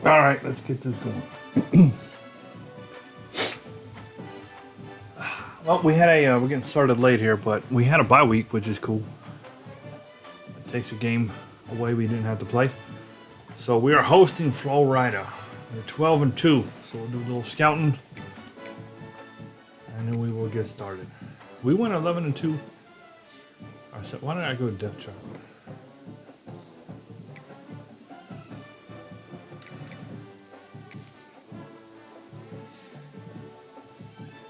All right, let's get this going. Well, we had a we're getting started late here, but we had a bye week, which is cool. It takes a game away we didn't have to play. So we are hosting Florida. We're 12-2, so we'll do a little scouting, and then we will get started. We went 11-2. I said, why did I go depth chart?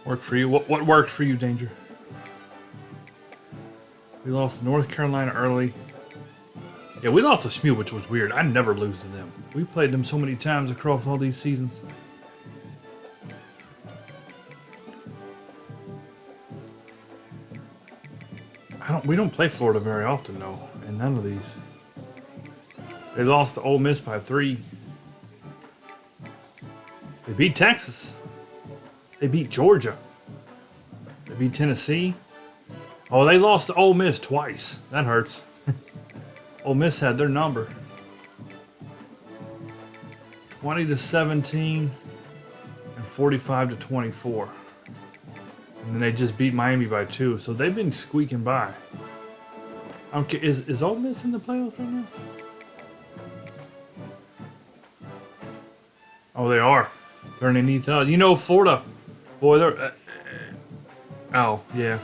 Worked for you. What worked for you, Danger? We lost to North Carolina early. Yeah, we lost to SMU, which was weird. I never lose to them. We played them so many times across all these seasons. We don't play Florida very often, though, in none of these. They lost to Ole Miss by 3. They beat Texas. They beat Georgia. They beat Tennessee. Oh, they lost to Ole Miss twice. That hurts. Ole Miss had their number. 20-17 and 45-24. And then they just beat Miami by 2. So they've been squeaking by. I don't care. Is Ole Miss in the playoffs right now? Oh, they are. They're underneath us. You know, Florida. Boy, they're... oh, yeah.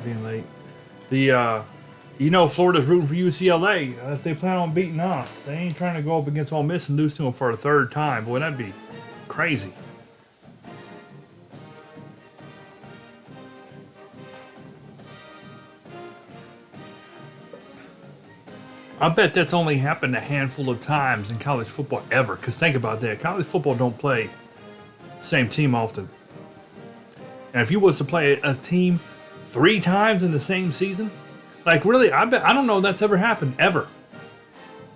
Being late. You know, Florida's rooting for UCLA. If they plan on beating us, they ain't trying to go up against Ole Miss and lose to them for a third time. Boy, that'd be crazy. I bet that's only happened a handful of times in college football ever. Because think about that. College football don't play the same team often. And if you was to play a team 3 times in the same season, like really, I don't know if that's ever happened, ever.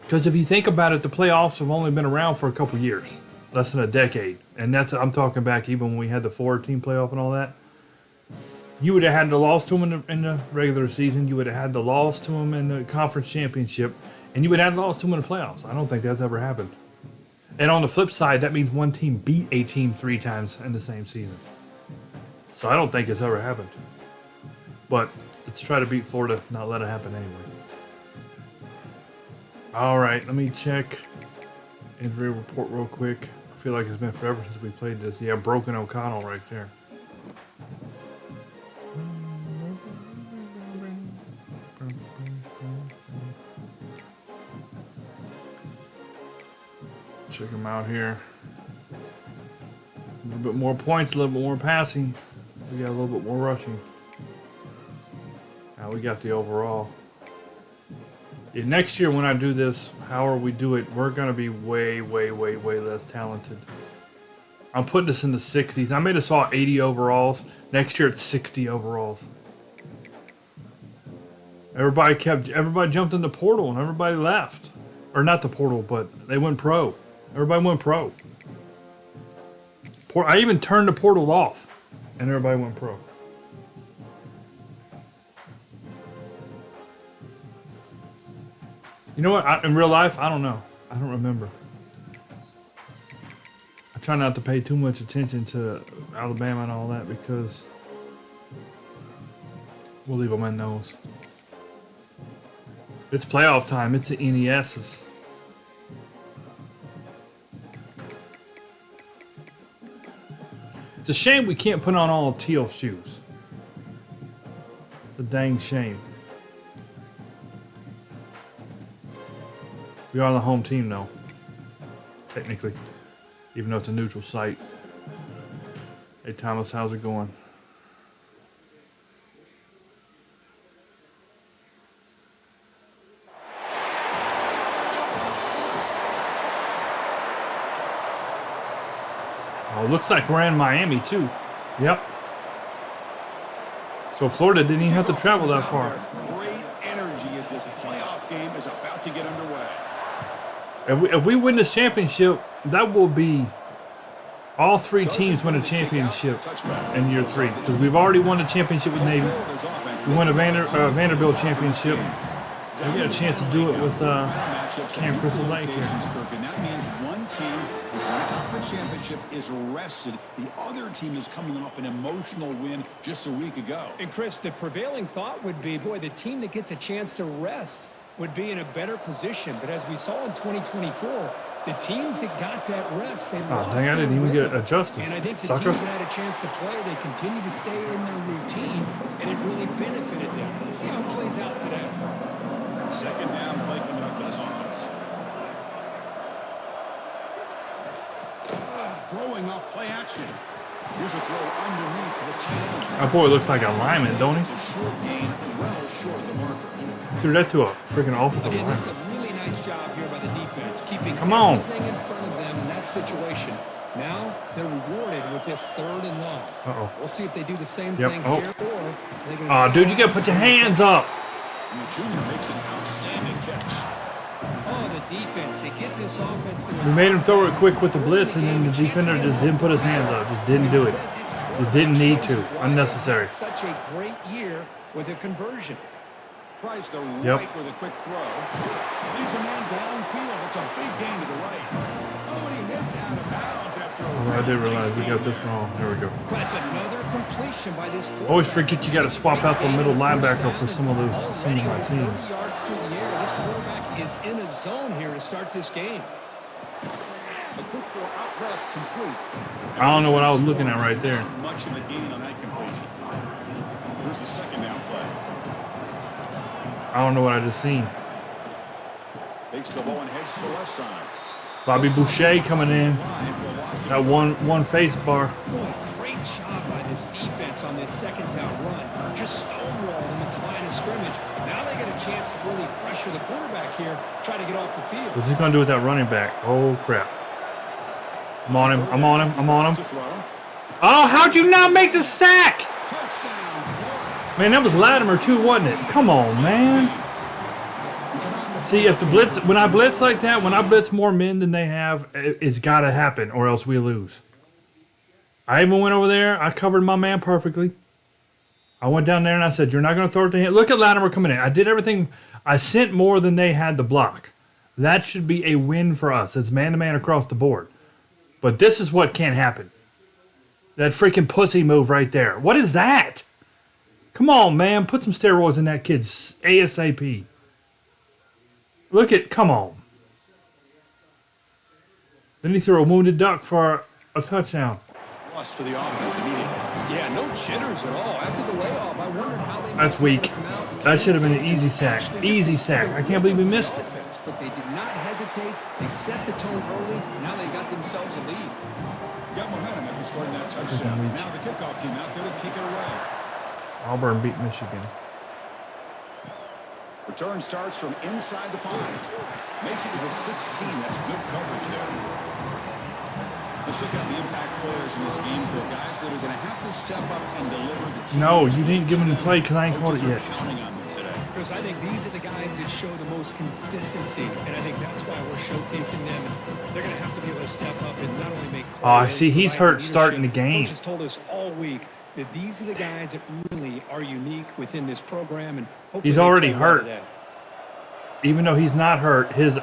Because if you think about it, the playoffs have only been around for a couple years. Less than a decade. And I'm talking back even when we had the 4-team playoff and all that. You would have had the loss to them in the regular season. You would have had the loss to them in the conference championship. And you would have lost to them in the playoffs. I don't think that's ever happened. And on the flip side, that means one team beat a team 3 times in the same season. So I don't think it's ever happened. But let's try to beat Florida, not let it happen anyway. All right, let me check injury report real quick. I feel like it's been forever since we played this. Yeah, broken O'Connell right there. Check him out here. A little bit more points, a little bit more passing. We got a little bit more rushing. Now we got the overall. Yeah, next year when I do this, however we do it, we're going to be way, way, way, way less talented. I'm putting this in the 60s. I made us all 80 overalls. Next year it's 60 overalls. Everybody jumped in the portal and everybody left. Or not the portal, but they went pro. Everybody went pro. I even turned the portal off and everybody went pro. You know what? In real life, I don't know. I don't remember. I try not to pay too much attention to Alabama and all that because we'll leave them in those. It's playoff time. It's the NESs. It's a shame we can't put on all teal shoes. It's a dang shame. We are the home team, though. Technically. Even though it's a neutral site. Hey, Thomas, how's it going? Oh, looks like we're in Miami, too. Yep. So Florida didn't even have to travel that far. Great energy as this playoff game is about to get underway. If we win this championship, that will be all 3 teams win a championship in year 3. Because we've already won a championship with Navy. We won a Vanderbilt championship. We got a chance to do it with Camp Crystal Lake here. team which won a conference championship is rested. The other team is coming off an emotional win just a week ago. And Chris, the prevailing thought would be, boy, the team that gets a chance to rest would be in a better position. But as we saw in 2024, the teams that got that rest, they lost. Dang, I didn't even get adjusted. And I think the Sucker. teams that had a chance to play, they continue to stay in their routine, and it really benefited them. Let's see how it plays out today. Second down play coming up for this offense. Throwing up play action. Here's a throw underneath the tight end. That boy looks like a lineman, don't It's he? a short gain, well short of the marker. He threw that to a freaking offensive Again, this is lineman. a really nice job here by the defense, keeping Come on. everything in front of them in that situation. Now they're rewarded with this 3rd and long. Uh-oh. We'll see if they do the same Yep. thing Oh. here, or they're going Oh, dude, you got to put your hands up. And the junior makes an outstanding catch. Oh, the defense, they get this offense to We made him throw it quick with the blitz, and then the defender just didn't put his hands up. Just didn't do it. Just didn't need to. Unnecessary. Such a great year with a conversion. Price the Yep. right with a quick throw. Leads a man downfield. It's a big gain to the right. Oh, and he hits out of bounds after a Oh, I did realize we got this wrong. There we go. That's another completion by this quarterback. Always forget you got to swap out the middle linebacker for some of those Already some of my with teams. 30 yards through the air. This quarterback is in a zone here to start this game. A quick throw out left, complete. I don't know what I was looking at right there. Not much of a gain on that completion. Here's the second down play. I don't know what I just seen. Takes the ball and heads to the left side. Bobby Boucher coming in. That one face bar. Boy, great job by this defense on this second down run. Just stonewalled him at the line of scrimmage. Now they get a chance to really pressure the quarterback here, try to get off the field. What's he gonna do with that running back? Oh crap! I'm on him. I'm on him. I'm on him. Oh, how'd you not make the sack? Touchdown, Florida. Man, that was Latimer too, wasn't it? Come on, man. See, if the blitz, when I blitz like that, when I blitz more men than they have, it's got to happen, or else we lose. I even went over there. I covered my man perfectly. I went down there and I said, "You're not going to throw it to him." Look at Latimer coming in. I did everything. I sent more than they had to block. That should be a win for us. It's man-to-man across the board. But this is what can't happen. That freaking pussy move right there. What is that? Come on, man. Put some steroids in that kid's ASAP. Look at, come on. Then he threw a wounded duck for a touchdown. Lost for the offense immediately. Yeah, no jitters at all. After the layoff, I wondered how they That's weak. That should have been an easy sack. Easy sack. I can't believe we missed it. But they did not hesitate. They set the tone early. Now they got themselves a lead. Got momentum after scoring that touchdown. Now the kickoff team out there to kick it away. Auburn beat Michigan. Return starts from inside the 5. Makes it to the 16. That's good coverage there. Let's look at the impact players in this game for guys that are going to have to step up and deliver the team. No, you didn't give him the play because I ain't called it yet. Counting on them today. Chris, I think these are the guys that show the most consistency, and I think that's why we're showcasing them. And they're going to have to be able to step up and not only make Oh, I plays, see. He's provide hurt starting the leadership. game. Coach has told us all week that these are the guys that really are unique within this program, and hopefully He's they already play well hurt. today. Even though he's not hurt, his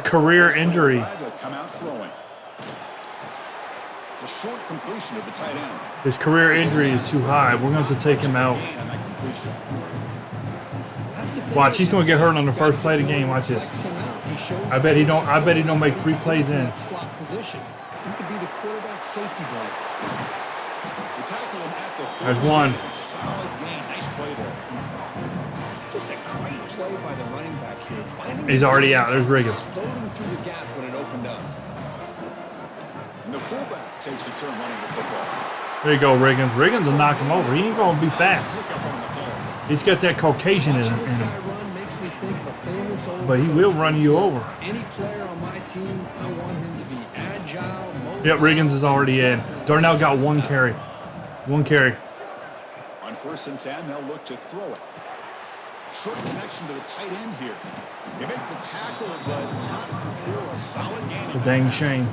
career injury. They'll come out throwing. A short completion of the tight end. His career injury is too high. We're going to have to take him out. Gain on that completion. That's the thing Watch, with he's gonna this get hurt guy. on the first play of the game. Watch this. Flex him out. He shows I bet he don't make 3 plays in. that slot position. He could be the quarterback safety blanket. They tackle him at the 30. There's one. Solid gain. Nice play there. Just a great play by the running back here. Finding He's already out. There's Riggins. Exploding through the gap when it opened up. And the fullback takes a turn running the football. There you go, Riggins. Riggins will knock him over. He ain't going to be fast. Pick up on the ball. He's got that Caucasian in Watching this him. guy run makes me think of a famous old But he will run you over. Any player on my team, I want him to be agile, mobile. Yep, Riggins is already in. Darnell got 1 carry. 1 carry. On 1st and 10, they'll look to throw it. Short connection to the tight end here. They make the tackle, but not for a solid gain. It's a dang shame.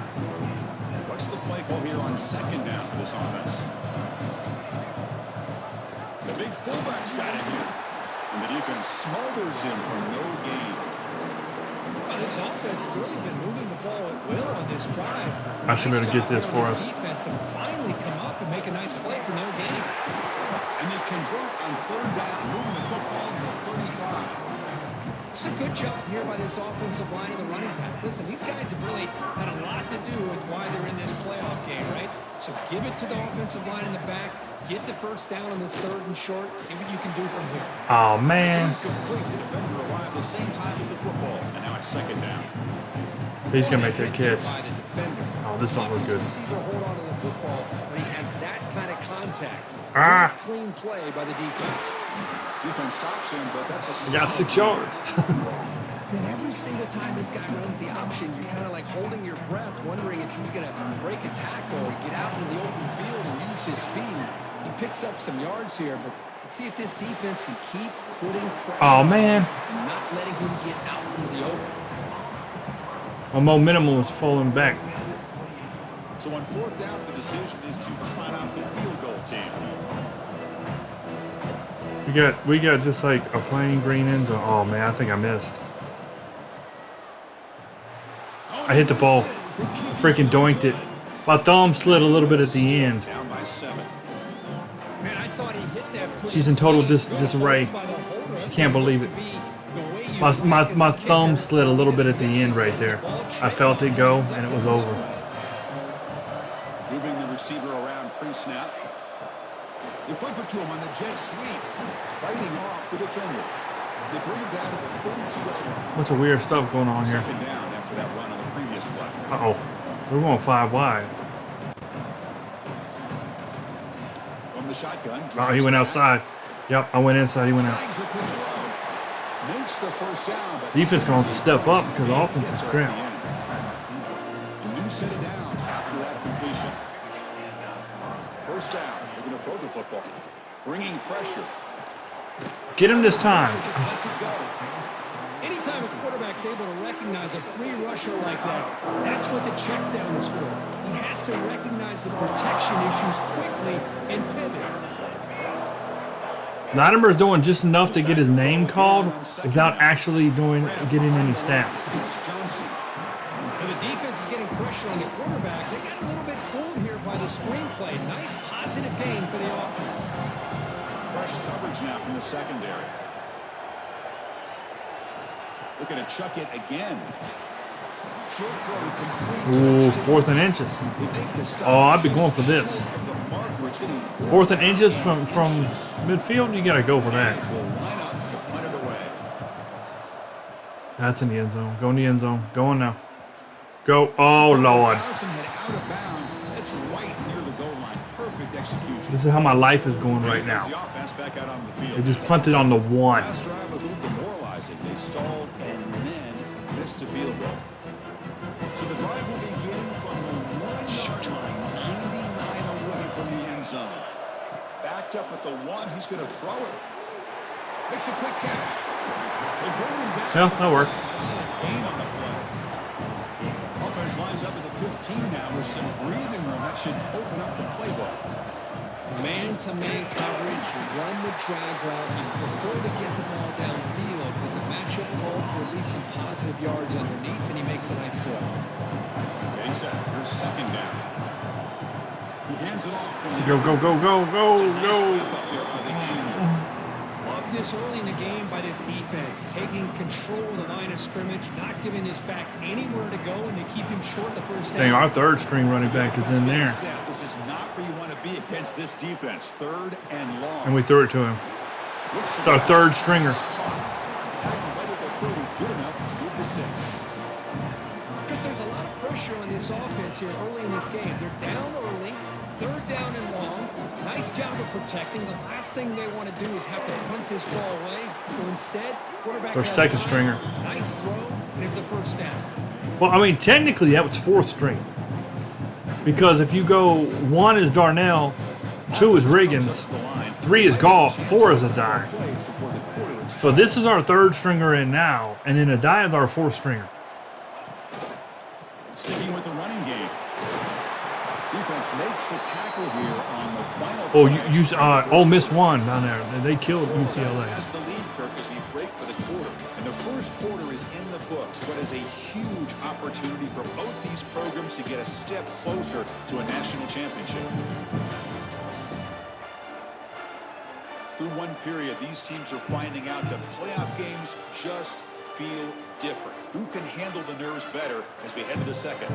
What's the play call here on 2nd down for this offense? The big fullback's got it here. And the defense smothers him for no gain. Well, this offense has really been moving the ball at will on this drive. I should be able to get this for us. Defense to finally come up and make a nice play for no gain. And they convert on third down, moving the football to the 35. It's a good job here by this offensive line and the running back. Listen, these guys have really had a lot to do with why they're in this playoff game, right? So give it to the offensive line in the back. Get the first down on this third and short. See what you can do from here. Oh, man. Complete. The defender arrived the same time as the football, and now it's second down. He's going to make that catch. By the defender. Oh, this don't look good. Receiver hold on to the football, but he has that kind of contact. Ah. Clean play by the defense. Defense stops him, but that's a He got 6 yards. Man, every single time this guy runs the option, you're kind of like holding your breath, wondering if he's going to break a tackle or get out into the open field and use his speed. He picks up some yards here, but let's see if this defense can keep putting pressure Oh, man. and not letting him get out into the open. My momentum was falling back. So on fourth down, the decision is to try out the field goal team. We got just like a plain green end zone. Oh, man, I think I missed. I hit the ball. Freaking doinked it. My thumb slid a little bit at the end. Down by 7. Man, I thought he hit that. She's in total disarray. She can't believe it. My thumb slid a little bit at the end right there. I felt it go, and it was over. Moving the receiver around pre-snap. They flip it to him on the jet sweep. Fighting off the defender. They bring it down to the 32-yard line. What's a weird stuff going on here? Second down after that run on the previous play. Uh-oh. We're going 5 wide. From the shotgun. Oh, he went outside. Yep, I went inside. He went out. Makes the first down. Defense going to step up because the offense is crap. A new set of downs after that completion. First down. They're going to throw the football. Bringing pressure. Get him this time. Lets it go. Anytime a quarterback's able to recognize a free rusher like that, that's what the check down is for. He has to recognize the protection issues quickly and pivot. Latimer's doing just enough to get his name called without actually getting any stats. And the defense is getting pressure on the quarterback. They got a little bit fooled here by the screenplay. Nice positive gain for the offense. Fresh coverage now from the secondary. Looking to chuck it again. Short throw complete. Ooh, 4th and inches. Oh, I'd be going for this. 4th and inches from midfield, you got to go for that. That's in the end zone. Go in the end zone. Go on now. Go. Oh, Lord. This is how my life is going right now. They just punted on the 1. They stalled and then missed a field goal. So the drive will begin from the 1-yard line, 99 away from the end zone. Backed up at the 1, he's going to throw it. Makes a quick catch. They bring him back. Yeah, that works. Solid gain on the play. Offense lines up at the 15 now with some breathing room. That should open up the playbook. Man-to-man coverage, you run the drag route, you prefer to get the ball downfield, but the matchup called for at least some positive yards underneath, and he makes a nice throw. Exactly. Here's second down. He hands it off. From the Go, go, go, go, go, go. up there by the junior. Love this early in the game by this defense, taking control of the line of scrimmage, not giving this back anywhere to go, and they keep him short the first down. Dang, our 3rd string running back is in there. This is not where you want to be against this defense. 3rd and long. And we threw it to him. It's our 3rd stringer. Tackling right at the 30, good enough to move the sticks. Chris, there's a lot of pressure on this offense here early in this game. They're down early, 3rd down and long. Nice job of protecting. The last thing they want to do is have to punt this ball away. So instead, quarterback Their has 2nd time. stringer. Nice throw, and it's a first down. Well, I mean, technically that was 4th string. Because if you go 1 is Darnell, 2 is Riggins, 3 is Goff, 4 is Adai. So this is our 3rd stringer in now, and then Adai is our 4th stringer. Sticking with the running game. Defense makes the tackle here on the final Oh, play. Ole Miss won down there. They killed UCLA. Has the lead, Kirk, as we break for the quarter. And the first quarter is in the books, but is a huge opportunity for both these programs to get a step closer to a national championship. Through one period, these teams are finding out that playoff games just feel different. Who can handle the nerves better as we head to the second?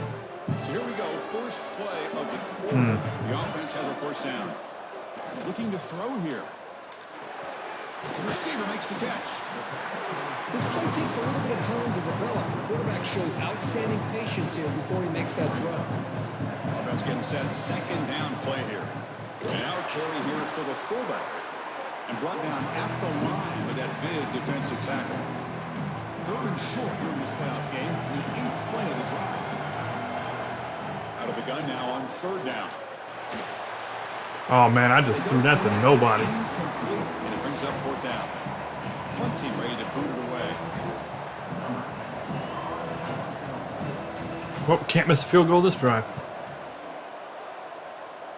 So here we go, first play of the quarter. The offense has a first down. Looking to throw here. The receiver makes the catch. This play takes a little bit of time to develop. The quarterback shows outstanding patience here before he makes that throw. Offense getting set, second down play here. And now a carry here for the fullback. And brought down at the line with that big defensive tackle. Third and short during this playoff game, the 8th play of the drive. Out of the gun now on third down. Oh, man, I just threw that to nobody. And it brings up fourth down. Punt team ready to boot it away. Well, can't miss a field goal this drive.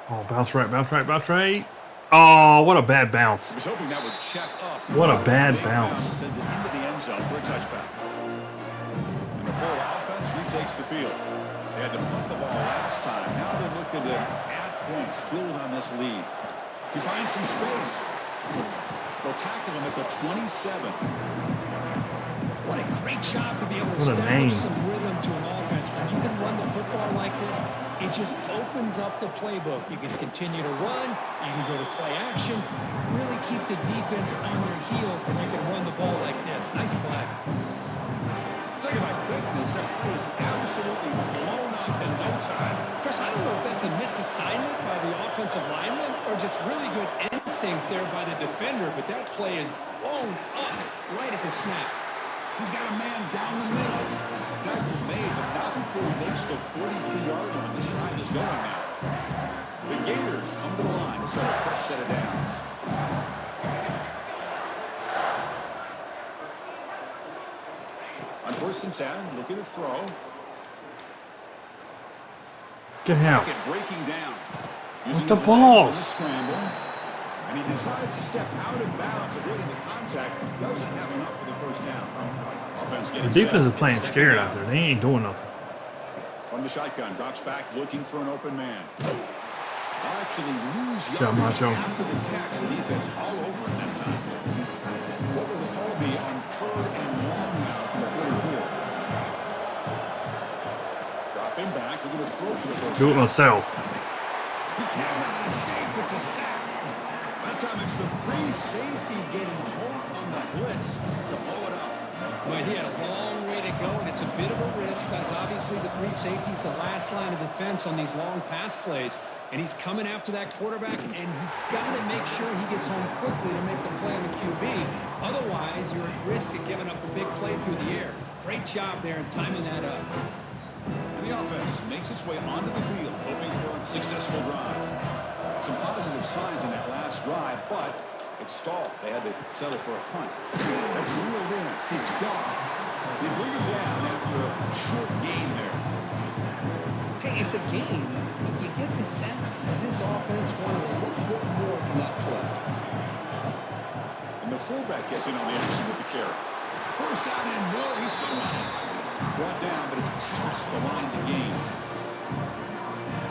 Oh, bounce right, bounce right, bounce right. Oh, what a bad bounce. I was hoping that would check up. What a bad Big bounce. Sends it into the end zone for a touchback. And the full offense retakes the field. They had to punt the ball last time. Now they're looking to add points, build on this lead. He finds some space. They'll tackle him at the 27. What a great job to be able to What a name. establish some rhythm to an offense. When you can run the football like this, it just opens up the playbook. You can continue to run. You can go to play action. Really keep the defense on their heels when you can run the ball like this. Nice play. Talking about quickness, that play is absolutely blown up in no time. Chris, I don't know if that's a misassignment by the offensive lineman or just really good instincts there by the defender, but that play is blown up right at the snap. He's got a man down the middle. Tackle's made, but not before he makes the 43-yard line. This drive is going now. The Gators come to the line to set a fresh set of downs. On first and 10, looking to throw. Get out. Pocket breaking down. With Using the his legs on balls. scramble. And he decides to step out of bounds, avoiding the contact. Doesn't have enough for the first down. Offense The getting defense set. is playing It's scared second out down. there. They ain't doing nothing. From the shotgun, drops back, looking for an open man. I'll actually lose Joe yardage Macho. after the catch. The defense all over it that time. What will the call be on third and long now from the 44? Dropping back, looking to throw for the first Do it down. myself. He cannot escape. It's a sack. That time it's the free safety getting home on the blitz to blow it up. Well, he had a long way to go, and it's a bit of a risk because obviously the free safety's the last line of defense on these long pass plays, and he's coming after that quarterback, and he's got to make sure he gets home quickly to make the play on the QB. Otherwise, you're at risk of giving up a big play through the air. Great job there in timing that up. And the offense makes its way onto the field, hoping for a successful drive. Some positive signs in that last drive, but it stalled. They had to settle for a punt. That's reeled in. It's Goff. They bring him down after a short game there. Hey, it's a game, but you get the sense that this offense wanted a little bit more from that play. And the fullback gets in on the action with the carry. First down and more. He's still running. Brought down, but it's past the line to gain.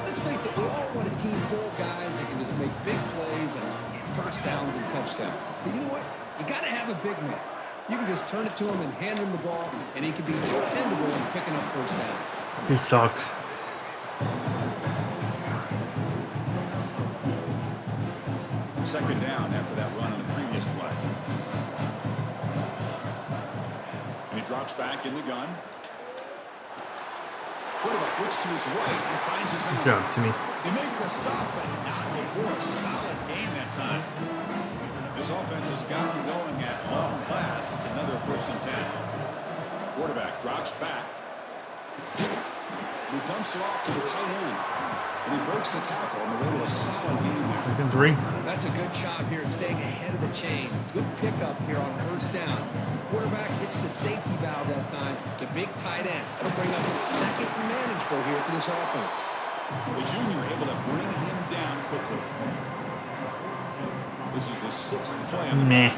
Let's face it, we all want a team full of guys that can just make big plays and get first downs and touchdowns. But you know what? You got to have a big man. You can just turn it to him and hand him the ball, and he can be dependable in picking up first downs. He sucks. Second down after that run on the previous play. And he drops back in the gun. Quarterback looks to his right and finds his man. Good job, Timmy. He made the stop, but not before a solid gain that time. This offense has got him going at long last. It's another first and 10. Quarterback drops back. He dumps it off to the tight end. And he breaks the tackle on the way to a solid gain there. Second 3. That's a good job here staying ahead of the chains. Good pickup here on first down. The quarterback hits the safety valve that time. The big tight end. That'll bring up a second and manageable here for this offense. The junior able to bring him down quickly. This is the 6th play on the Meh.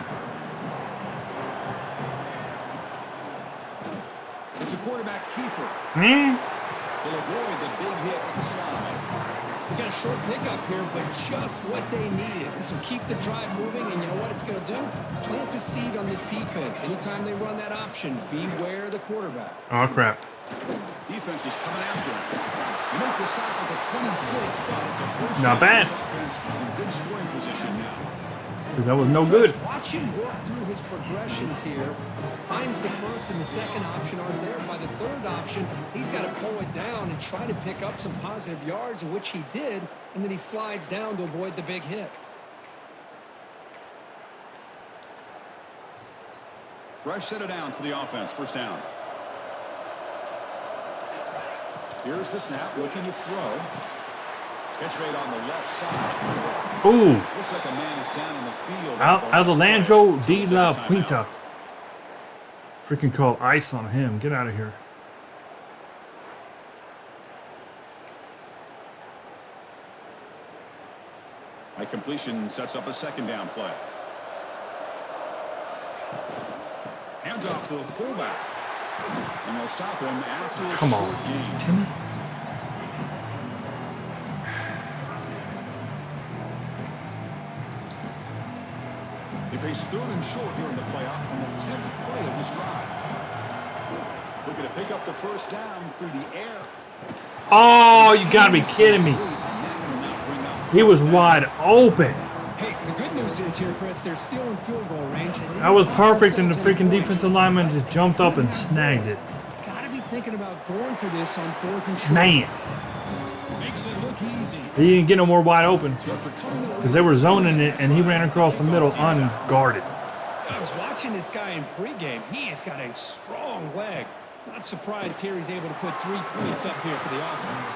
It's a quarterback keeper. Meh. They'll avoid the big hit at the side. We got a short pickup here, but just what they needed. This will keep the drive moving, and you know what it's going to do? Plant a seed on this defense. Anytime they run that option, beware the quarterback. Oh, crap. Defense is coming after him. You make the stop at the 26, but it's a first Not bad. offense in good scoring position now. Because that was no good. Just watch him work through his progressions here. Finds the first and the second option aren't there. By the third option, he's got to pull it down and try to pick up some positive yards, which he did, and then he slides down to avoid the big hit. Fresh set of downs for the offense. First down. Here's the snap. Looking to throw. Catch made on the left side. Ooh. Looks like a man is down in the field. Alejandro de la Puente. Freaking call ice on him. Get out of here. A completion sets up a second down play. Hands off to the fullback. And they'll stop him after a Come short on, gain. Timmy. They face 3rd and short here in the playoff on the 10th play of this drive. Looking to pick up the first down through the air. Oh, you gotta be kidding me. And that will not bring up. He was wide open. Hey, the good news is here, Chris, they're still in field goal range. That was perfect, and the freaking defensive lineman just jumped up and snagged it. Got to be thinking about going for this on 4th and short. Man, Makes it look easy. he didn't get no more wide open So after coming away because they were zoning it, and he ran across the middle unguarded. I was watching this guy in pregame. He has got a strong leg. Not surprised here he's able to put 3 points up here for the offense.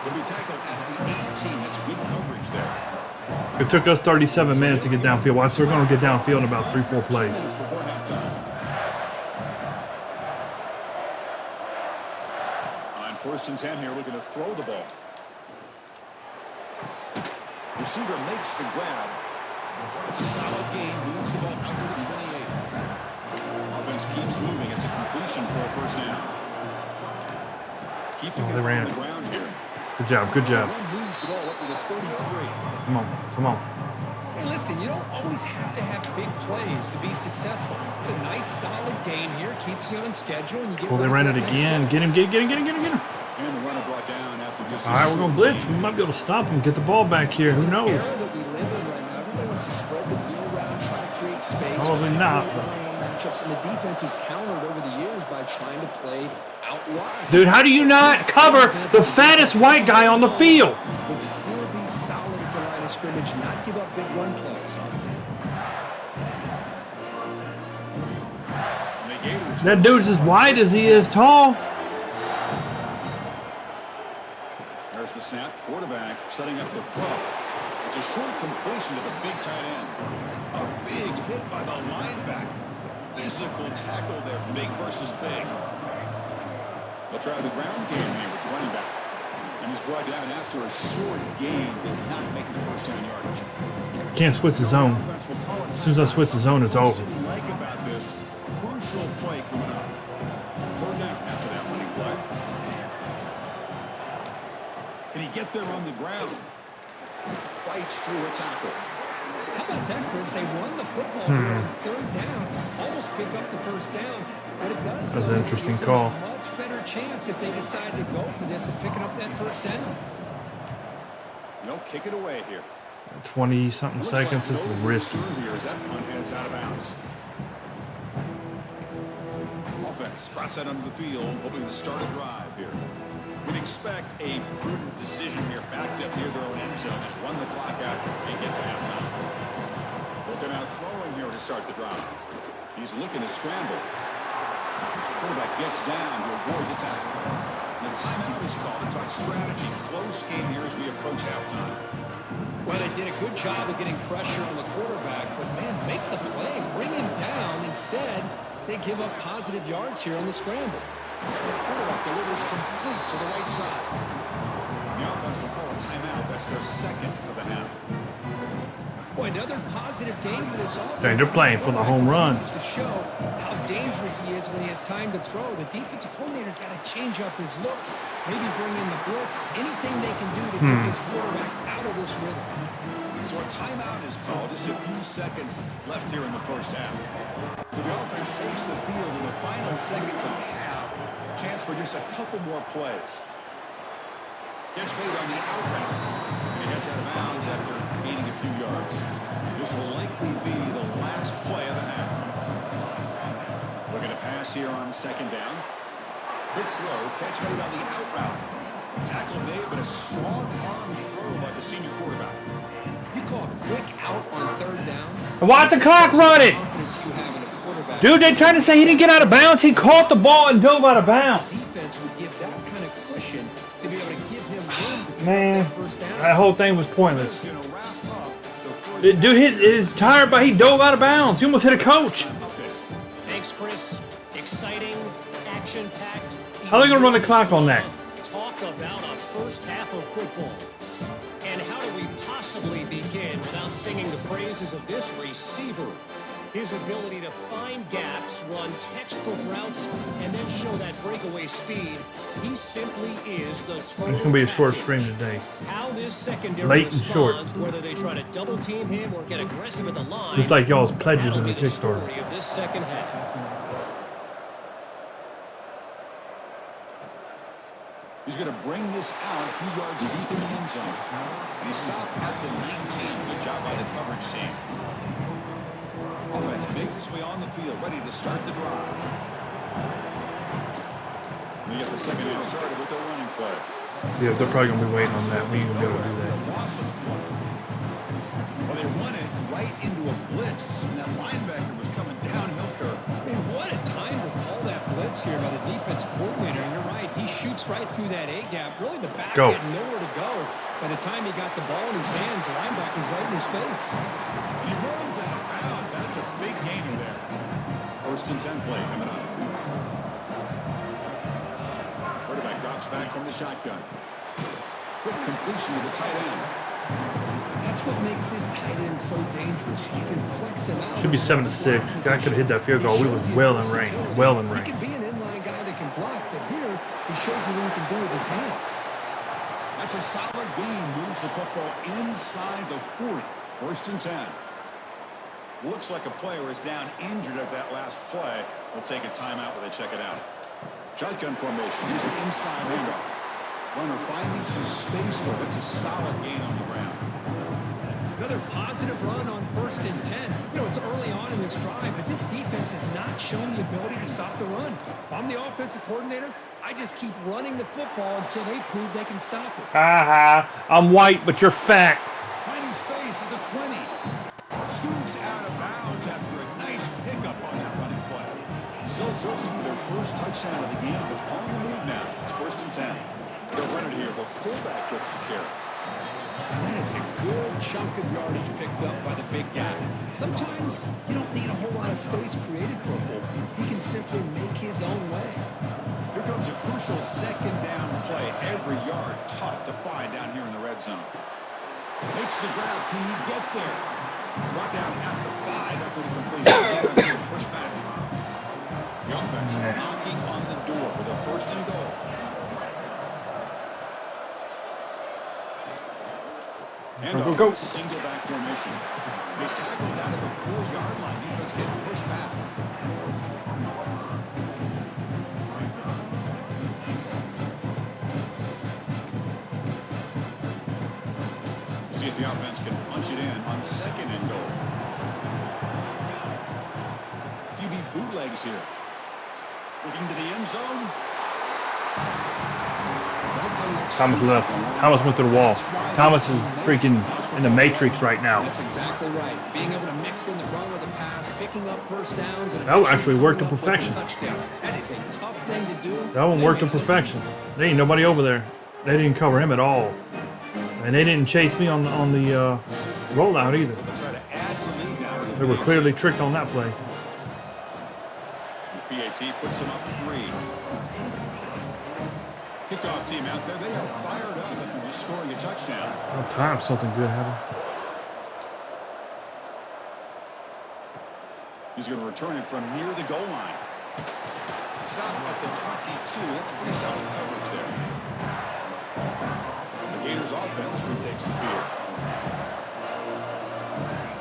to be tackled at the 18. That's good coverage there. It took us 37 minutes to get downfield. Watch, we're going to get downfield in about 3-4 plays. Before halftime. On 1st and 10 here, looking to throw the ball. Receiver makes the grab. It's a solid gain. Moves the ball out to the 28. Offense keeps moving. It's a completion for a first down. Keeping it on the ground here. Good job, good job. One moves the ball up to the 33. Come on, come on. Hey, listen, you don't always have to have big plays to be successful. It's a nice, solid game here. Keeps you on schedule. And you get Well, they ran it again. Get him, get him, get him, get him, get him, get him. And the runner brought down after just All right, we're going to blitz. We might be able to stop him, get the ball back here. Who knows? The era that we live in right now, everybody wants to spread the field around, try to create space. Probably not. Matchups, and the defense is countered over the years by trying to play out wide. Dude, how do you not cover the fattest white guy on the field? But still be solid at the line of scrimmage, not give up big run plays. That dude's as wide as he is tall. There's the snap. Quarterback setting up the throw. It's a short completion to the big tight end. A big hit by the linebacker. Physical tackle there. Big versus big. They'll try the ground game here with the running back. And he's brought down after a short gain. Does not make the first down yardage. Can't switch the zone. As soon as I switch the zone, it's over. Didn't like about this crucial play coming up. 3rd down after that running play. Can he get there on the ground? Fights through a tackle. How about that, Chris? They run the football here on 3rd down, almost pick up the first down. What it does, That's though, an interesting gives them call. a much better chance if they decide to go for this of picking up that first down. They'll kick it away here. 20-something seconds. This is risky. Here as that punt heads out of bounds. Offense trots out onto the field, hoping to start a drive here. We'd expect a prudent decision here, backed up near their own end zone. Just run the clock out and get to halftime. But they're now throwing here to start the drive. He's looking to scramble. Quarterback gets down to avoid the tackle. And a timeout is called to talk strategy. Close game here as we approach halftime. Well, they did a good job of getting pressure on the quarterback, but, man, make the play. Bring him down. Instead, they give up positive yards here on the scramble. Quarterback delivers complete to the right side. The offense will That's their second of the half. Boy, another positive game for this offense. Dang, they're playing for the home run. To show how dangerous he is when he has time to throw. The defensive coordinator's got to change up his looks, maybe bring in the blitz, anything they can do to get this quarterback out of this rhythm. So a timeout is called. Just a few seconds left here in the first half. So the offense takes the field in the final seconds of the half. Chance for just a couple more plays. Catch made on the out route. And he heads out of bounds after gaining a few yards. This will likely be the last play of the half. Looking to pass here on second down. Quick throw. Catch made on the out route. Tackle made, but a strong arm throw by the senior quarterback. You call a quick out on third down. Watch the clock running. Dude, they're trying to say he didn't get out of bounds. He caught the ball and dove out of bounds. Defense would give that kind of cushion to be able to give him room to Man, that first down. that whole thing was pointless. Dude, his tired, but he dove out of bounds. He almost hit a coach. Thanks, Chris. Exciting, action-packed. How are they going to run the clock on that? Talk about a first half of football. And how do we possibly begin without singing the praises of this receiver? His ability to find gaps, run textbook routes, and then show that breakaway speed. He simply is the total. It's going to be a short stream today. How this secondary Late and responds, short. whether they try to double team him or get aggressive at the line. Just like y'all's pledges in that'll the be the Kickstarter. story of this second half. He's going to bring this out a few yards deep in the end zone. And he stopped at the 19. Good job by the coverage team. Offense makes its way on the field, ready to start the drive. We get the second half started with their running play. Yeah, they're probably going to be waiting on that. We ain't going to be able to do that. Awesome play. Well, they run it right into a blitz, and that linebacker was coming downhill curve. Man, what a time to call that blitz here by the defensive coordinator. And you're right, he shoots right through that A-gap. Really, the back Go. had nowhere to go. By the time he got the ball in his hands, the linebacker's right in his face. He runs out of bounds. That's a big gainer there. First and 10 play coming up. Quarterback drops back from the shotgun. Quick completion to the tight end. That's what makes this tight end so dangerous. You can flex him out. Should be 7-6. Guy could have hit that field goal. We was well in range. Well in He range. can be an inline guy that can block, but here he shows you what he can do with his hands. That's a solid gain. Moves the football inside the 40. First and 10. Looks like a player is down injured at that last play. We'll take a timeout while they check it out. Shotgun formation. Here's an inside handoff. Runner finding some space though. That's a solid gain on the ground. Another positive run on first and 10. You know, it's early on in this drive, but this defense has not shown the ability to stop the run. If I'm the offensive coordinator, I just keep running the football until they prove they can stop it. I'm white, but you're fat. Finding space at the 20. Scoots out of bounds after a nice pickup on that running play. Still searching for their first touchdown of the game, but on the move now. It's first and 10. They'll run it here. The fullback gets the carry. And that is a good chunk of yardage picked up by the big guy. Sometimes you don't need a whole lot of space created for a fullback. He can simply make his own way. Here comes a crucial second down play. Every yard tough to find down here in the red zone. Makes the grab. Can he get there? Brought down at the 5 after the completion. Push back. The offense knocking on the door with a first and goal. And Go. Single back formation. He's tackled down at the 4-yard line. Defense getting pushed back. See if the offense can punch it in on second and goal. QB bootlegs here. Looking to the end zone. Thomas left. Thomas went to the wall. Thomas is freaking in the Matrix right now. That's exactly right. Being able to mix in the run with the pass, picking up first downs. And That actually worked to coming up with a perfection. touchdown. That is a tough thing to do. That one worked to perfection. There ain't nobody over there. They didn't cover him at all. And they didn't chase me on the rollout either. Try to add the lead now. They were clearly tricked on that play. BAT puts him up 3. Kickoff team out there, they are fired up after just scoring a touchdown. All time something good happened. He's going to return it from near the goal line. Stop at the 22. That's pretty solid coverage there. The Gators offense retakes the field.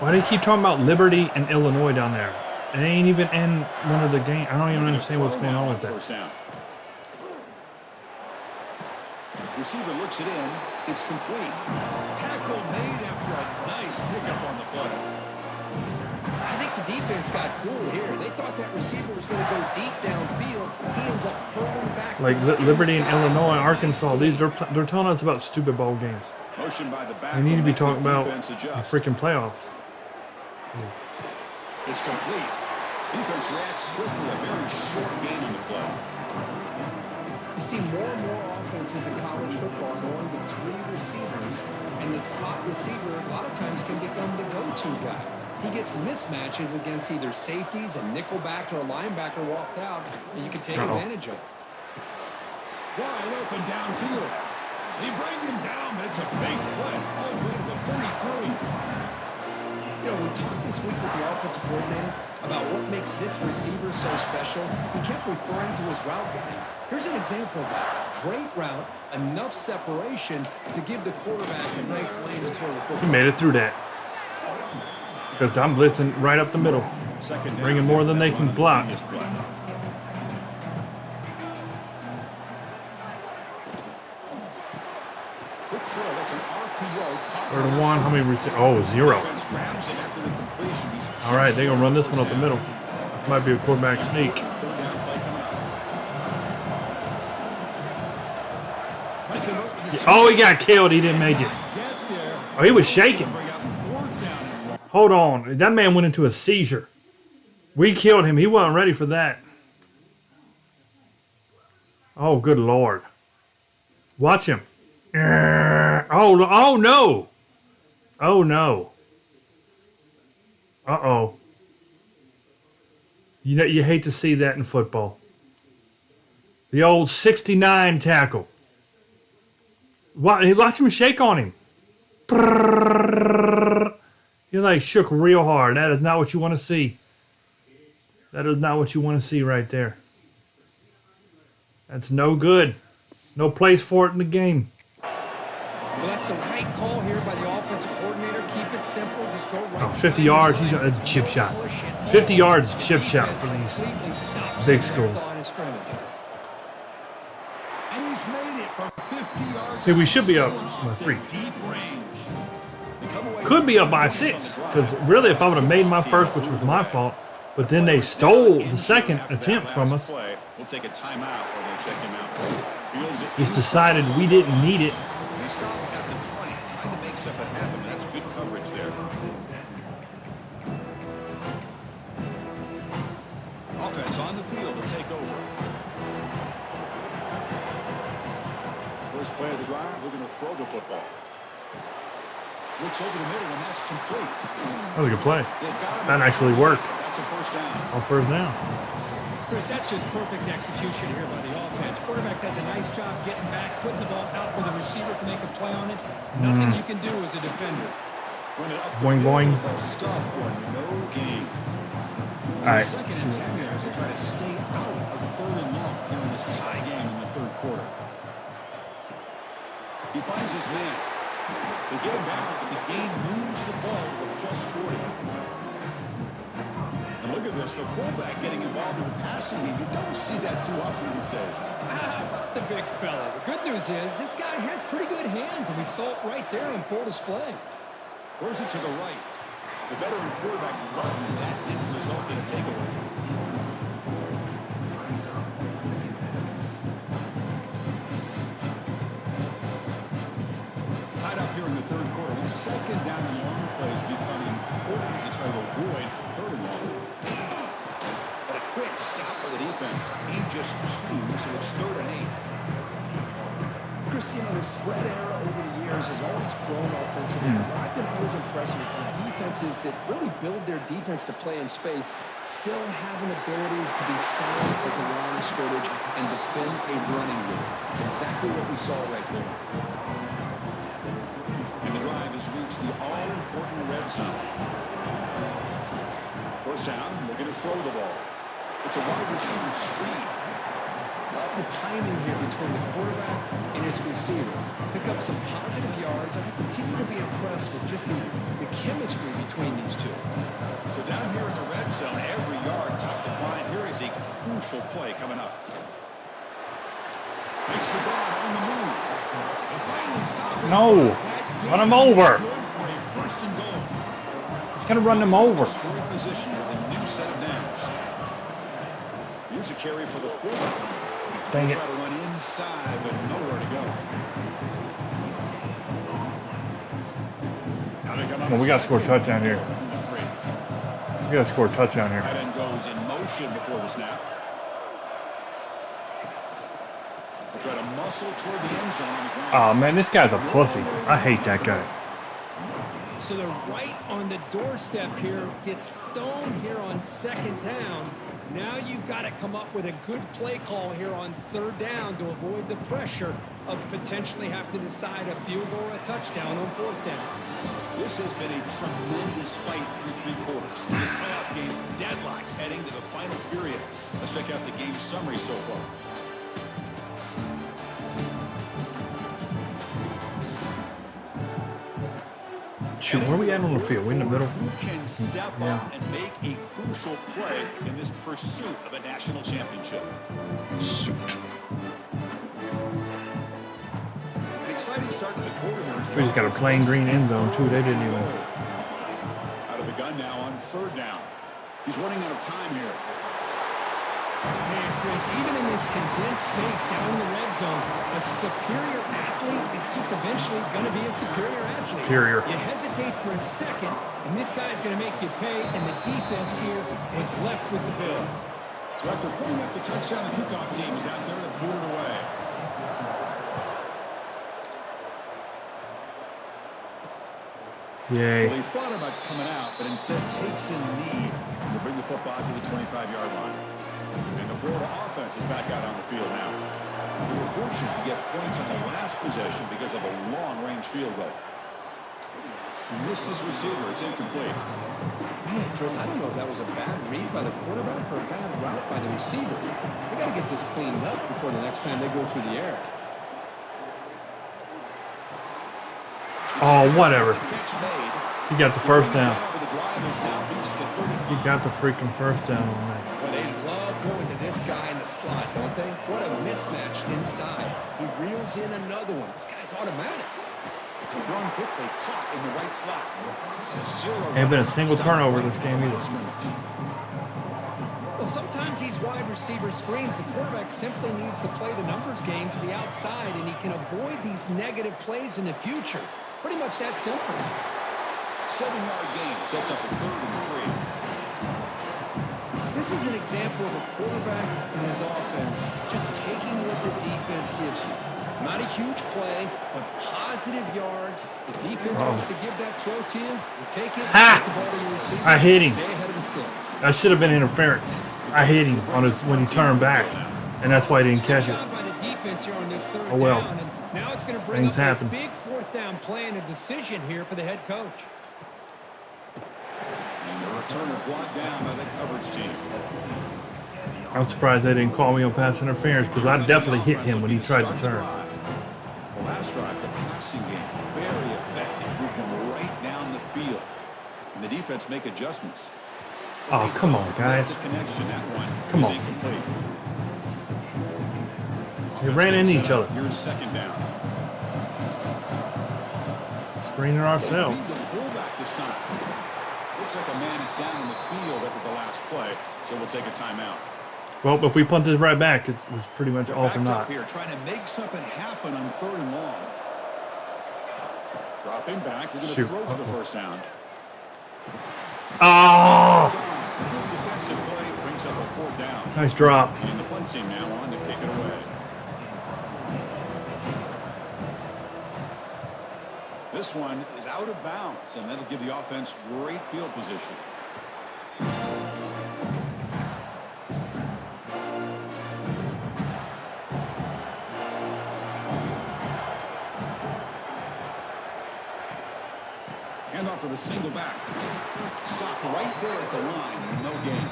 Why do you keep talking about Liberty and Illinois down there? It ain't even in one of the games. I don't even understand what's going on with that. First down. Receiver looks it in. It's complete. Tackle made after a nice pickup on the play. I think the defense got fooled here. They thought that receiver was going to go deep downfield. He ends up curling back. Like Liberty and Illinois and Arkansas, they're telling us about stupid bowl games. Motion by the back. We need to be talking about the freaking playoffs. It's complete. Defense reacts quickly. A very short gain on the play. You see more and more offenses in college football going to 3 receivers, and the slot receiver a lot of times can become the go-to guy. He gets mismatches against either safeties, a nickelback, or a linebacker walked out, and you can take advantage of it. Wide open downfield. He brings him down, but it's a big play all the way to the 43. You know, we talked this week with the offensive coordinator about what makes this receiver so special. He kept referring to his route running. Here's an example of that. Great route, enough separation to give the quarterback a nice lane to throw the football. He made it through that. Because I'm blitzing right up the middle. Bringing more than they can block. Quick throw, that's an RPO. 31, how many receivers? Oh, 0. All right, they're going to run this one up the middle. This might be a quarterback sneak. Oh, he got killed. He didn't make it. Oh, he was shaking. Hold on. That man went into a seizure. We killed him. He wasn't ready for that. Oh, good Lord. Watch him. Oh no. Oh, no. Uh-oh. You know, you hate to see that in football. The old 69 tackle. Watch him shake on him. He like shook real hard. That is not what you want to see. That is not what you want to see right there. That's no good. No place for it in the game. Well, that's the right call here by the offensive coordinator. Keep it simple. Just go right. 50 yards. He's a chip shot. 50 yards chip shot for these big schools. And he's made it from 50 yards. See, we should be up by 3. Could be up by 6. Because really, if I would have made my first, which was my fault, but then they stole the second attempt from us. We'll take a timeout or they'll check him out. He's decided we didn't need it. He stopped at the 20, trying to make something happen. That's good coverage there. Offense on the field to take over. First play of the drive, they're going to throw the football. Looks over the middle, and that's complete. That was a good play. That actually worked. That's a first down. On first down. Chris, that's just perfect execution here by the offense. Quarterback does a nice job getting back, putting the ball out where the receiver can make a play on it. Nothing you can do as a defender. Boing, boing. Stuff for no gain. All right. Second and 10 yards to try to stay out of third and long here in this tie game in the third quarter. He finds his man. They get him back, but the game moves the ball to the plus 40. And look at this, the fullback getting involved in the passing game. You don't see that too often these days. About the big fella. The good news is this guy has pretty good hands, and we saw it right there on full display. Throws it to the right. The veteran quarterback run, and that didn't result in a takeaway. Tied up here in the third quarter. These second down and long plays become important as they try to avoid third and long. But a quick stop by the defense. He just chews, so it's 3rd and 8. Cristiano, the spread era over the years has always grown offensively. I've been always impressed with when defenses offenses that really build their defense to play in space still have an ability to be sound at the line of scrimmage and defend a running game. It's exactly what we saw right there. And the drive has reached the all-important red zone. First down, looking to throw the ball. It's a wide receiver screen. Love the timing here between the quarterback and his receiver. Pick up some positive yards, and I continue to be impressed with just the chemistry between these two. So down here in the red zone, every yard tough to find. Here is a crucial play coming up. Makes the ball on the move. And finally stopping. No. Run him over. First and goal. He's going to run them over. Scoring position with a new set of downs. Here's a carry for the fullback. Dang it. Try to run inside, but nowhere to go. Well, we got to score a touchdown here. We got to score a touchdown here. Tight end goes in motion before the snap. We'll try to muscle toward the end zone on the ground. Oh, man, this guy's a pussy. I hate that guy. So they're right on the doorstep here. Gets stoned here on second down. Now you've got to come up with a good play call here on third down to avoid the pressure of potentially having to decide a field goal or a touchdown on fourth down. This has been a tremendous fight through 3 quarters. This playoff game deadlocked heading to the final period. Let's check out the game summary so far. Shoot, where are we at on the field? We in the middle? Who can step up and make a crucial play in this pursuit of a national championship? Suit. An exciting start to the quarter. We just got a plain green end zone, too. They didn't even. Out of the gun now on third down. He's running out of time here. Man, Chris, even in this condensed space down in the red zone, a superior athlete is just eventually going to be a superior athlete. Superior. You hesitate for a second, and this guy's going to make you pay, and the defense here was left with the bill. So after putting up the touchdown, the kickoff team is out there to boot it away. Yay. Well, he thought about coming out, but instead takes in knee to bring the football to the 25-yard line. And the Florida offense is back out on the field now. They were fortunate to get points on the last possession because of a long-range field goal. He missed his receiver. It's incomplete. Man, Chris, I don't know if that was a bad read by the quarterback or a bad route by the receiver. They got to get this cleaned up before the next time they go through the air. Oh, whatever. Catch made. He got the first down. The drive has now reached the 35. He got the freaking first down on that. Well, they love going to this guy in the slot, don't they? What a mismatch inside. He reels in another one. This guy's automatic. Thrown quickly, caught in the right flat. Ain't been a single turnover this game either. Well, sometimes these wide receiver screens, the quarterback simply needs to play the numbers game to the outside, and he can avoid these negative plays in the future. Pretty much that simple. 7-yard gain sets up a 3rd and 3. This is an example of a quarterback and his offense just taking what the defense gives you. Not a huge play, but positive yards. The defense wants to give that throw to you. You take it, get the ball to your receiver. I hit him. Stay ahead of the sticks. That should have been interference. I hit him on his, when he turned back, and that's why he didn't catch it. Good job by the defense here on this third Oh, well. down, and now it's going to bring Things up happen. a big fourth down play and a decision here for the head coach. And the returner blocked down by the coverage team. I'm surprised they didn't call me on pass interference because I definitely hit him when he tried to turn. The last drive, the passing game, very effective, moving right down the field. And the defense make adjustments. Oh, come on, guys. The connection, that one Come is on. incomplete. They ran into each other. Here's second down. Screening ourselves. Feed the fullback this time. Looks like a man is down in the field after the last play, so we'll take a timeout. Well, if we punt this right back, it was pretty much all for Backed naught. up here, trying to make something happen on 3rd and long. Dropping back, they're going to Shoot. throw for the first down. Oh! Good defensive play brings up a 4th down. Nice drop. And the punt team now on to kick it away. This one is out of bounds, and that'll give the offense great field position. Hand off to the single back. Stop right there at the line. No gain.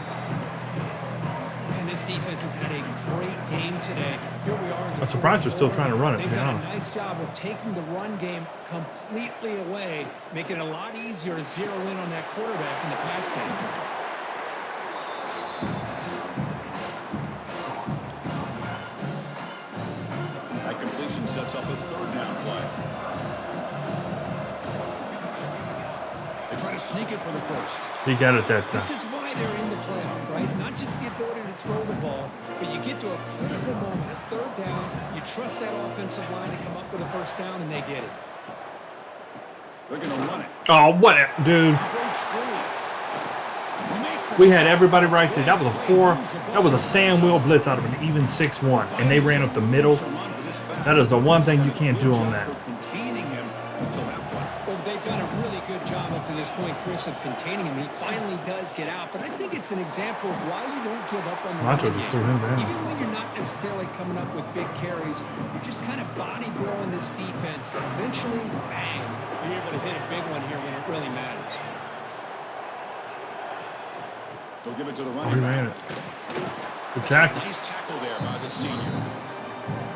And this defense has had a great game today. Here we are. I'm surprised they're still trying to run it. They've done a nice job of taking the run game completely away, making it a lot easier to zero in on that quarterback in the pass game. That completion sets up a third down play. They try to sneak it for the first. He got it that This time. is why they're in the playoff, right? Not just the ability to throw the ball, but you get to a critical moment, a third down, you trust that offensive line to come up with a first down, and they get it. They're going to run it. Oh, what, dude? Breaks free. We had everybody right there. That was a that was a Sam Will blitz out of an even 6-1, and they ran up the middle. That is the one thing you can't do on that. Containing him until that point. Well, they've done a really good job up to this point, Chris, of containing him. He finally does get out, but I think it's an example of why you don't give up on the Macho run just game. threw him down. Even when you're not necessarily coming up with big carries, you're just kind of body blowing this defense, and eventually, bang, you're able to hit a big one here when it really matters. They'll give it to the He running ran back. it. Good tackle. Nice tackle there by the senior.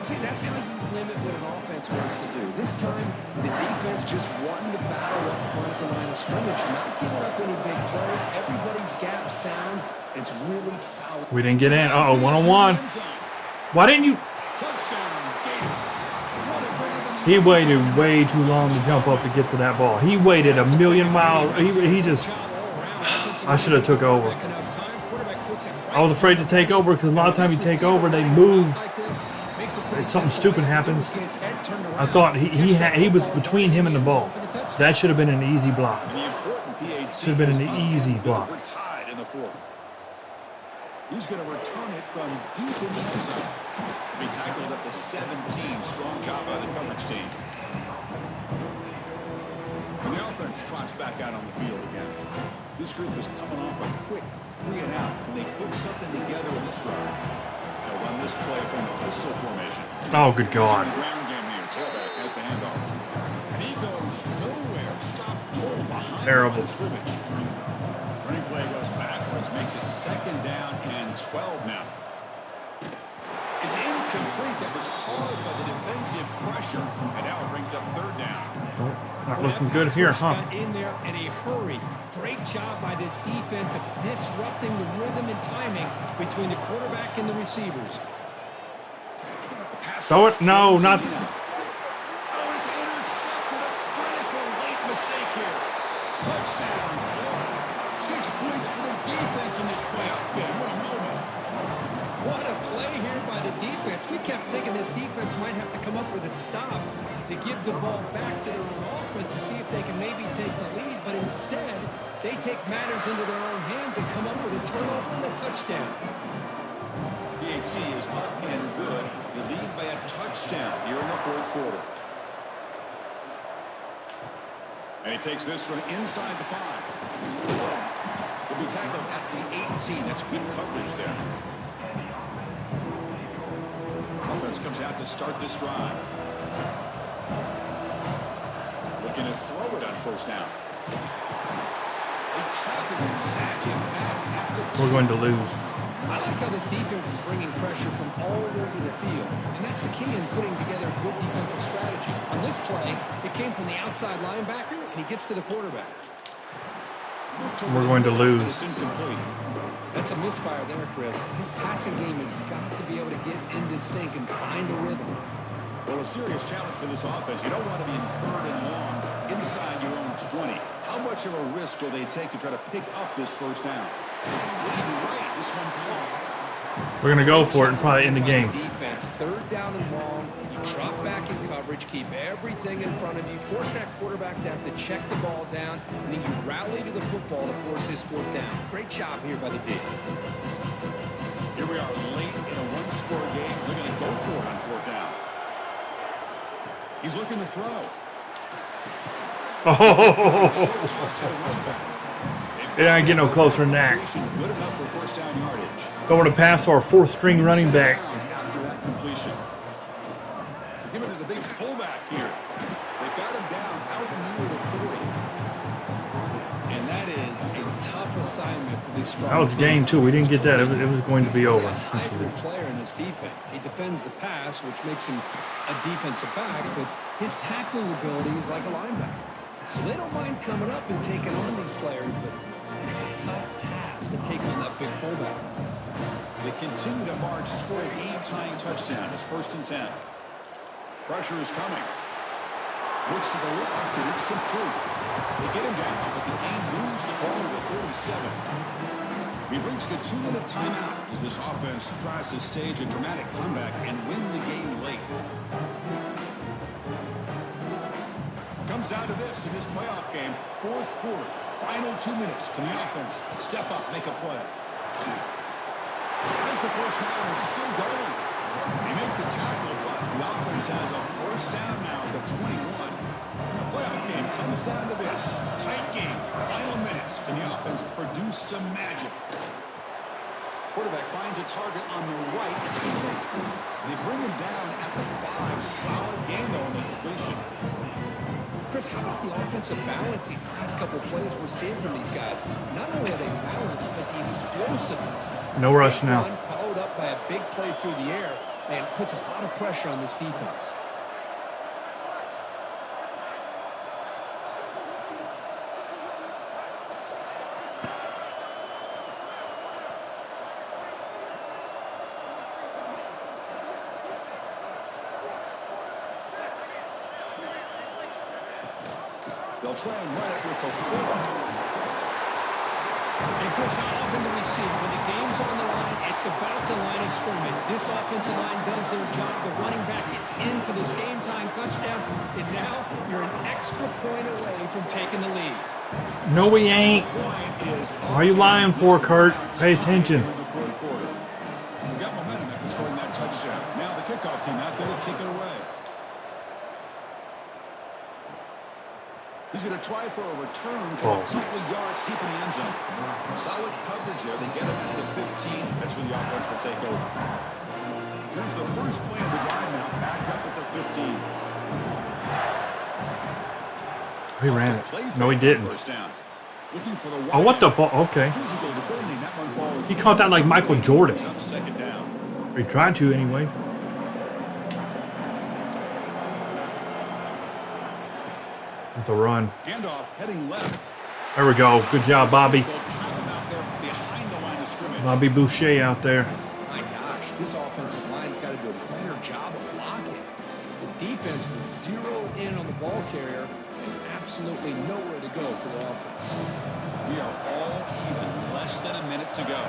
See, that's how you limit what an offense wants to do. This time, the defense just won the battle up front at the line of scrimmage, not giving up any big plays. Everybody's gap sound. It's really solid. We didn't get in. Uh-oh, one-on-one. Why didn't you? Touchdown, Gators. What a great He waited way too long to jump up to get to that ball. He waited a million miles. He just... I should have took over. I was afraid to take over because a lot of times you take over, they move. Something stupid happens. I thought he was between him and the ball. That should have been an easy block. Should have been an easy block. We're tied in the fourth. He's going to return it from deep in the end zone. Be tackled at the 17. Strong job by the coverage team. And the offense trots back out on the field again. This group is coming off a quick 3 and out. Can they put something together in this drive? They'll run this play from the pistol formation. Oh, good God. The ground game here. Tailback has the handoff. And he goes nowhere. Stop cold behind Terrible. the scrimmage. Running play goes backwards. Makes it 2nd down and 12 now. It's incomplete. That was caused by the defensive pressure. And now it brings up 3rd down. Not looking good here, huh? Got in there in a hurry. Great job by this defense of disrupting the rhythm and timing between the quarterback and the receivers. Throw it? No, not... Oh, it's intercepted. A critical late mistake here. Touchdown, Florida. 6 points for the defense in this playoff game. What a moment. What a play here by the defense. We kept thinking this defense might have to come up with a stop to give the ball back to their own offense to see if they can maybe take the lead, but instead, they take matters into their own hands and come up with a turnover and a touchdown. PAT is up and good. They lead by a touchdown here in the 4th quarter. And he takes this from inside the 5. He'll be tackled at the 18. That's good coverage there. Offense comes out to start this drive. Looking to throw it on 1st down. They trap him and sack him back at the 2. We're going to lose. I like how this defense is bringing pressure from all over the field, and that's the key in putting together a good defensive strategy. On this play, it came from the outside linebacker, and he gets to the quarterback. We're going to lose. That's a misfire there, Chris. This passing game has got to be able to get into sync and find a rhythm. Well, a serious challenge for this offense. You don't want to be in 3rd and long inside your own 20. How much of a risk will they take to try to pick up this 1st down? Right, this one caught. We're going to go for it and probably end the game. Defense, 3rd down and long. You drop back in coverage, keep everything in front of you, force that quarterback to have to check the ball down, and then you rally to the football to force his 4th down. Great job here by the D. Here we are late in a 1-score game. They're going to go for it on 4th down. He's looking to throw. Oh, Short toss to the running back. it ain't get no closer than that. Good enough for first down yardage. Going to pass to our fourth string running back. After that completion. Give it to the big fullback here. They got him down out near the 40. And that is a tough assignment for these strong. That was game 2. We didn't get that. It was going to be over. A Essentially. hybrid player in this defense. He defends the pass, which makes him a defensive back, but his tackling ability is like a linebacker. So they don't mind coming up and taking on these players, but it is a tough task to take on that big fullback. They continue to march toward a game-tying touchdown. It's 1st and 10. Pressure is coming. Looks to the left, and it's complete. They get him down, but the game moves the ball to the 37. We've reached the 2-minute timeout as this offense tries to stage a dramatic comeback and win the game late. Comes down to this in this playoff game. 4th quarter. Final 2 minutes. Can the offense step up, make a play? As the first down is still going. They make the tackle, but the offense has a first down now at the 21. The playoff game comes down to this. Tight game. Final minutes. Can the offense produce some magic? Quarterback finds a target on the right. It's complete. They bring him down at the 5. Solid game, though, on the completion. Chris, how about the offensive balance these last couple plays we're seeing from these guys? Not only are they balanced, but the explosiveness. No rush now. Run followed up by a big play through the air, and puts a lot of pressure on this defense. They'll try and run it with the 4. And Chris, how often do we see when the game's on the line, it's about to line of scrimmage. This offensive line does their job. The running back gets in for this game-time touchdown, and now you're an extra point away from taking the lead. No, we ain't. Why are you lying for, Kurt? Pay attention. The 4th quarter. We got momentum after scoring that touchdown. Now the kickoff team out there to kick it away. He's going to try for a return from a couple of yards deep in the end zone. Solid coverage there. They get him at the 15. That's where the offense will take over. Here's the first play of the drive now. Backed up at the 15. He ran it. No, he didn't. First down. Looking for the Oh, what the ball? Okay. Physical defending. That one falls. He caught that like Michael Jordan. It's up 2nd down. Or he tried to anyway. It's a run. Handoff heading left. There we go. Good job, Bobby. They'll trap him out there behind the line of scrimmage. Bobby Boucher out there. My gosh, this offensive line's got to do a better job of blocking. The defense was zeroed in on the ball carrier and absolutely nowhere to go for the offense. We are all even. Less than a minute to go.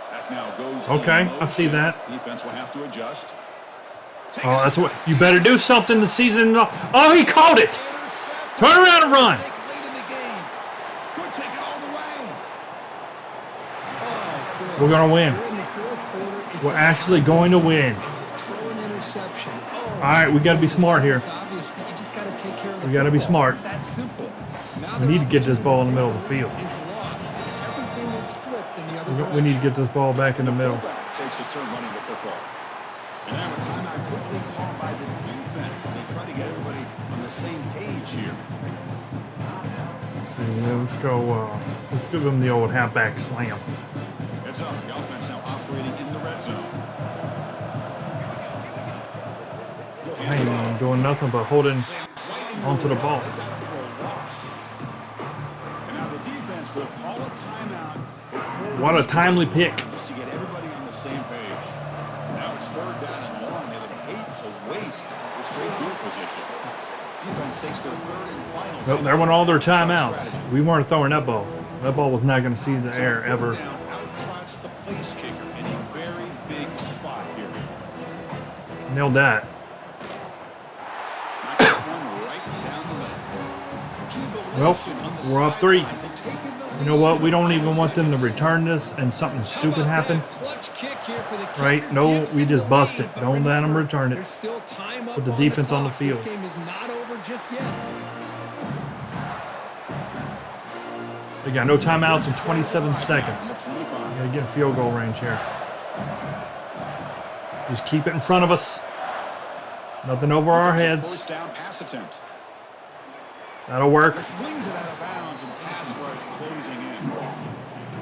That now goes. Okay, I see that. Defense will have to adjust. Oh, that's what you better do something this season. Oh, he caught it. Turn around and run. We're gonna win. We're actually going to win. All right, we got to be smart here. We got to be smart. We need to get this ball in the middle of the field. We need to get this ball back in the middle. Takes a turn running the football. And now a timeout quickly called by the defense as they try to get everybody on the same page here. Let's see, let's go. Let's give them the old halfback slam. It's up. The offense now operating in the red zone. Hang on, doing nothing but holding onto the ball. And now the defense will call a timeout. What a timely pick. Just to get everybody on the same page. Now it's 3rd down and long. They would hate to waste this great field position. Defense takes their 3rd and final. Well, there went all their timeouts. We weren't throwing that ball. That ball was not going to see the air ever. Out-trots the place kicker in a very big spot here. Nailed that. Right down the middle. Well, we're up 3. You know what? We don't even want them to return this and something stupid happen. Right? No, we just bust it. Don't let them return it. Put the defense on the field. This game is not over just yet. They got no timeouts in 27 seconds. Gotta get in field goal range here. Just keep it in front of us. Nothing over our heads. First down pass attempt. That'll work. Swings it out of bounds and pass rush closing in.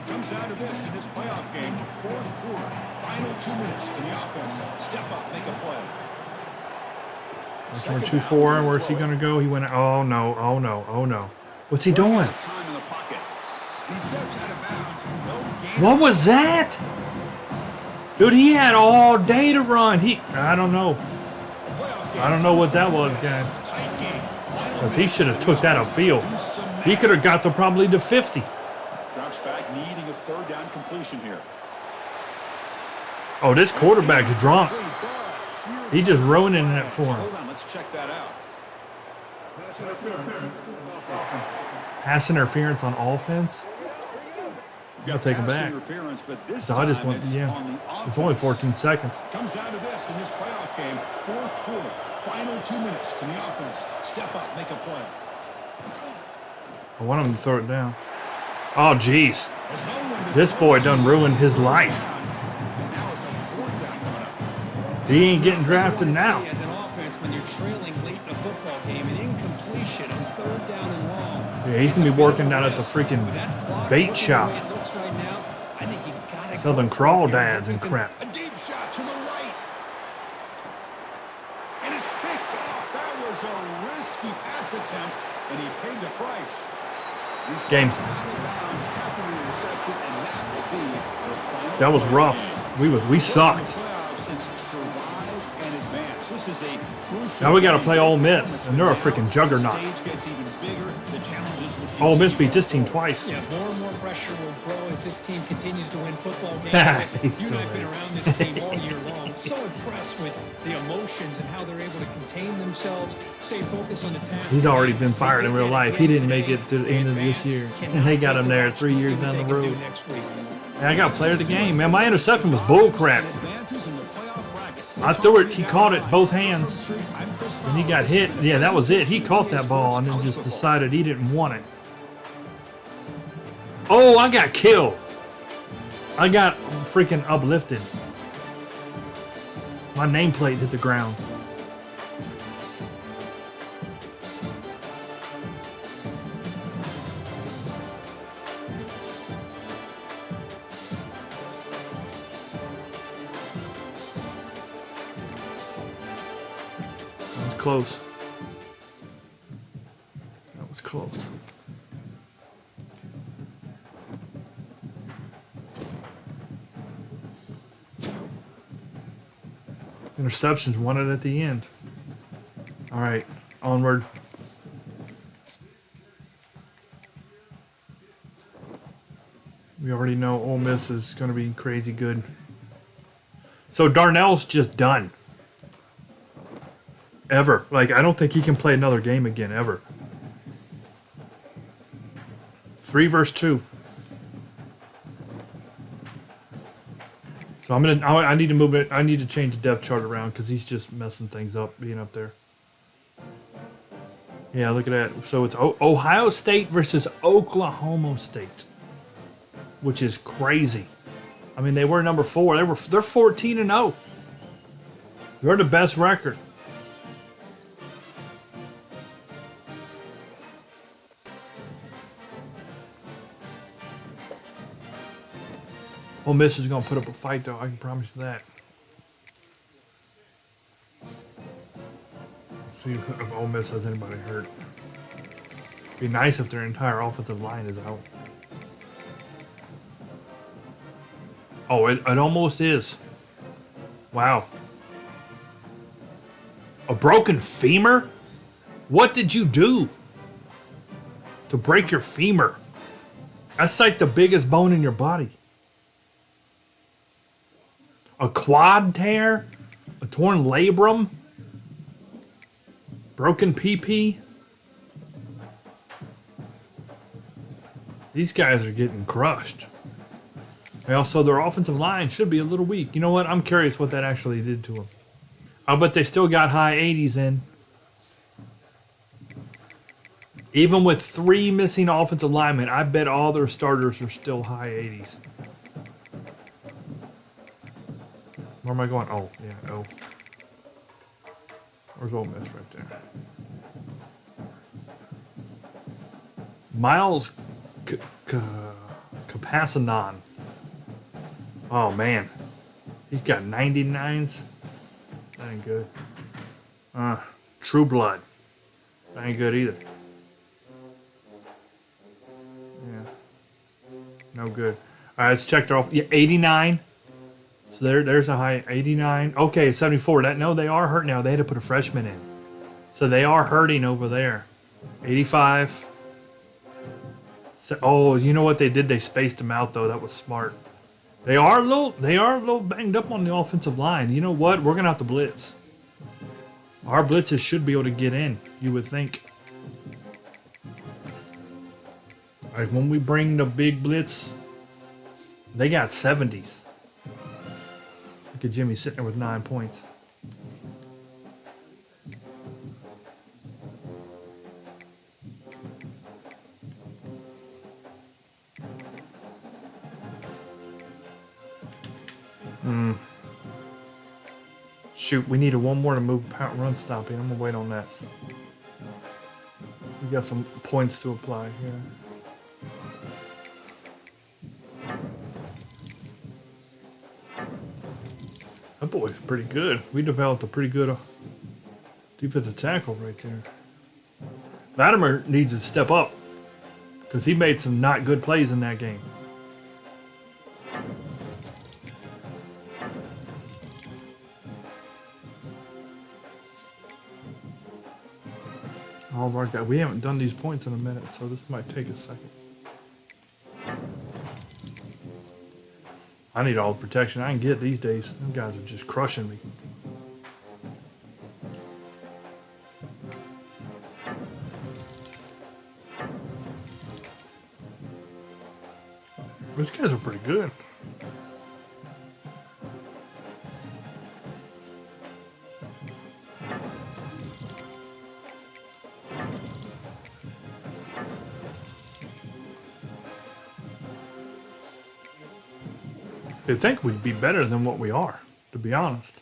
Comes down to this in this playoff game. Fourth quarter. Final 2 minutes. Can the offense step up, make a play? That's 1-2-4. And where's he gonna go? He went. Oh no! Oh no! Oh no! What's he doing? Time in the pocket. He steps out of bounds. No gain. What was that? Dude, he had all day to run. I don't know. I don't know what that was, guys. Because he should have took that upfield. He could have got to probably the 50. Drops back, needing a third down completion here. Oh, this quarterback's drunk. He just ruining it for him. Hold on, let's check that out. Pass interference on offense? I'll take him back. So I just went, yeah. It's only 14 seconds. Comes down to this in this playoff game. Fourth quarter. Final 2 minutes. Can the offense step up, make a play? I want him to throw it down. Oh, jeez. This boy done ruined his life. Now it's a fourth down coming up. He ain't getting drafted now. As an offense, when you're trailing late in a football game, an incompletion on third down and long. Yeah, he's going to be working down at the freaking bait shop. Southern crawdads and crap. A deep shot to the right. And it's picked off. That was a risky pass attempt, and he paid the price. Game. That was rough. We sucked. Now we got to play Ole Miss, and they're a freaking juggernaut. Ole Miss beat this team twice. Yeah, more and more pressure will grow as this team continues to win football games. You and I have been around this team all year long. So impressed with the emotions and how they're able to contain themselves, stay focused on the task. He's already been fired in real life. He didn't make it to the end of this year. And they got him there 3 years down the road. And I got player of the game. Man, my interception was bull crap. I threw it. He caught it both hands. And he got hit. Yeah, that was it. He caught that ball and then just decided he didn't want it. Oh, I got killed. I got freaking uplifted. My nameplate hit the ground. That was close. That was close. Interceptions won it at the end. All right, onward. We already know Ole Miss is going to be crazy good. So Darnell's just done. Ever. Like, I don't think he can play another game again, ever. 3 versus 2. So I need to move it. I need to change the depth chart around because he's just messing things up being up there. Yeah, look at that. So it's Ohio State versus Oklahoma State, which is crazy. I mean, they were number 4. They're 14-0. They're the best record. Ole Miss is going to put up a fight, though. I can promise you that. See if Ole Miss has anybody hurt. Be nice if their entire offensive line is out. Oh, it almost is. Wow. A broken femur? What did you do to break your femur? That's like the biggest bone in your body. A quad tear, a torn labrum, broken PP. These guys are getting crushed. And also, their offensive line should be a little weak. You know what? I'm curious what that actually did to them. I bet they still got high 80s in. Even with 3 missing offensive linemen, I bet all their starters are still high 80s. Where am I going? Oh, yeah, oh. Where's Ole Miss right there? Miles Capassanon. Oh, man. He's got 99s. That ain't good. True Blood. That ain't good either. Yeah. No good. All right, let's check their off. Yeah, 89. So there's a high 89. Okay, 74. No, they are hurt now. They had to put a freshman in. So they are hurting over there. 85. So, oh, you know what they did? They spaced them out though. That was smart. They are a little banged up on the offensive line. You know what? We're gonna have to blitz. Our blitzes should be able to get in, you would think. Like when we bring the big blitz, they got 70s. Look at Jimmy sitting there with 9 points. Shoot, we needed one more to move run stopping. I'm gonna wait on that. We got some points to apply here. That boy's pretty good. We developed a pretty good defensive tackle right there. Latimer needs to step up because he made some not good plays in that game. Oh my God, we haven't done these points in a minute, so this might take a second. I need all the protection I can get these days. Them guys are just crushing me. These guys are pretty good. You'd think we'd be better than what we are, to be honest.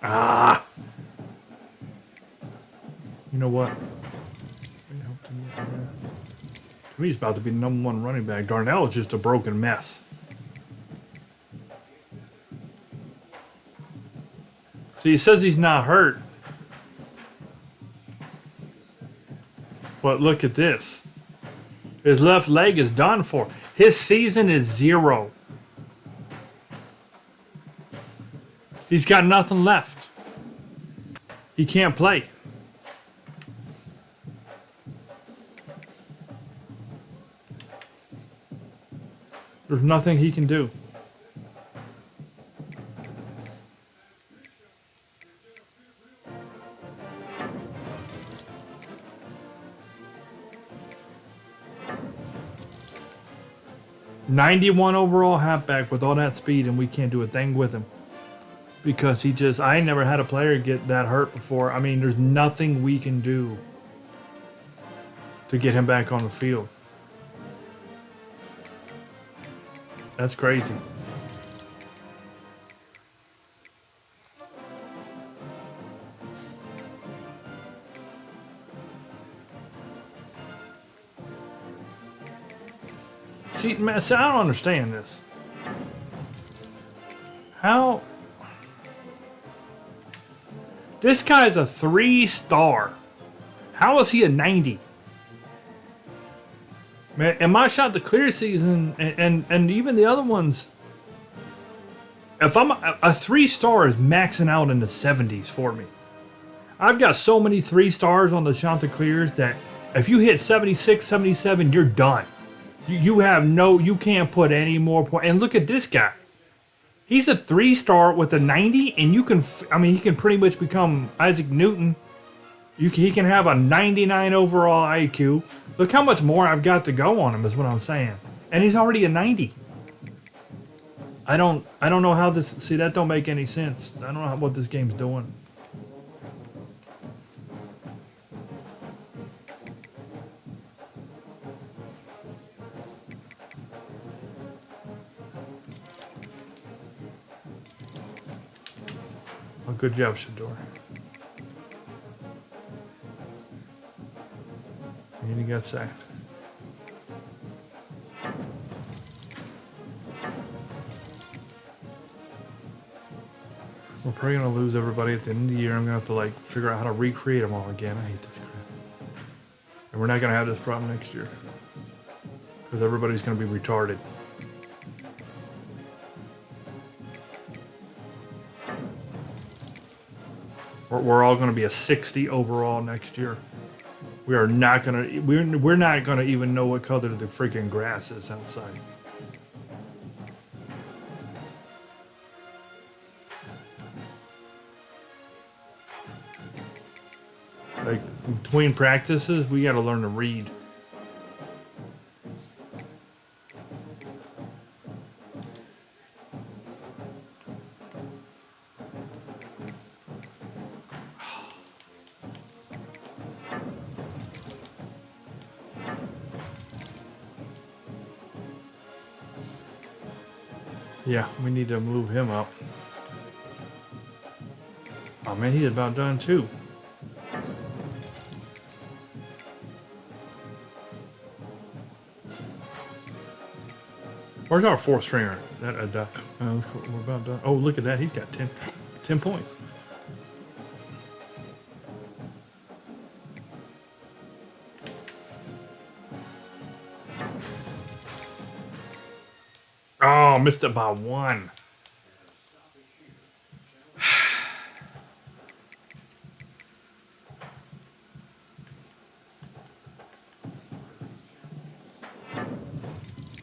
Ah! You know what? To me, he's about to be the #1 running back. Darnell is just a broken mess. See, he says he's not hurt. But look at this. His left leg is done for. His season is 0. He's got nothing left. He can't play. There's nothing he can do. '91 overall halfback with all that speed, and we can't do a thing with him. Because I ain't never had a player get that hurt before. I mean, there's nothing we can do to get him back on the field. That's crazy. See, man, I don't understand this. How? This guy's a 3-star. How is he a 90? Man, in my shot the clear season, and even the other ones, if I'm a 3-star is maxing out in the 70s for me. I've got so many 3-stars on the Chanticleers that if you hit 76, 77, you're done. You can't put any more points. And look at this guy. He's a 3-star with a 90, and he can pretty much become Isaac Newton. He can have a 99 overall IQ. Look how much more I've got to go on him is what I'm saying. And he's already a 90. I don't know how this. See, that don't make any sense. I don't know what this game's doing. Oh, good job, Shador. And he got sacked. We're probably gonna lose everybody at the end of the year. I'm gonna have to like figure out how to recreate them all again. I hate this crap. And we're not gonna have this problem next year because everybody's gonna be retarded. We're all gonna be a 60 overall next year. We are not gonna. We're not gonna even know what color the freaking grass is outside. Like, between practices, we gotta learn to read. Yeah, we need to move him up. Oh man, he's about done too. Where's our fourth stringer? We're about done. Oh, look at that. He's got 10 points. Oh, missed it by 1.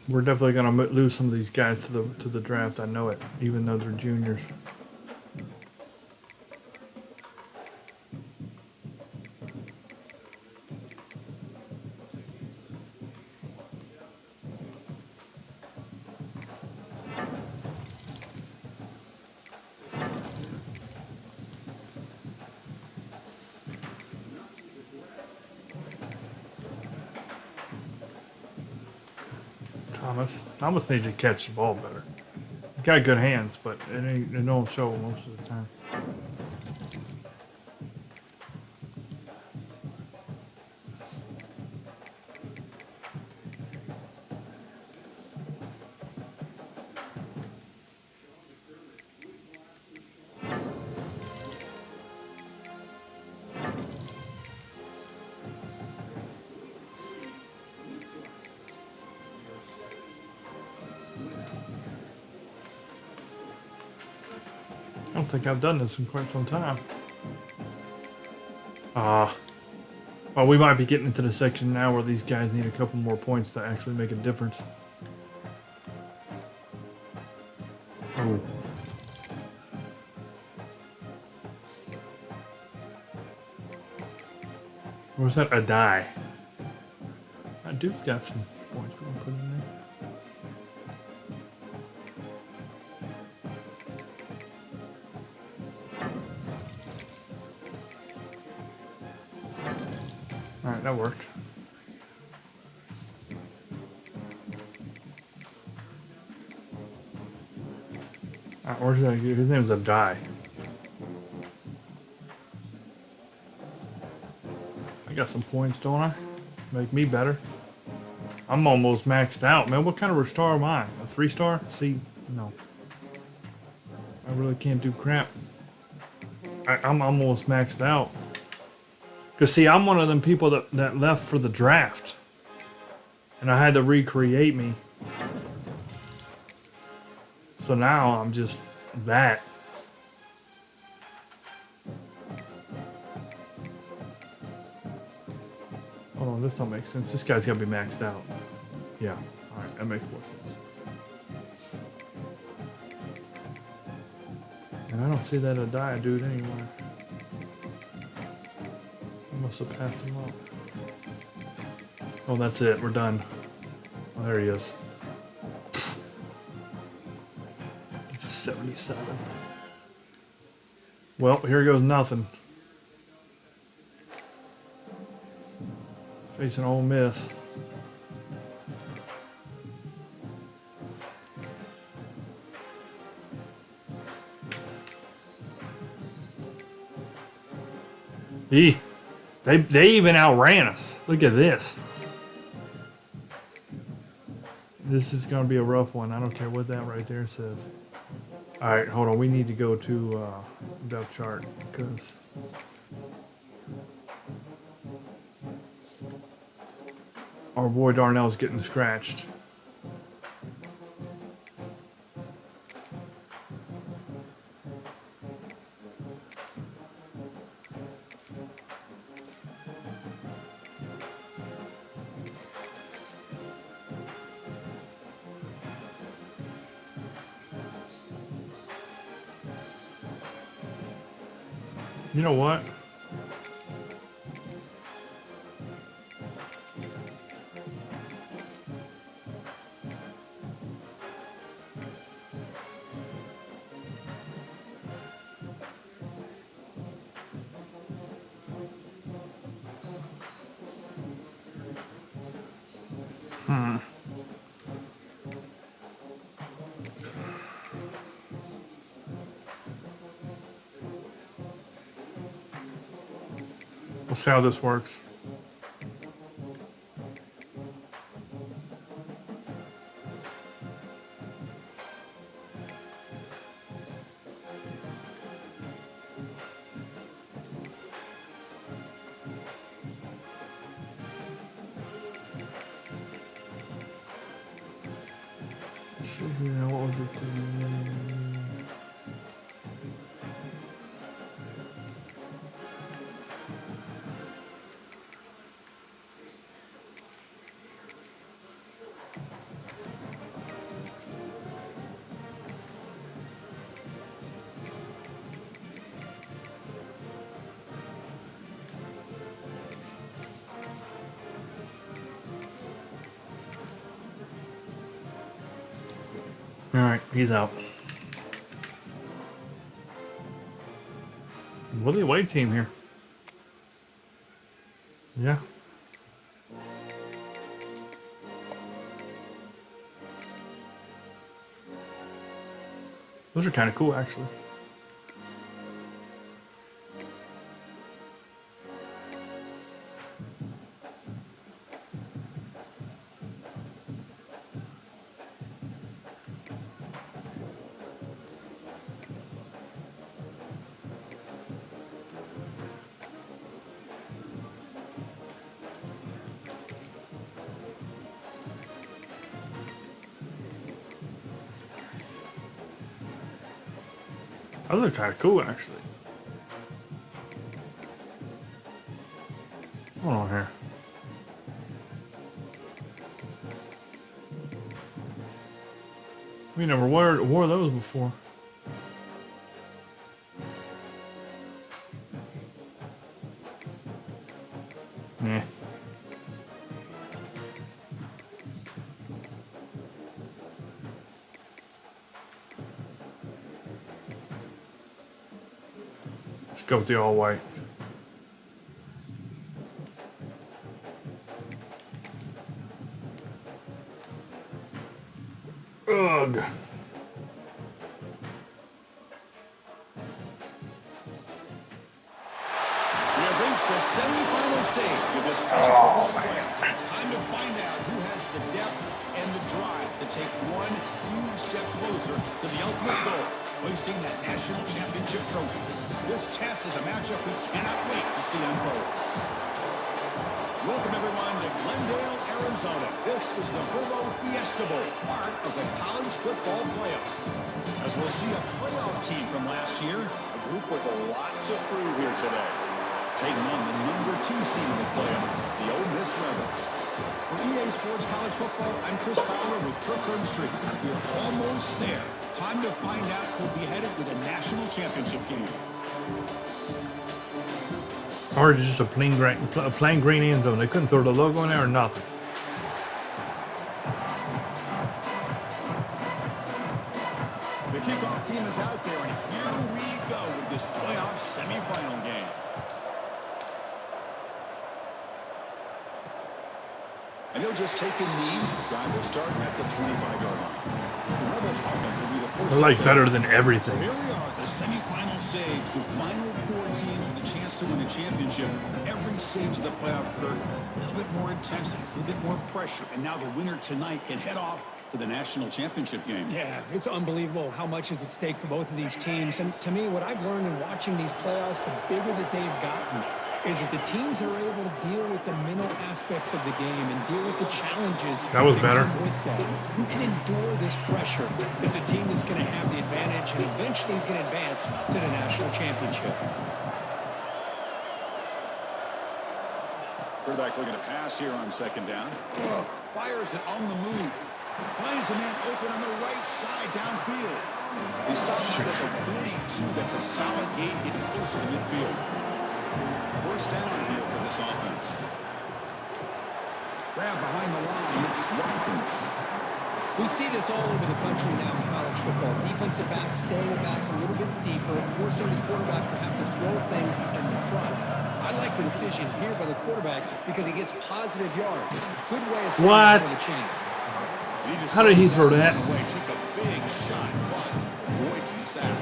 We're definitely gonna lose some of these guys to the draft. I know it, even though they're juniors. Thomas needs to catch the ball better. He's got good hands, but it don't show most of the time. I don't think I've done this in quite some time. Well, we might be getting into the section now where these guys need a couple more points to actually make a difference. Oh. Where's that? A die. That dude's got some points we can put in there. Alright, that worked. Alright, where's that? His name's a die. I got some points, don't I? Make me better. I'm almost maxed out, man. What kind of a star am I? A 3-star? See, no. I really can't do crap. I'm almost maxed out. Because, see, I'm one of them people that left for the draft. And I had to recreate me. So now I'm just that. Hold on, this don't make sense. This guy's got to be maxed out. Yeah, alright, that makes more sense. And I don't see that a die dude anywhere. Must have passed him up. Oh, that's it. We're done. Oh, there he is. It's a 77. Well, here goes nothing. Facing Ole Miss. They even outran us. Look at this. This is going to be a rough one. I don't care what that right there says. All right, hold on. We need to go to depth chart because our boy Darnell's getting scratched. You know what? We'll see how this works. Let's see here. What was it? All right, he's out. What the away team here? Yeah. Those are kind of cool, actually. Those are kind of cool, actually. Hold on here. We never wore those before. Yeah. Let's go with the all white. Ugh. We have reached the semifinal stage of this college football playoff. It's time to find out who has the depth and the drive to take one huge step closer to the ultimate goal, hoisting that national championship trophy. This test is a matchup we cannot wait to see unfold. Welcome, everyone, to Glendale, Arizona. This is the Burro Fiesta Bowl, part of the college football playoff. As we'll see a playoff team from last year, a group with a lot to prove here today. Taking on the #2 seed in the playoff, the Ole Miss Rebels. For EA Sports College Football, I'm Chris Fowler with Preferred Street. We're almost there. Time to find out who'll be headed to the national championship game. Or just a plain green end zone. They couldn't throw the logo in there or nothing. The kickoff team is out there, and here we go with this playoff semifinal game. And he'll just take a knee. Drive will start at the 25-yard line. The Rebels offense will be the first. They're like better than everything. Here we are at the semifinal stage. The final 4 teams with a chance to win a championship. Every stage of the playoff, Kurt, a little bit more intensity, a little bit more pressure. And now the winner tonight can head off to the national championship game. Yeah, it's unbelievable how much is at stake for both of these teams. And to me, what I've learned in watching these playoffs, the bigger that they've gotten, is that the teams are able to deal with the mental aspects of the game and deal with the challenges that was better. come with that. Who can endure this pressure is a team that's going to have the advantage and eventually is going to advance to the national championship. Quarterback looking to pass here on second down. Fires it on the move. Finds a man open on the right side downfield. He stops at the 42. That's a solid gain getting closer to midfield. First down here for this offense. Grab behind the line. It's Watkins. We see this all over the country now in college football. Defensive backs staying back a little bit deeper, forcing the quarterback to have to throw things in front. I like the decision here by the quarterback because he gets positive yards. It's a good way of staying ahead of the chains. How did he throw that? Took a big shot, but avoids the sack.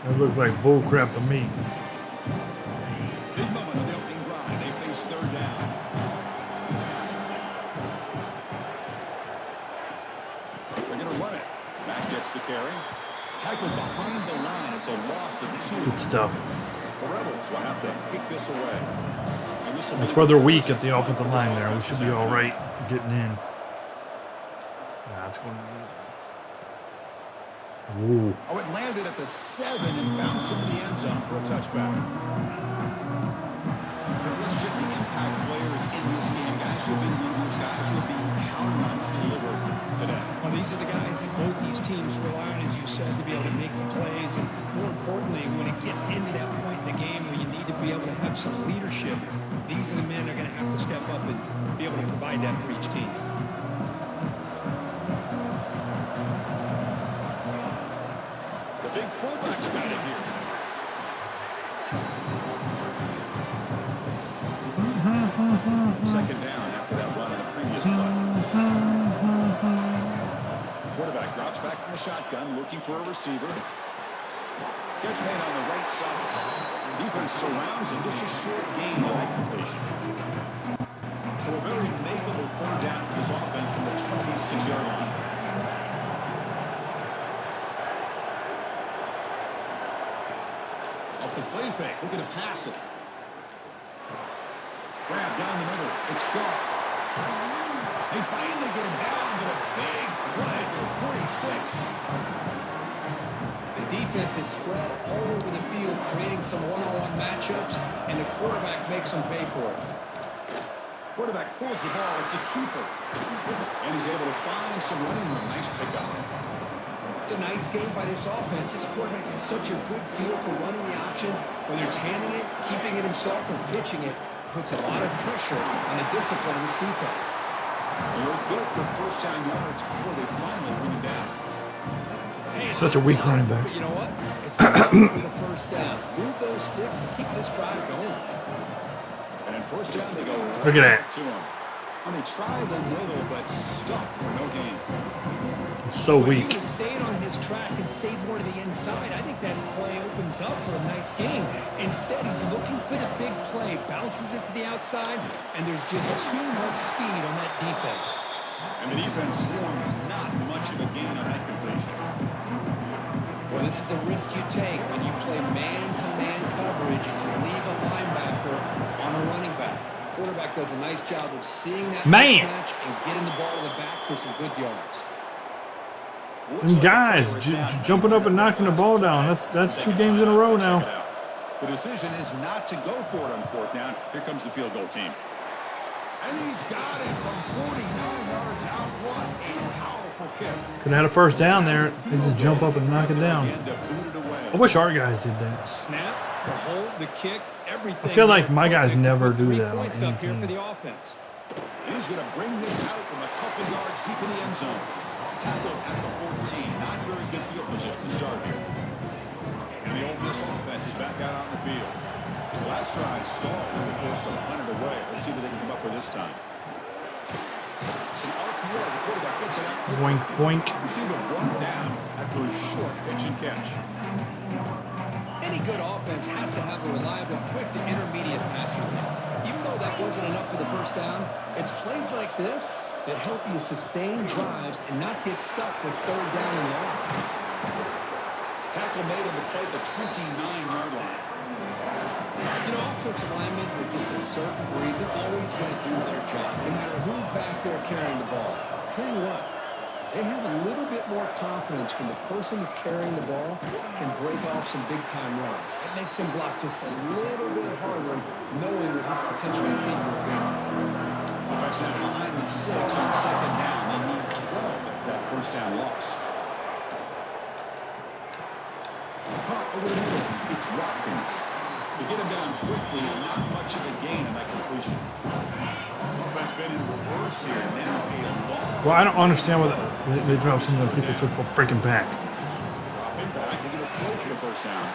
That looks like bull crap to me. Big moment on the opening drive. They face third down. They're going to run it. Back gets the carry. Tackled behind the line. It's a loss of 2. Good stuff. The Rebels will have to kick this away. And this will That's be where they're the weak first at the offensive for this line there. We offense should be this all afternoon. right getting in. Yeah, it's going to be easy. Ooh. Oh, it landed at the 7 and bounced into the end zone for a touchback. Let's shift the impact players in this game. Guys who have been leaders, guys who have been counted on to deliver today. Well, these are the guys that both these teams rely on, as you said, to be able to make the plays. And more importantly, when it gets into that point in the game where you need to be able to have some leadership, these are the men that are going to have to step up and be able to provide that for each team. The big fullback's got it here. Second down after that run on the previous play. Quarterback drops back from the shotgun, looking for a receiver. Catch made on the right side. Defense surrounds him, just a short gain on that completion. So a very makeable third down for this offense from the 26-yard line. Off the play fake, looking to pass it. Grab down the middle. It's Goff. They finally get him down to a big play for 46. The defense is spread all over the field, creating some one-on-one matchups, and the quarterback makes them pay for it. Quarterback pulls the ball. It's a keeper. And he's able to find some running room. Nice pickup. It's a nice game by this offense. This quarterback has such a good feel for running the option, whether it's handing it, keeping it himself, or pitching it. Puts a lot of pressure on the discipline of this defense. They'll get the first down yards before they finally bring him down. Hey, Such a weak running back. But you know what? It's enough for the first down. Move those sticks and keep this drive going. And in first down, they go right Look at that. to him. And they try the middle, but stop for no gain. It's so If weak. he had stayed on his track and stayed more to the inside, I think that play opens up for a nice game. Instead, he's looking for the big play, bounces it to the outside, and there's just too much speed on that defense. And the defense swarms not much of a gain on that completion. Well, this is the risk you take when you play man-to-man coverage and you leave a linebacker on a running back. Quarterback does a nice job of seeing that mismatch and getting the ball to the back for some good yards. And guys, jumping up and knocking the ball down. That's 2 games in a row now. The decision is not to go for it on 4th down. Here comes the field goal team. And he's got it from 49 yards out. What a powerful kick. Could have had a first down there. They just jump up and knock it down. I wish our guys did that. Snap. The hold, the kick, everything. I feel like my perfect guys to never put do 3 that on points any up here for team. the offense. And he's going to bring this out from a couple yards deep in the end zone. Tackle at the 14. Not very good field position to start here. And the Ole Miss offense is back out on the field. The last drive stalled. They forced to punt it away. Let's see what they can come up with this time. It's an RPO. The quarterback gets it out. Boink, boink. Receiver brought down after a short pitch and catch. Any good offense has to have a reliable, quick to intermediate passing game. Even though that wasn't enough for the first down, it's plays like this that help you sustain drives and not get stuck with 3rd down and long. Tackle made on the play at the 29-yard line. You know, offensive linemen are just a certain breed. They're always going to do their job, no matter who's back there carrying the ball. I'll tell you what, they have a little bit more confidence when the person that's carrying the ball can break off some big-time runs. It makes them block just a little bit harder, knowing that he's potentially capable of doing it. Offense now behind the 6 on 2nd down. They need 12 after that first down loss. Caught over the middle. It's Watkins. To get him down quickly, not much of a gain on that completion. Offense been in reverse here. Now a long. Well, I don't understand why they drop some of the people to a freaking back. Dropping back. They get a throw for the first down.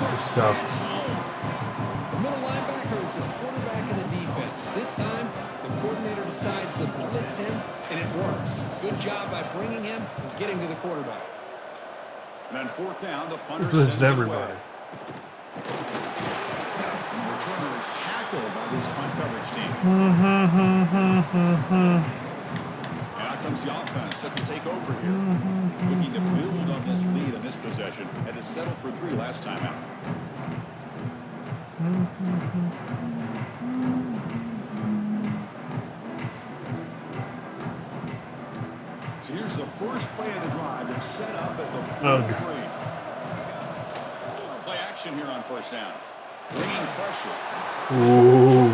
Good stuff. The middle linebacker is the quarterback of the defense. This time, the coordinator decides to blitz him, and it works. Good job by bringing him and getting to the quarterback. And on 4th down, the punter Blitzed sends it everybody. away. And the returner is tackled by this punt coverage team. And out comes the offense set to take over here. Looking to build on this lead on this possession. Had to settle for 3 last time out. So here's the first play of the drive. They're set up at the 43. Play action here on first down. Bringing pressure. Ooh,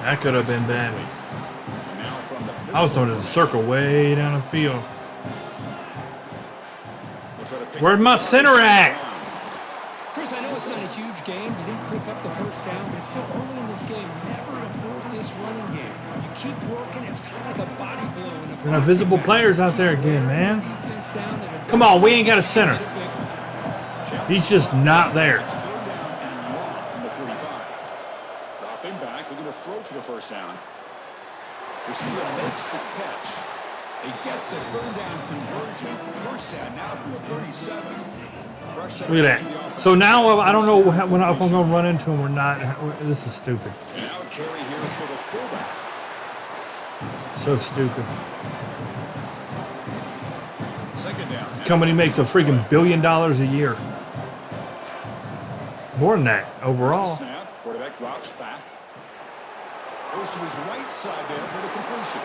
that could have been bad. And now from the I was throwing a circle way down the field. We'll try to pick Where'd up my the center at? Chris, I know it's not a huge game. You didn't pick up the first down, but it's still early in this game. Never abort this running game. You keep working. It's kind of like a body blow. There are visible players out there again, man. Come on, we ain't got a center. He's just not there. It's 3rd down and long from the 45. Dropping back. Looking to throw for the first down. Receiver makes the catch. They get the 3rd down conversion. First down now from the 37. Look at that. So now I don't know if I'm going to run into him or not. This is stupid. And now carry here for the fullback. So stupid. 2nd down. Company makes a freaking $1 billion a year. More than that overall. Snap. Quarterback drops back. Goes to his right side there for the completion.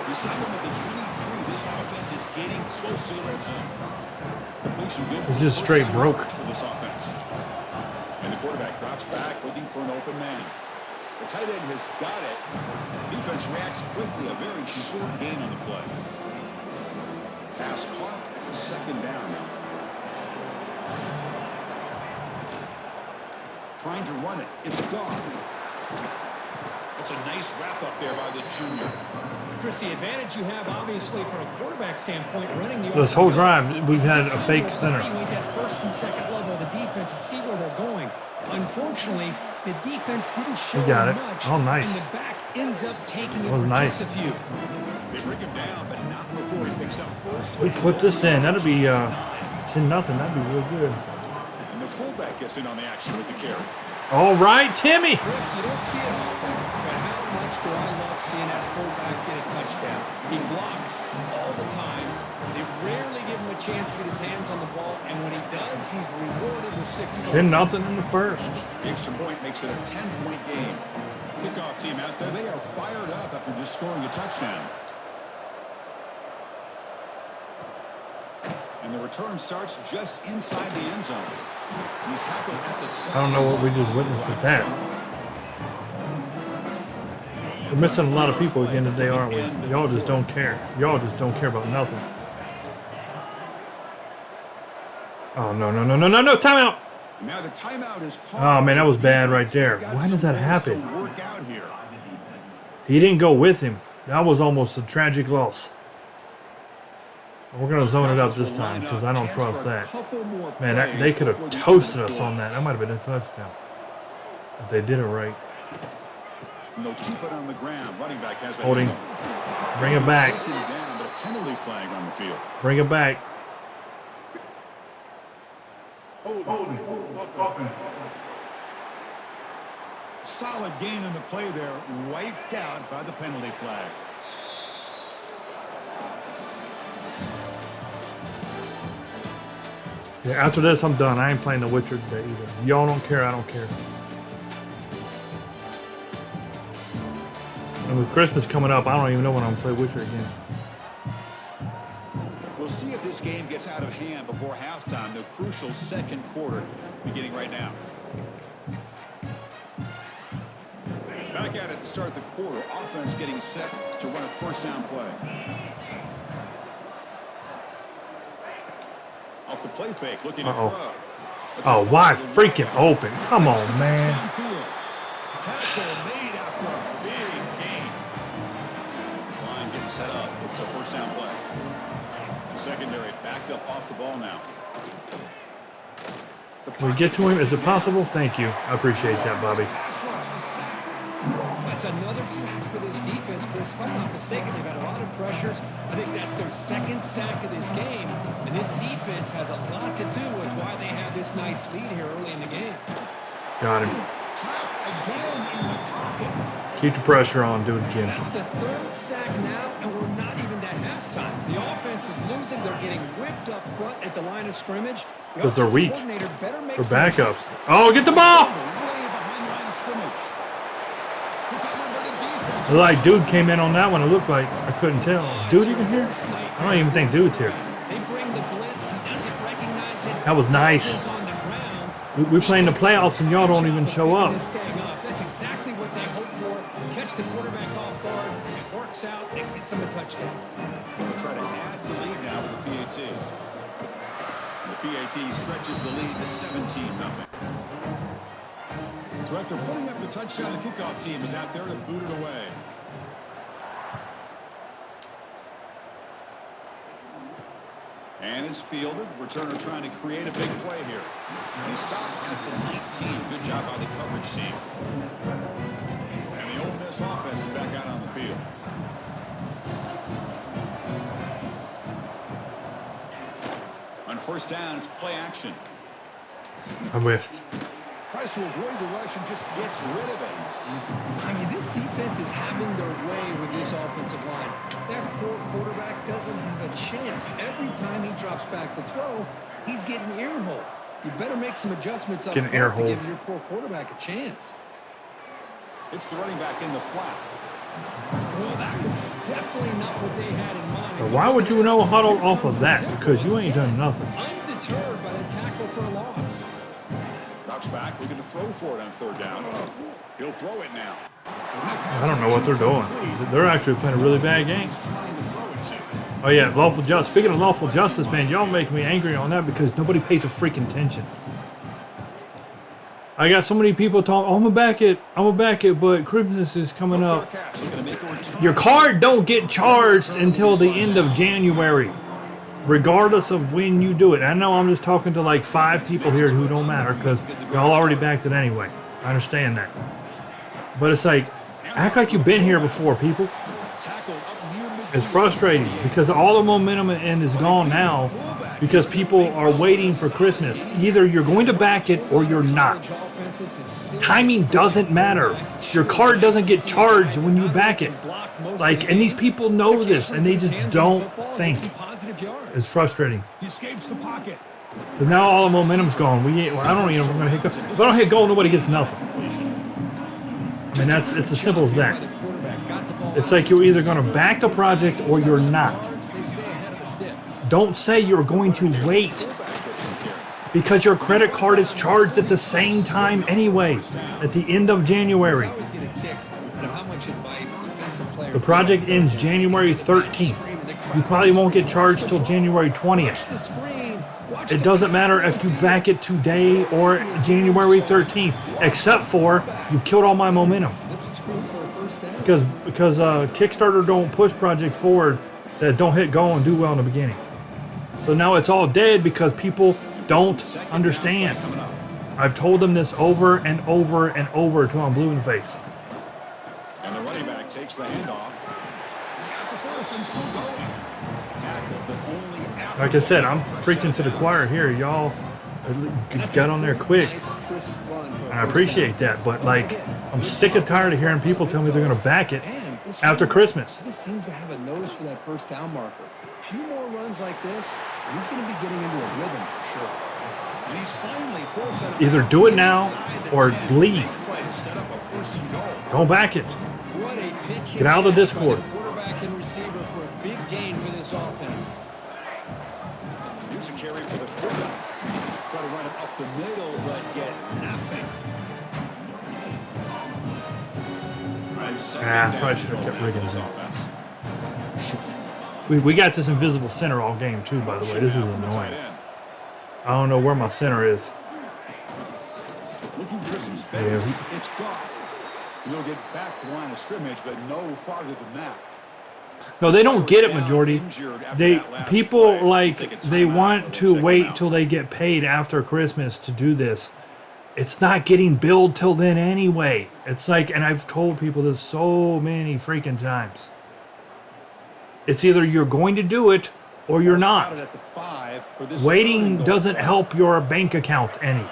Beside him at the 23. This offense is getting close to the red zone. Completion good. It's just straight broke. For this offense. And the quarterback drops back looking for an open man. The tight end has got it. Defense reacts quickly. A very short gain on the play. Pass clock. 2nd down now. Trying to run it. It's gone. That's a nice wrap up there by the junior. Chris, the advantage you have, obviously, from a quarterback standpoint, running the This whole drive, we've had a fake center. Evaluate that 1st and 2nd level of the defense and see where they're going. Unfortunately, the defense didn't show We got it. much. Oh, nice. And the back ends up taking it was for nice. just a few. They bring him down, but not before he picks up first. We put this in. That'd be 10-0. That'd be real good. And the fullback gets in on the action with the carry. All right, Timmy. Chris, you don't see it often, but how much do I love seeing that fullback get a touchdown? He blocks all the time. They rarely give him a chance to get his hands on the ball, and when he does, he's rewarded with 6 points. 10-0 in the first. The extra point makes it a 10-point game. Kickoff team out there, they are fired up after just scoring a touchdown. And the return starts just inside the end zone. He's tackled at the 20. I don't know what we just witnessed with that. We're missing a lot of people again today, aren't we? Y'all just don't care. Y'all just don't care about nothing. Oh, no, no, no, no, no, no. Timeout. Now the timeout is called. Oh, man, that was bad right there. Why does that happen? He didn't go with him. That was almost a tragic loss. We're going to zone it up this time because I don't trust that. Man, they could have toasted us on that. That might have been a touchdown. But they did it right. They'll keep it on the ground. Running back has that. Holding. Bring it back. Down, but a penalty flag on the field. Bring it back. Solid gain in the play there. Wiped out by the penalty flag. Yeah, after this, I'm done. I ain't playing The Witcher today either. Y'all don't care. I don't care. And with Christmas coming up, I don't even know when I'm going to play Witcher again. We'll see if this game gets out of hand before halftime. The crucial second quarter beginning right now. Back at it to start the quarter. Offense getting set to run a first down play. Off the play fake, looking to throw. Oh, wide freaking open. Come on, man. Tackle made after a big gain. This line getting set up. It's a first down play. The secondary backed up off the ball now. Can we get to him? Is it possible? Thank you. I appreciate that, Bobby. That's another sack for this defense, Chris. If I'm not mistaken, they've had a lot of pressures. I think that's their second sack of this game. And this defense has a lot to do with why they have this nice lead here early in the game. Got him. Trapped again in the pocket. Keep the pressure on. Do it again. That's the third sack now, and we're not even to halftime. The offense is losing. They're getting whipped up front at the line of scrimmage. Because they're weak. They're backups. Oh, get the ball! Like dude came in on that one. It looked like I couldn't tell. Is dude even here? I don't even think dude's here. That was nice. We're playing the playoffs and y'all don't even show up. That's exactly what they hope for. Catch the quarterback off guard. It works out. It gets them a touchdown. We'll try to add the lead now with the PAT. The PAT stretches the lead to 17-0. So after putting up the touchdown, the kickoff team is out there to boot it away. And it's fielded. Returner trying to create a big play here. And he stopped at the 19. Good job by the coverage team. And the Ole Miss offense is back out on the field. On first down, it's play action. I missed. Tries to avoid the rush and just gets rid of it. I mean, this defense is having their way with this offensive line. That poor quarterback doesn't have a chance. Every time he drops back to throw, he's getting ear-holed. You better make some adjustments up front to give your poor quarterback a chance. It's the running back in the flat. Well, that was definitely not what they had in mind. But why would you know huddle off of that? Because you ain't done nothing. Undeterred by the tackle for a loss. Drops back, looking to throw for it on third down. He'll throw it now. I don't know what they're doing. They're actually playing a really bad game. Oh yeah, lawful justice. Speaking of lawful justice, man, y'all make me angry on that because nobody pays a freaking attention. I got so many people talking, oh, I'm gonna back it, but Christmas is coming up. Your card don't get charged until the end of January, regardless of when you do it. I know I'm just talking to like 5 people here who don't matter because y'all already backed it anyway. I understand that. But it's like, act like you've been here before, people. It's frustrating because all the momentum is gone now because people are waiting for Christmas. Either you're going to back it or you're not. Timing doesn't matter. Your card doesn't get charged when you back it. Like, and these people know this and they just don't think. It's frustrating. He escapes the pocket. Because now all the momentum's gone. I don't even know if we're going to hit goal. If I don't hit goal, nobody gets nothing. I mean, it's as simple as that. It's like you're either going to back the project or you're not. Don't say you're going to wait because your credit card is charged at the same time anyway, at the end of January. The project ends January 13th. You probably won't get charged till January 20th. It doesn't matter if you back it today or January 13th, except for you've killed all my momentum. Because Kickstarter don't push project forward that don't hit go and do well in the beginning. So now it's all dead because people don't understand. I've told them this over and over and over until I'm blue in the face. And the running back takes the handoff. He's got the first and still going. Tackle, but only after. Like I said, I'm preaching to the choir here. Y'all got on there quick. And I appreciate that. But, like, I'm sick and tired of hearing people tell me they're going to back it after Christmas. He seems to have a nose for that first down marker. A few more runs like this, and he's going to be getting into a rhythm for sure. And he's finally forced out of Either bounds do it now inside the or 10. leave. Nice play to set up a first and goal. Don't back it. What a pitch. Get out of the Discord. Quarterback and receiver for a big gain for this offense. Here's a carry for the fullback. Try to run it up the middle, but get nothing. Right, Probably should have kept Wiggins in. We got this invisible center all game too, by the way. This is annoying. I don't know where my center is. Looking for some space. Yeah, It's gone. He'll get back to the line of scrimmage, but no farther than that. No, they don't get it, majority. People like they want to wait till they get paid after Christmas to do this. It's not getting billed till then anyway. It's like, and I've told people this so many freaking times. It's either you're going to do it or you're not. Waiting doesn't help your bank account any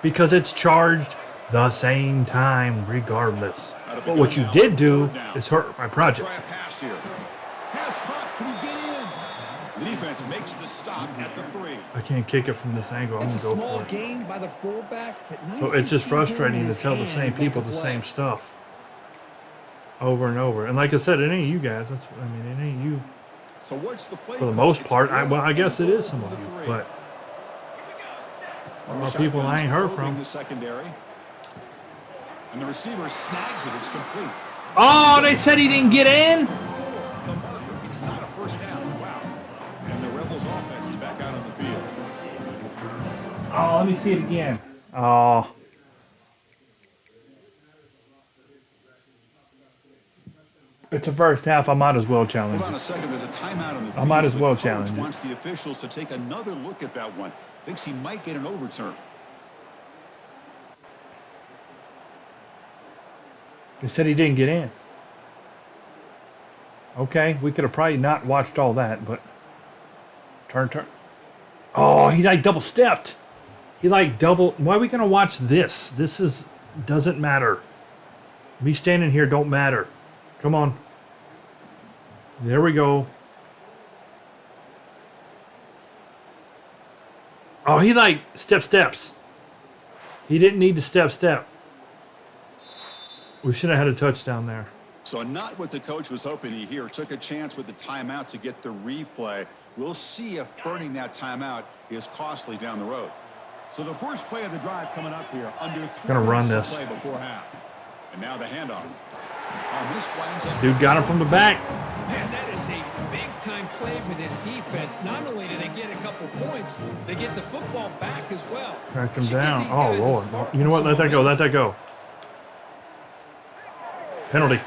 because it's charged the same time regardless. But what you did do is hurt my project. Try a pass here. Pass caught. Can he get in? The defense makes the stop at the 3. I can't kick it from this angle. I'm It's a going to go small for it. gain by the fullback, but nice So to it's just see him in frustrating to his tell the hand same make a people the play. same stuff over and over. And like I said, it ain't you guys. It ain't you So what's the play for the call? most It's part. a I guess it is some of you, but a lot of people I ain't heard from. The secondary. And the receiver snags it. It's complete. Oh, they said he didn't get in? The marker. It's not a first down. Wow. And the Rebels offense is back out on the field. Oh, let me see it again. Oh. It's the first half. I might as well challenge Hold on it. a second. There's a timeout on the field. I might as well The coach challenge it. wants the officials to take another look at that one. Thinks he might get an overturn. They said he didn't get in. Okay, we could have probably not watched all that, but turn. Oh, he like double stepped. He like double. Why are we gonna watch this? This doesn't matter. Me standing here don't matter. Come on. There we go. Oh, he like steps. He didn't need to step. We should have had a touchdown there. So not what the coach was hoping to hear. Took a chance with the timeout to get the replay. We'll see if burning that timeout is costly down the road. So the first play of the drive coming up here. Under 3 Gonna run minutes this. to play before half. And now the handoff. This winds up Dude got him from the back. Man, that is a big-time play with this defense. Not only do they get a couple points, they get the football back as well. Track him Should give down. these Oh, guys a Lord. smart You know what? Let that go. moment. Let that go. Penalty.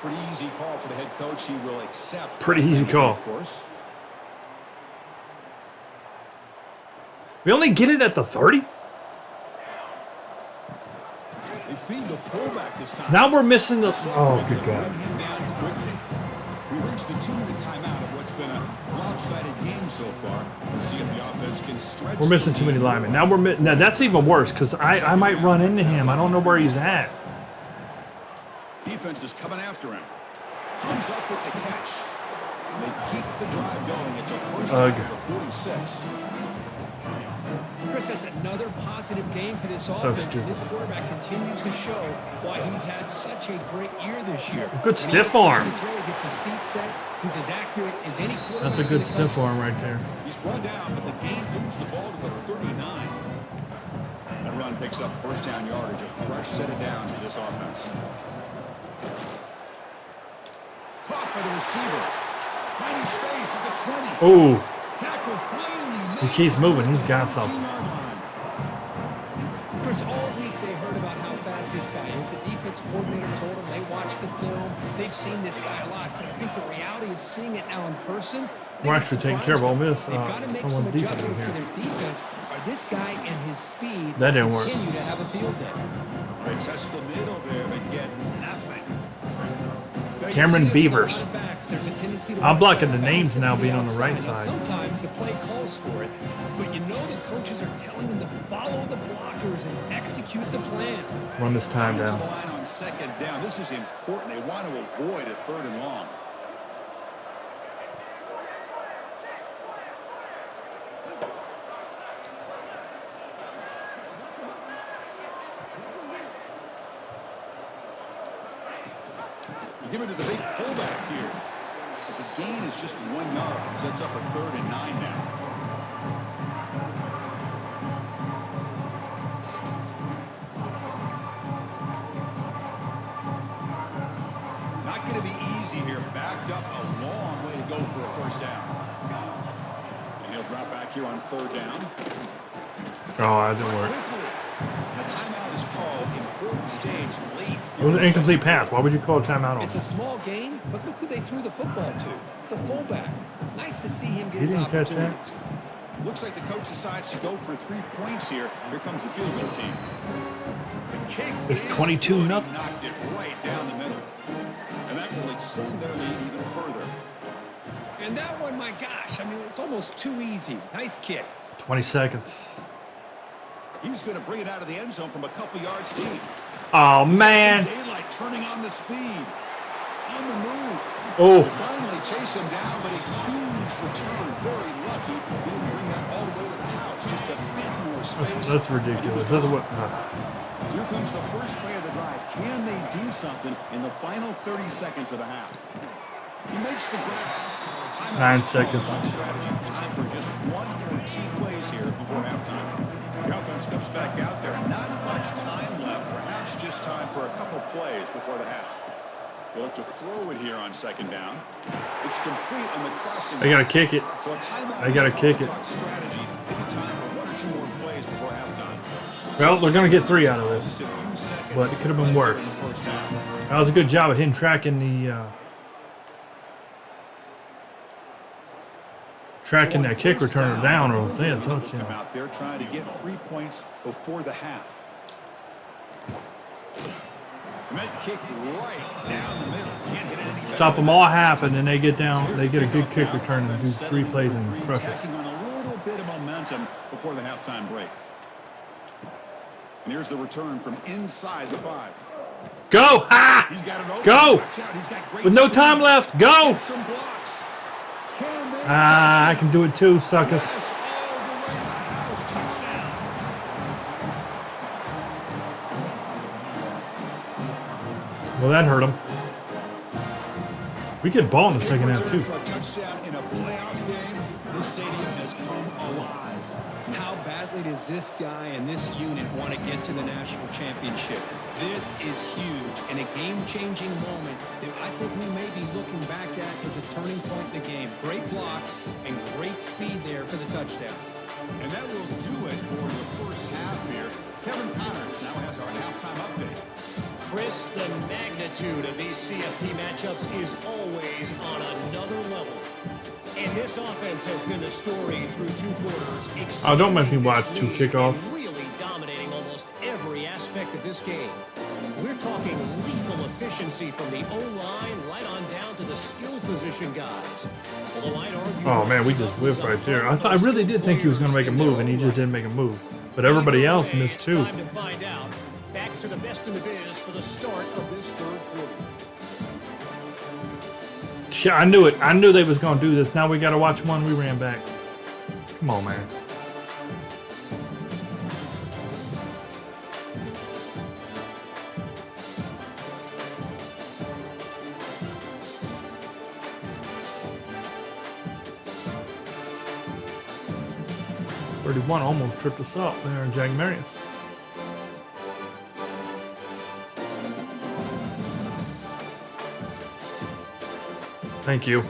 pretty easy call for the head coach. He will accept. Pretty easy call. Of course. We only get it at the 30? They feed the fullback this time. Now we're missing the... So Oh, they're good gonna God. run him down quickly. We reached the 2-minute timeout of what's been a lopsided game so far. Let's see if the offense can stretch. We're missing too many linemen. Now now that's even worse because I might run into him. I don't know where he's at. Defense is coming after him. Comes up with the catch. And they keep the drive going. It's a first down at the 46. Chris, that's another positive game for this So offense. stupid. This quarterback continues to show why he's had such a great year this year. Good When he stiff gets time arm. to throw, gets his feet set. He's as accurate as any quarterback. That's a in good the stiff country. arm right there. He's brought down, but the game moves the ball to the 39. That run picks up first down yardage. A fresh set of downs for this offense. Caught by the receiver. Finding space at the 20. Oh, Tackle finally he keeps moving. He's got something. 18-yard line. Chris, all week they heard about how fast this guy is. The defense coordinator told them they watched the film. They've seen this guy a lot, but I think the reality is seeing it now in person. We're actually taking care of Ole Miss. They've got to make some Someone decent in adjustments to here. their defense, or this guy and his speed That didn't work. continue to have a field day. They test the middle there, but get nothing. Cameron Beavers. I'm blocking the the names now being on the right side. Sometimes the play calls for it, but you know the coaches are telling them to follow the blockers and execute the plan. Run this time Coming to down. the line on second down. This is important. They want to avoid a 3rd and long. You give it to the big fullback here. But the gain is just 1 yard. Sets up a 3rd and 9 now. Not going to be easy here. Backed up a long way to go for a 1st down. And he'll drop back here on 3rd down. Oh, that didn't work. Quickly. A timeout is called. Important stage late. It was an incomplete pass. Why would you call a timeout on It's a that? small gain, but look who they threw the football to. The fullback. Nice to see him get He his didn't catch that? opportunities. Looks like the coach decides to go for 3 points here. Here comes the field goal team. The kick It's is 22-0. good. He knocked it right down the middle. And that will extend their lead even further. And that one, my gosh, I mean, it's almost too easy. Nice kick. 20 seconds. He's going to bring it out of the end zone from a couple yards deep. Oh, man. Daylight turning on the speed. On the move. Oh, They finally chase him down, but a huge return. Very lucky. He didn't bring that all the way to the house. Just a bit more space. that's ridiculous. That's what, So here comes the first play of the drive. Can they do something in the final 30 seconds of the half? He makes the grab. Timeout 9 is called seconds. on strategy. Time for just 1 or 2 plays here before halftime. The offense comes back out there. Not much time left. Perhaps just time for a couple plays before the half. They look to throw it here on 2nd down. It's complete on the crossing. they got to kick it. So a timeout. They gotta is kick called. it. Talk strategy. Maybe time for 1 or 2 more plays before halftime. Well, they're going to get 3 out of this. Just a few seconds But it could have been left worse. in the first half. That was a good job of him tracking the that kick returner down, or say a Come touchdown. out there trying to get 3 points before the half. And that kick right down the middle. Can't hit it any better. Stop them all half, and then they get down. They get a good kick return and do 3 plays and crush us. Tacking on a little bit of momentum before the halftime break. And here's the return from inside the 5. Go! Ha! He's got it open. Go! Watch out. He's got great With no speed. time left, go! Gets some blocks. Can they Ah, I can do it too, suckers. pass all the way to the house? Touchdown. Well, that hurt him. We get ball in the second half too. For a touchdown in a playoff game, this stadium has come alive. How badly does this guy and this unit want to get to the national championship? This is huge and a game-changing moment that I think we may be looking back at as a turning point in the game. Great blocks and great speed there for the touchdown. And that will do it for the first half here. Kevin Connors now has our halftime update. Chris, the magnitude of these CFP matchups is always on another level. And this offense has been a story through 2 quarters. Oh, don't make me watch exceeding 2 this lead kickoffs. and really dominating almost every aspect of this game. We're talking lethal efficiency from the O-line right on down to the skill position guys. Although I'd argue Oh man, we just whiffed right there. I really did think he was going to make a move, and he just didn't make a move. But everybody else missed too. It's time to find out. Back to the best in the biz for the start of this 3rd quarter. Yeah, I knew it. I knew they was going to do this. Now we got to watch one. We ran back. Come on, man. .31 almost tripped us up there in Jack Marius. Thank you.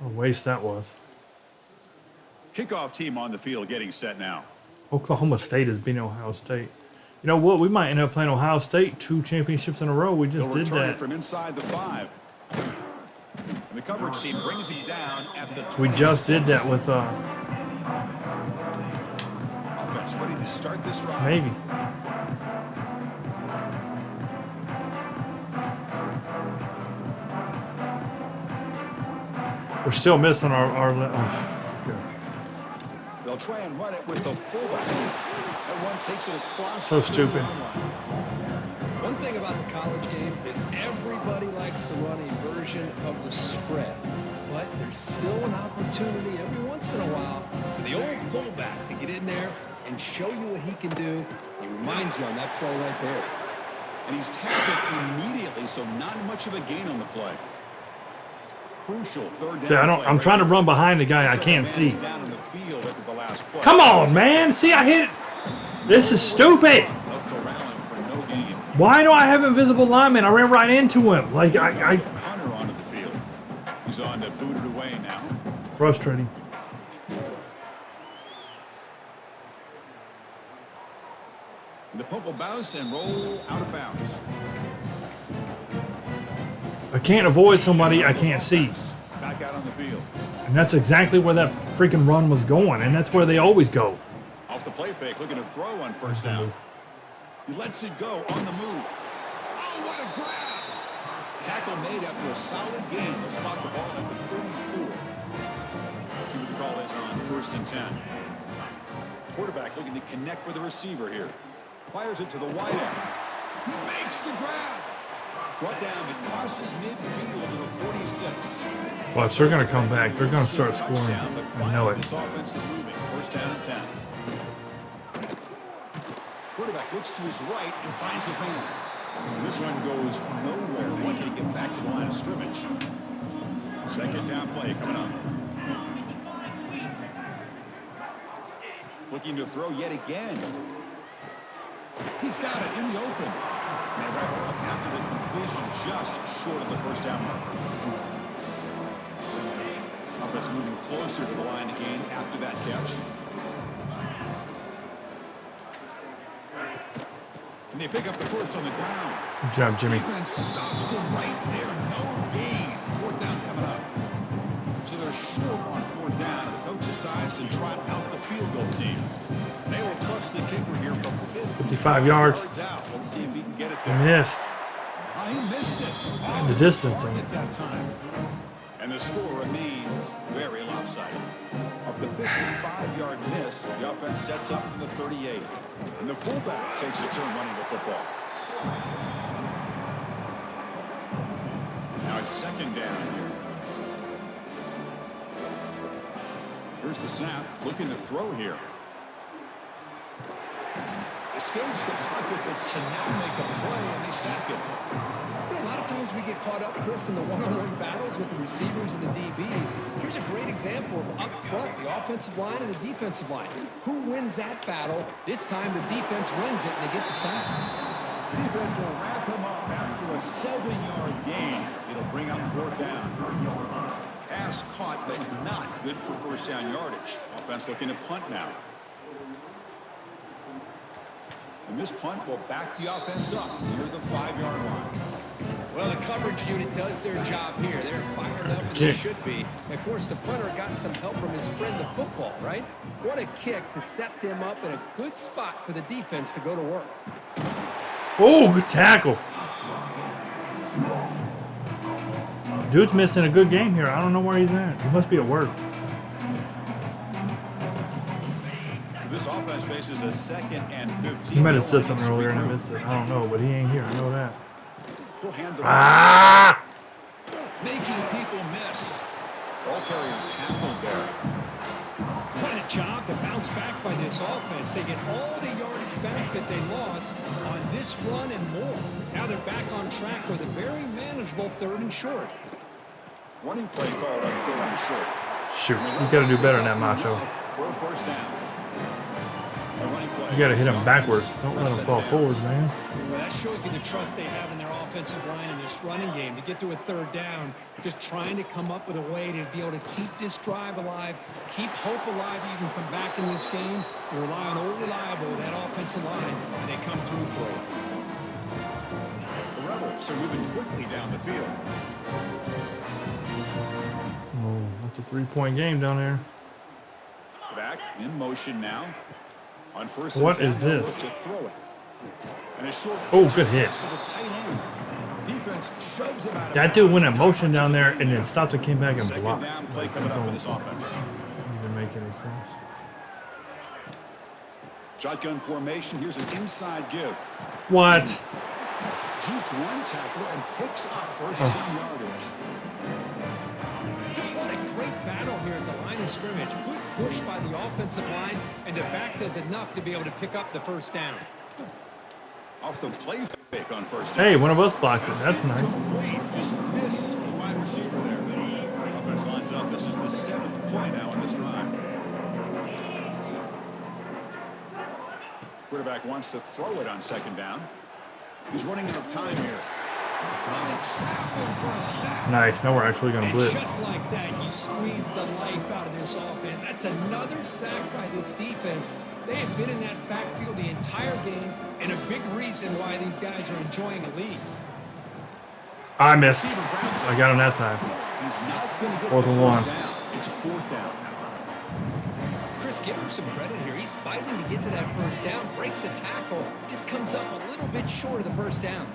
What a waste that was. Kickoff team on the field getting set now. Oklahoma State has beaten Ohio State. You know what? We might end up playing Ohio State 2 championships in a row. We just They'll did return it that. from inside the 5. And the coverage team brings him down at the 26. We just did that with Offense ready to start this drive. Navy. We're still missing our They'll try and run it with the fullback. That one takes it across. So stupid. One thing about the college game is everybody likes to run a version of the spread. But there's still an opportunity every once in a while for the old fullback to get in there and show you what he can do. He reminds you on that play right there. And he's tackled immediately, so not much of a gain on the play. Crucial third down. See, I'm trying to run behind the guy I can't see. Down in the field after the last play. Come on, man. See, I hit it. This is stupid. They'll corral him for no gain. Why do I have invisible linemen? I ran right into him. Like, I Hunter onto the field. He's on to boot it away now. frustrating. And the punt will bounce and roll out of bounds. I can't avoid somebody I can't see. Back out on the field. And that's exactly where that freaking run was going. And that's where they always go. Off the play fake, looking to throw on first down. He lets it go on the move. Oh, what a grab! Tackle made after a solid gain. They'll spot the ball at the 34. See what the call is on 1st and 10. Quarterback looking to connect with the receiver here. Fires it to the wide end. He makes the grab. Brought down, it crosses midfield to the 46. Well, if they're going to come back, they're going to start scoring. I know it. This offense is moving. 1st down and 10. Quarterback looks to his right and finds his man. And this one goes nowhere. Lucky to get back to the line of scrimmage. 2nd down play coming up. Looking to throw yet again. He's got it in the open. And they wrap it up after the completion just short of the 1st down marker. Offense moving closer to the line to gain after that catch. And they pick up the 1st on the ground. Good job, Jimmy. Defense stops him right there. No gain. 4th down coming up. So they're short on 4th down. And the coach decides to trot out the field goal team. They will trust the kicker here from 55 yards. out. Let's see if he can get it He there. missed. He missed it. In the distance. At that time. And the score remains very lopsided. Of the 55-yard miss, the offense sets up from the 38. And the fullback takes a turn running the football. Now it's 2nd down here. Here's the snap. Looking to throw here. Escapes the pocket, but cannot make a play, and they sack it. A lot of times we get caught up, Chris, in the one-on-one battles with the receivers and the DBs. Here's a great example of up front, the offensive line and the defensive line. Who wins that battle? This time the defense wins it, and they get the sack. The defense will wrap him up after a 7-yard gain. It'll bring up 4th down. Pass caught, but not good for 1st down yardage. Offense looking to punt now. And this punt will back the offense up near the 5-yard line. Well, the coverage unit does their job here. They're fired up as they should be. Of course, the punter got some help from his friend, the football, right? What a kick to set them up in a good spot for the defense to go to work. Oh, good tackle. Dude's missing a good game here. I don't know where he's at. He must be at work. This offense faces a 2nd and 15. He might have said something earlier and I missed it. I don't know, but he ain't here. I know that. He'll hand the Ah! making people miss. Ball carrier tackled there. What a job to bounce back by this offense. They get all the yardage back that they lost on this run and more. Now they're back on track with a very manageable 3rd and short. Running play called on 3rd and short. Shoot, you got to do better than that, Macho. For a 1st down. You got to hit him backwards. Don't let him fall forward, man. Well, That shows you the trust they have in their offensive line in this running game to get to a third down, just trying to come up with a way to be able to keep this drive alive, keep hope alive that you can come back in this game. You rely on old reliable with that offensive line, and they come through for you. The Rebels are moving quickly down the field. Oh, that's a 3-point game down there. Back in motion now. On first What and is 10, they'll this? look to throw it. And a short Oh, good hit. pass to the tight end. Defense shoves him out of That dude bounds. went in motion down there and then stopped and came back and Second blocked. down play Like, coming that up for don't this offense. even make any sense. Shotgun formation. Here's an inside give. What? Juked one tackler and picks up first down yardage. Just what a great battle here at the line of scrimmage. Good push by the offensive line, and the back does enough to be able to pick up the first down. Off the play fake on first down. Hey, one of us blocked it. That's nice. Incomplete. Just missed the wide receiver there. Offense lines up. This is the 7th play now in this drive. Quarterback wants to throw it on second down. He's running out of time here. Nice. Now we're actually going to And blitz. just like that, you squeeze the life out of this offense. That's another sack by this defense. They have been in that backfield the entire game, and a big reason why these guys are enjoying a lead. I missed. I got him that time. He's not going to get 4th the and first 1. down. It's 4th down. Chris, give him some credit here. He's fighting to get to that first down, breaks the tackle, just comes up a little bit short of the first down.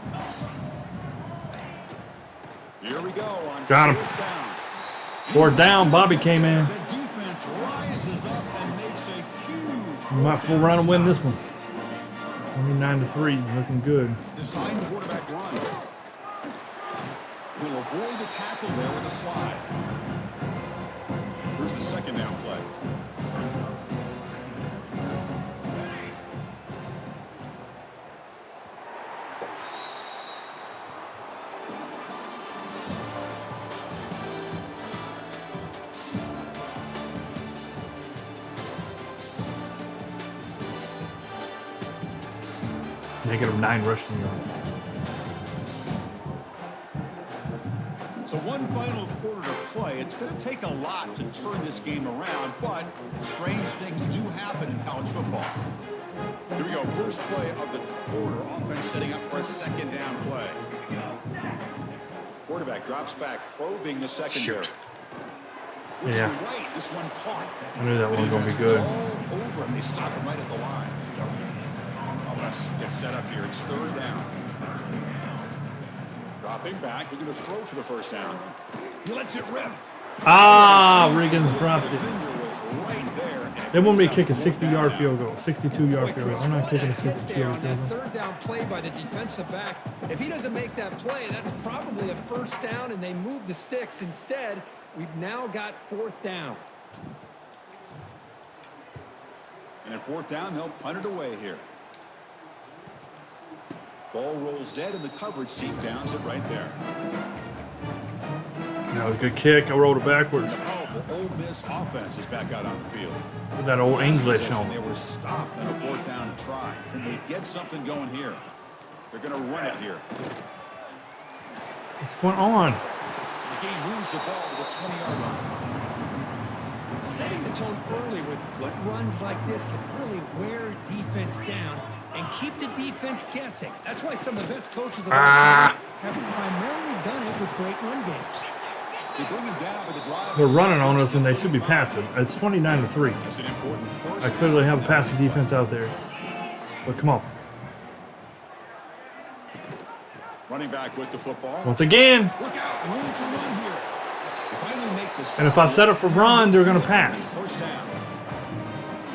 Here we go on Got him. 4th down. 4th down. Bobby came in. The defense rises up and makes a huge We might full round and win this one. 29-3. Looking good. design quarterback run. He'll avoid the tackle there with a slide. Here's the second down play. -9 rushing yards. So one final quarter to play. It's going to take a lot to turn this game around, but strange things do happen in college football. Here we go. First play of the quarter. Offense setting up for a second down play. Quarterback drops back, probing the secondary. Shoot. Looking Yeah. right, this one caught. I knew that one was going to be Defense good. all over him. They stop him right at the line. Offense gets set up here. It's 3rd down. Dropping back. They're going to throw for the first down. He lets it rip. Ah, Riggins dropped The it. defender was right there, and it They want me to comes kick a out fourth 60-yard down. field goal, 62-yard field goal. I'm not kicking a 62-yard on field that goal. third down play by the defensive back. If he doesn't make that play, that's probably a first down, and they move the sticks. Instead, we've now got 4th down. And at 4th down, they'll punt it away here. Ball rolls dead, and the coverage seam downs it right there. That was a good kick. I rolled it backwards. Powerful Ole Miss offense is back out on the field. With that old English Possession, on. They were stopped on a 4th down try. Can they get something going here? They're going to run it here. What's going on? The game moves the ball to the 20-yard line. Setting the tone early with good runs like this can really wear defense down and keep the defense guessing. That's why some of the best coaches of all time have primarily done it with great run games. They bring him down, but the drive They're is running on not us, and they should be 35. passing. It's 29-3. That's an important first I clearly have a passing defense out there. But come on. Running back with the football. Once again. Look out, room to run here. They finally make the stop. And if I set up for run, they're going to pass. First down.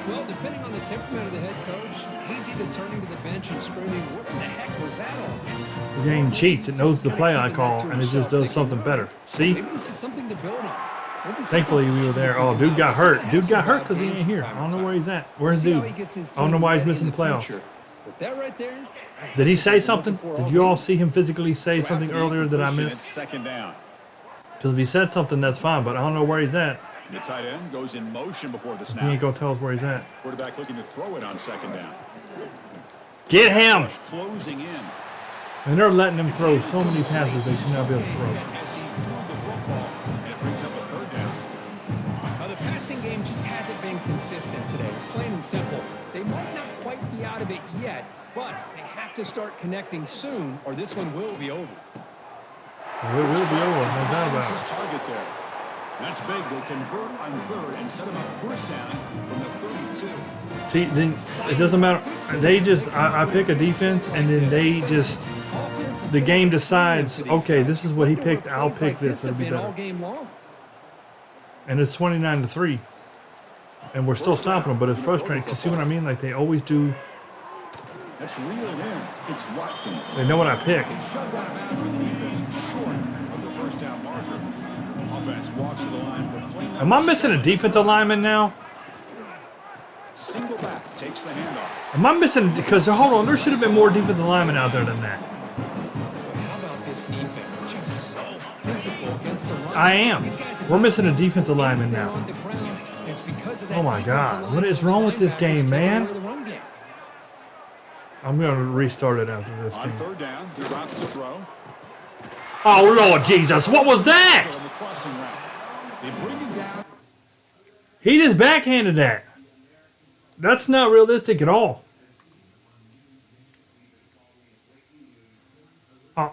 Well, depending on the temperament of the head coach, he's either turning to the bench and screaming, what in the heck was that all? The game cheats. It knows the play I call, and it just does something better. See? Maybe this is something to build on. Maybe Thankfully, we were there. Oh, dude got hurt. Dude got hurt because he ain't here. I don't know where he's at. Where's dude? I don't know why he's missing the playoffs. But that right there, Did he say something? Did you all see him physically say So something after the earlier that I incompletion, missed? It's second down. Because if he said something, that's fine, but I don't know where he's at. The tight end goes in motion before the He snap. ain't going to tell us where he's at. Quarterback looking to throw it on second down. Get him! Closing in. And they're letting him throw so many passes they should not be able to throw. As he threw the football, and it brings up a third down. The passing game just hasn't been consistent today. It's plain and simple. They might not quite be out of it yet, but they have to start connecting soon, or this one will be over. It will be over, no doubt about His it. target there. That's big. They convert on third and set him up first down from the 32. See, then it doesn't matter. They just, I pick a defense, and then they just, the game decides, okay, this is what he picked, I'll pick this, it'll be better. And it's 29-3. And we're still stopping them, but it's frustrating. Because see what I mean? Like, they always do. That's reeled in. It's Watkins. They know what I pick. He shoved out of bounds with the defense short of the first down marker. Offense walks to the line for play. Am I missing a defensive lineman now? Single back takes the handoff. Am I missing? Because, hold on, there should have been more defensive linemen out there than that. How about this defense? Just so physical against the run. I am. We're missing a defensive lineman now. On the ground. It's because of that Oh my defensive God. line. What is wrong with this Linebackers game, taking man? away the run game. I'm going to restart it after this On game. third down, he drops to throw. Oh, Lord Jesus. What was that? On the crossing route. They bring it down. He just backhanded that. That's not realistic at all. Oh.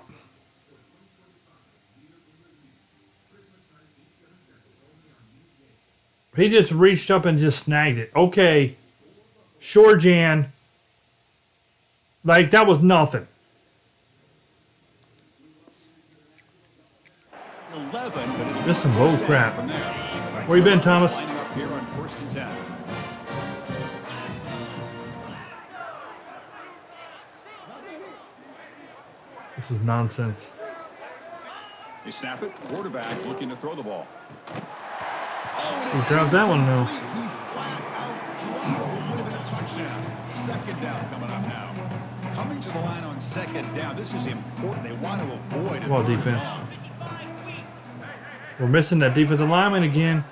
He just reached up and just snagged it. Okay. Sure, Jan. Like, that was nothing. 11, but it This is some bull crap. from there. Where you been, Thomas? Lining up here on first and 10. This is nonsense. They snap it. Quarterback looking to throw the ball. He dropped that one, though. He flat out dropped. Would have been a touchdown. Second down coming up now. Coming to the line on second down. This is important. They want to avoid. Well, defense. We're missing that defensive lineman again.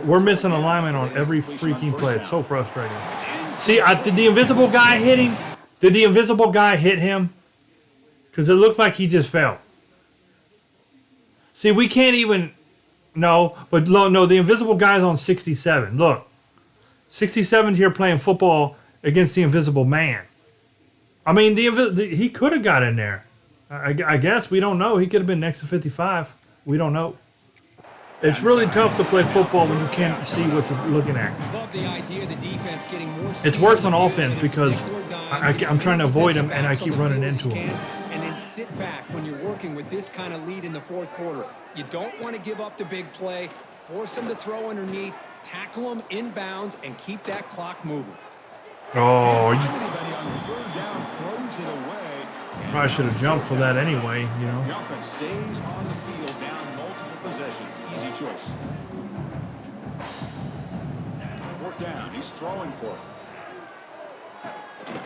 We're missing a lineman on every freaking play. It's so frustrating. See, did the invisible guy hit him? Did the invisible guy hit him? Because it looked like he just fell. See, we can't even... No, but no, the invisible guy's on 67. Look. 67's here playing football against the invisible man. I mean, he could have got in there. I guess. We don't know. He could have been next to 55. We don't know. It's really tough to play football when you can't see what you're looking at. Love the idea of the defense getting more It's worse on offense because I'm trying to avoid him and I keep running into him. And then sit back when you're working with this kind of lead in the fourth quarter. You don't want to give up the big play. Force them to throw underneath. Tackle them inbounds and keep that clock moving. Oh, you Anybody on third down throws it away. probably should have jumped for that anyway, you know. The offense stays on the field down multiple possessions. Easy choice. Fourth down. He's throwing for it.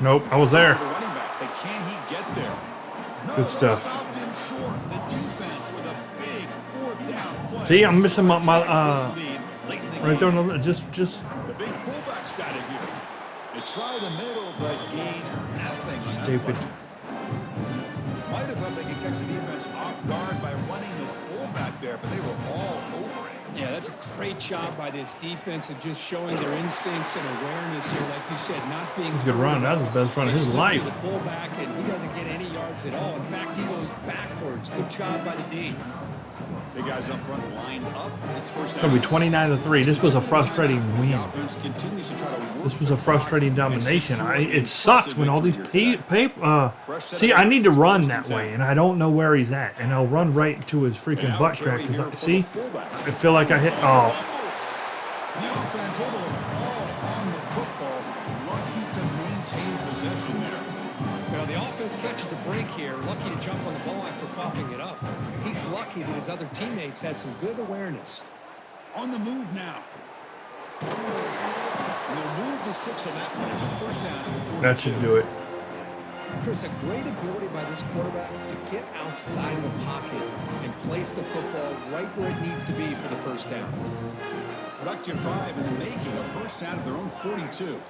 Nope, I was there. The running back. But can he get there? No, Good stuff. Stopped him short. The defense with a big fourth down play. See, I'm missing my This lead late in the right there. game. On the, just The big fullback's got it here. They try the middle, but gain nothing. stupid. Might have thought they could catch the defense off guard by running the fullback there, but they were all over it. Yeah, that's a great job by this defense of just showing their instincts and awareness here, like you said, not being. He's a good run. That was the best run of They his slip life. to the fullback, and he doesn't get any yards at all. In fact, he goes backwards. Good job by the D. The guys up front lined up. It's first It's down. going to be 29-3. This was a frustrating win. The offense continues to try to work This was a frustrating domination. It sucks when all these see, I need to run that way, and I don't know where he's at. And I'll run right to his freaking butt crack. See, I feel like I hit... Oh, The offense able to fall on the football. Lucky to maintain possession there. Well, the offense catches a break here. Lucky to jump on the ball after coughing it up. He's lucky that his other teammates had some good awareness. On the move now. And they'll move the 6 on that one. It's a first down to the 42. that should do it. Chris, a great ability by this quarterback to get outside of the pocket and place the football right where it needs to be for the first down. Productive drive in the making. A first down of their own 42.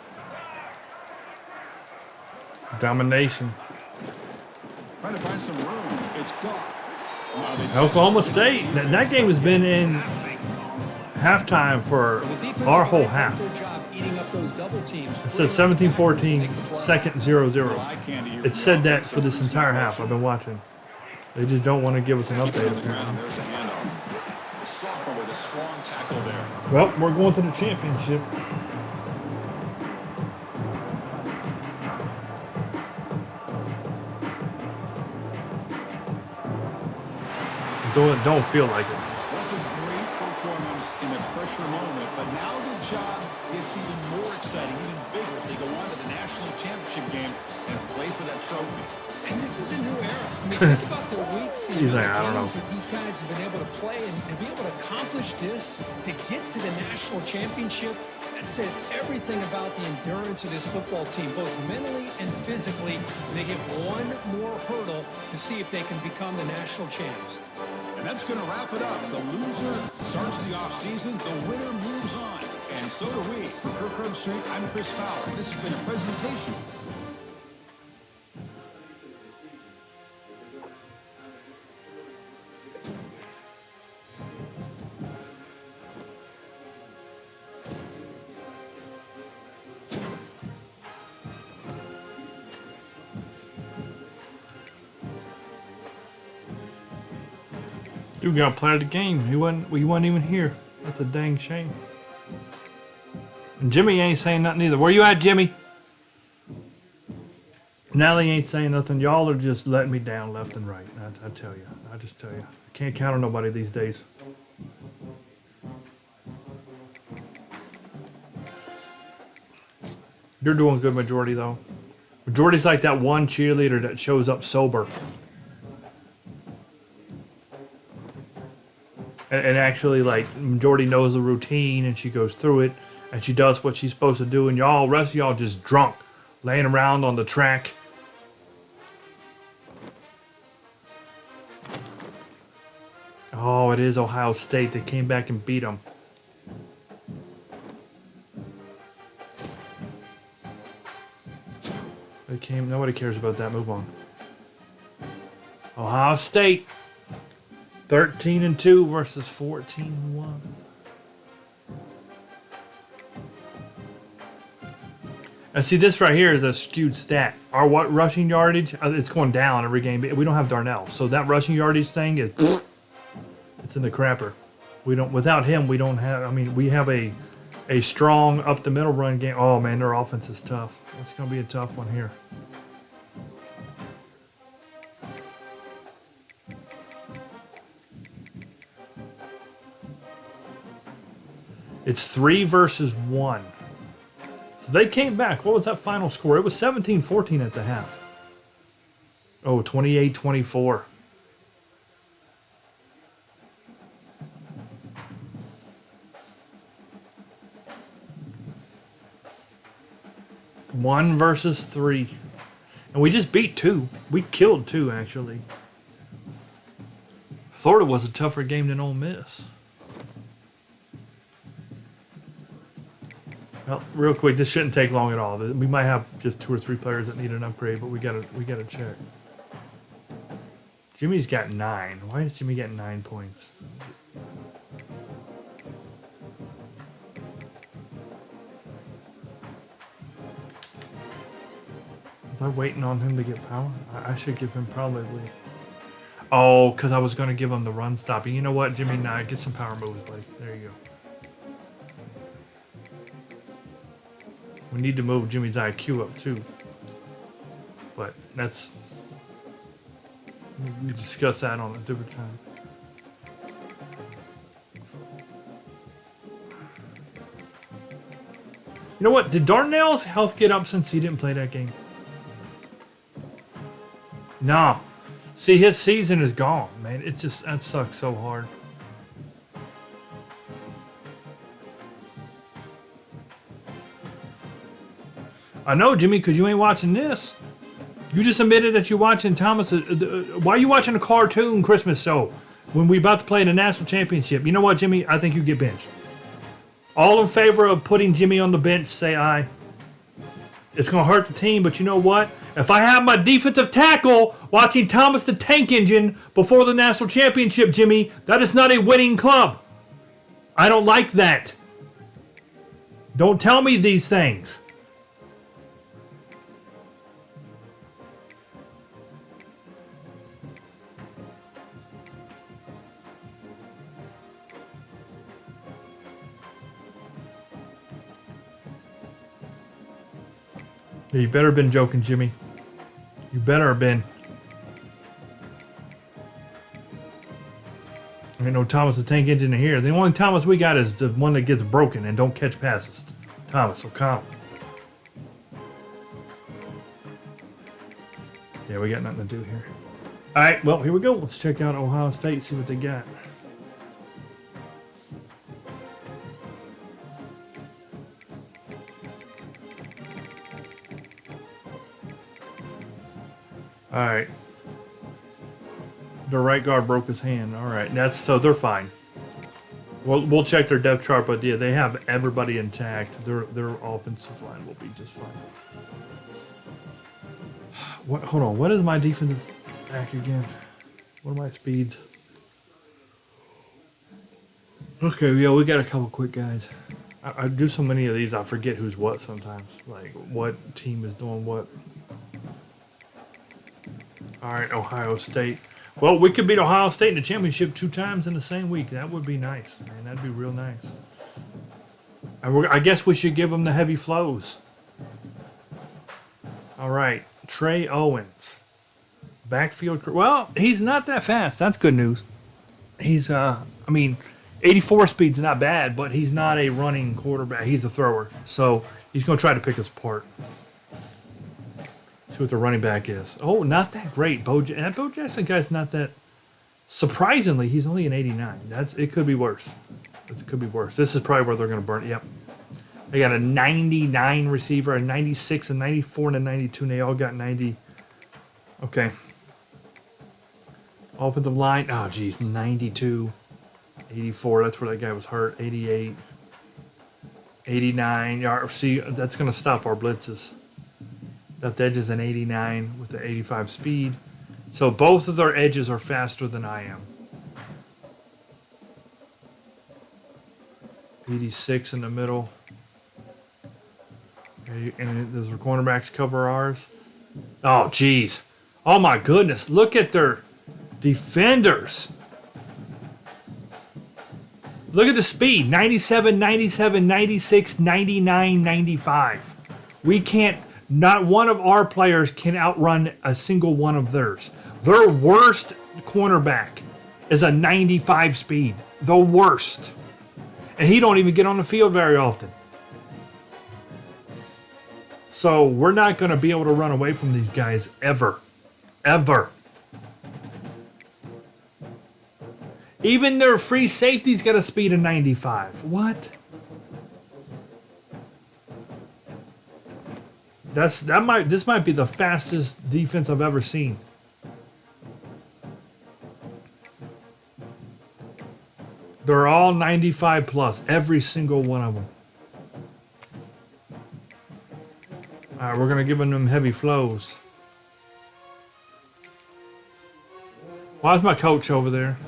Domination. Trying to find some room. It's Goff. Oklahoma State. That game has been in halftime for our whole half. It says 17-14, second 0-0. It said that for this entire half I've been watching. They just don't want to give us an update apparently. There's the handoff. Sophomore with a strong tackle there. Well, we're going to the championship. Don't feel like it. That's a great performance in a pressure moment, but now the job gets even more exciting, even bigger as they go on to the national championship game and play for that trophy. And this is a new era. I mean, think about the weeks and He's like, I don't know. games that these guys have been able to play and be able to accomplish this, to get to the national championship. That says everything about the endurance of this football team, both mentally and physically. They get one more hurdle to see if they can become the national champs. And that's going to wrap it up. The loser starts the offseason. The winner moves on. And so do we. For Kirk Herbstreit, I'm Chris Fowler. This has been a presentation. You got play of the game. He wasn't even here. That's a dang shame. And Jimmy ain't saying nothing either. Where you at, Jimmy? Nally ain't saying nothing. Y'all are just letting me down left and right. I tell you. I just tell you. I can't count on nobody these days. You're doing good, majority, though. Majority's like that one cheerleader that shows up sober. And actually, like, majority knows the routine, and she goes through it, and she does what she's supposed to do, and y'all, rest of y'all just drunk, laying around on the track. Oh, it is Ohio State. They came back and beat them. Nobody cares about that. Move on. Ohio State. 13-2 versus 14-1. And see, this right here is a skewed stat. Our what rushing yardage? It's going down every game. We don't have Darnell, so that rushing yardage thing is it's in the crapper. We don't. Without him, we don't have. I mean, we have a strong up the middle run game. Oh man, their offense is tough. It's going to be a tough one here. It's 3 versus 1. So they came back. What was that final score? It was 17-14 at the half. Oh, 28-24. One versus 3. And we just beat 2. We killed 2, actually. Florida was a tougher game than Ole Miss. Well, real quick, this shouldn't take long at all. We might have just 2 or 3 players that need an upgrade, but we gotta check. Jimmy's got 9. Why does Jimmy get 9 points? Was I waiting on him to get power? I should give him probably. Oh, because I was going to give him the run stopping. You know what, Jimmy? Nah, get some power moves, buddy. There you go. We need to move Jimmy's IQ up too. But that's... we discuss that on a different time. You know what? Did Darnell's health get up since he didn't play that game? No. See, his season is gone, man. It's just... that sucks so hard. I know, Jimmy, because you ain't watching this. You just admitted that you're watching Thomas. Why are you watching a cartoon Christmas show when we about to play in the national championship? You know what, Jimmy? I think you get benched. All in favor of putting Jimmy on the bench, say aye. It's going to hurt the team, but you know what? If I have my defensive tackle watching Thomas the Tank Engine before the national championship, Jimmy, that is not a winning club. I don't like that. Don't tell me these things. You better have been joking, Jimmy. You better have been. Ain't no Thomas the Tank Engine in here. The only Thomas we got is the one that gets broken and don't catch passes. Thomas O'Connell. Yeah, we got nothing to do here. All right, well, here we go. Let's check out Ohio State, see what they got. All right. The right guard broke his hand. All right, so they're fine. We'll check their depth chart, but yeah, they have everybody intact. Their offensive line will be just fine. Hold on, what is my defensive back again? What are my speeds? Okay, yeah, we got a couple quick guys. I do so many of these, I forget who's what sometimes. Like, what team is doing what. All right, Ohio State. Well, we could beat Ohio State in the championship 2 times in the same week. That would be nice, man. That'd be real nice. I guess we should give them the heavy flows. All right, Trey Owens. Backfield. Well, he's not that fast. That's good news. He's, 84 speed's not bad, but he's not a running quarterback. He's a thrower. So he's going to try to pick us apart. See what the running back is. Oh, not that great. Bo Jackson guy's not that. Surprisingly, he's only an 89. It could be worse. It could be worse. This is probably where they're going to burn it. Yep. They got a 99 receiver, a 96, a 94, and a 92, and they all got 90. Okay. Offensive line. Oh, geez. 92. 84. That's where that guy was hurt. 88. 89. See, that's going to stop our blitzes. Left edge is an 89 with the 85 speed. So both of their edges are faster than I am. 86 in the middle. And does the cornerbacks cover ours? Oh, geez. Oh, my goodness. Look at their defenders. Look at the speed. 97, 97, 96, 99, 95. We can't. Not one of our players can outrun a single one of theirs. Their worst cornerback is a 95 speed. The worst. And he don't even get on the field very often. So we're not going to be able to run away from these guys ever. Ever. Even their free safety's got a speed of 95. What? This might be the fastest defense I've ever seen. They're all 95 plus, every single one of them. All right, we're gonna give them heavy flows. Why is my coach over there?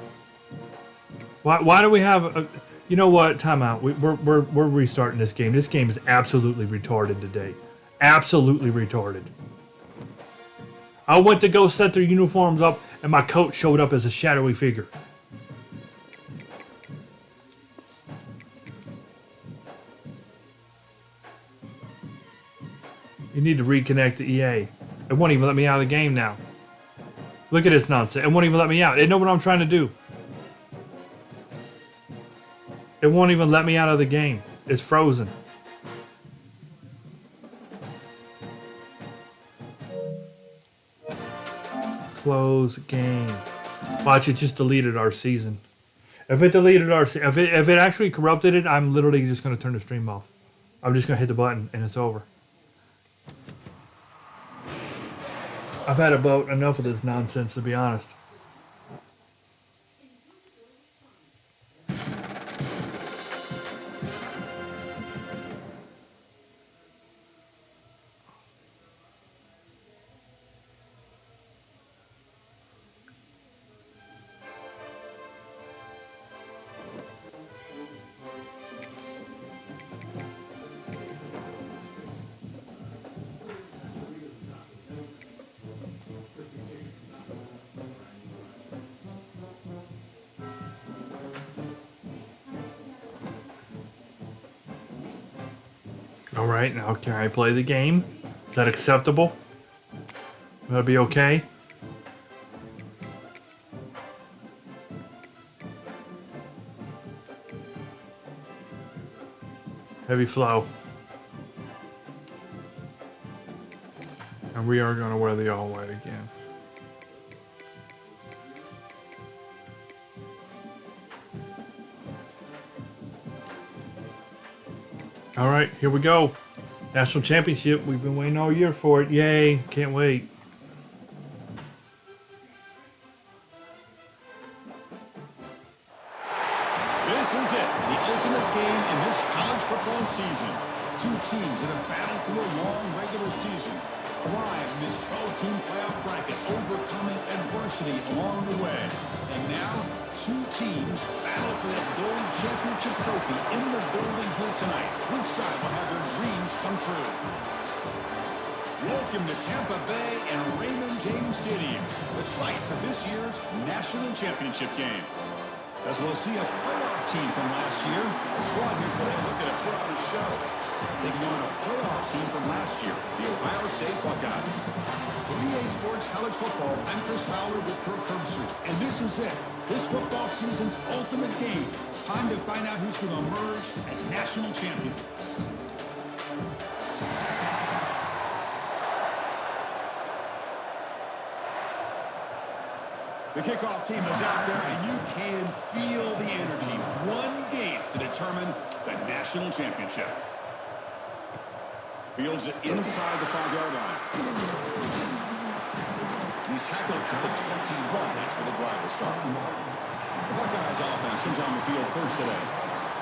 Why do we have a? You know what? Timeout. We're restarting this game. This game is absolutely retarded today. Absolutely retarded. I went to go set their uniforms up, and my coach showed up as a shadowy figure. You need to reconnect to EA. It won't even let me out of the game now. Look at this nonsense. It won't even let me out. It know what I'm trying to do. It won't even let me out of the game. It's frozen. Close game. Watch, it just deleted our season. If it deleted our if it actually corrupted it, I'm literally just going to turn the stream off. I'm just going to hit the button and it's over. I've had about enough of this nonsense, to be honest. right, now can I play the game? Is that acceptable? Will that be okay? Heavy flow. And we are going to wear the all white again. All right, here we go. National Championship. We've been waiting all year for it. Yay. Can't wait. This is it, the ultimate game in this college football season. Two teams that have battled through a long regular season, thrive in this 12-team playoff bracket, overcoming adversity along the way. And now, two teams battle for that gold championship trophy in the building here tonight. Which side will have their dreams come true? Welcome to Tampa Bay and Raymond James Stadium, the site for this year's national championship game. As we'll see a playoff team from last year. The squad here today looking to put on a show. Taking on a playoff team from last year, the Ohio State Buckeyes. For EA Sports College Football, I'm Chris Fowler with Kirk Herbstreit. And this is it. This football season's ultimate game. Time to find out who's going to emerge as national champion. The kickoff team is out there, and you can feel the energy. One game to determine the national championship. Fields it inside the 5-yard line. He's tackled at the 21. That's where the drive will start. The Buckeyes offense comes on the field first today.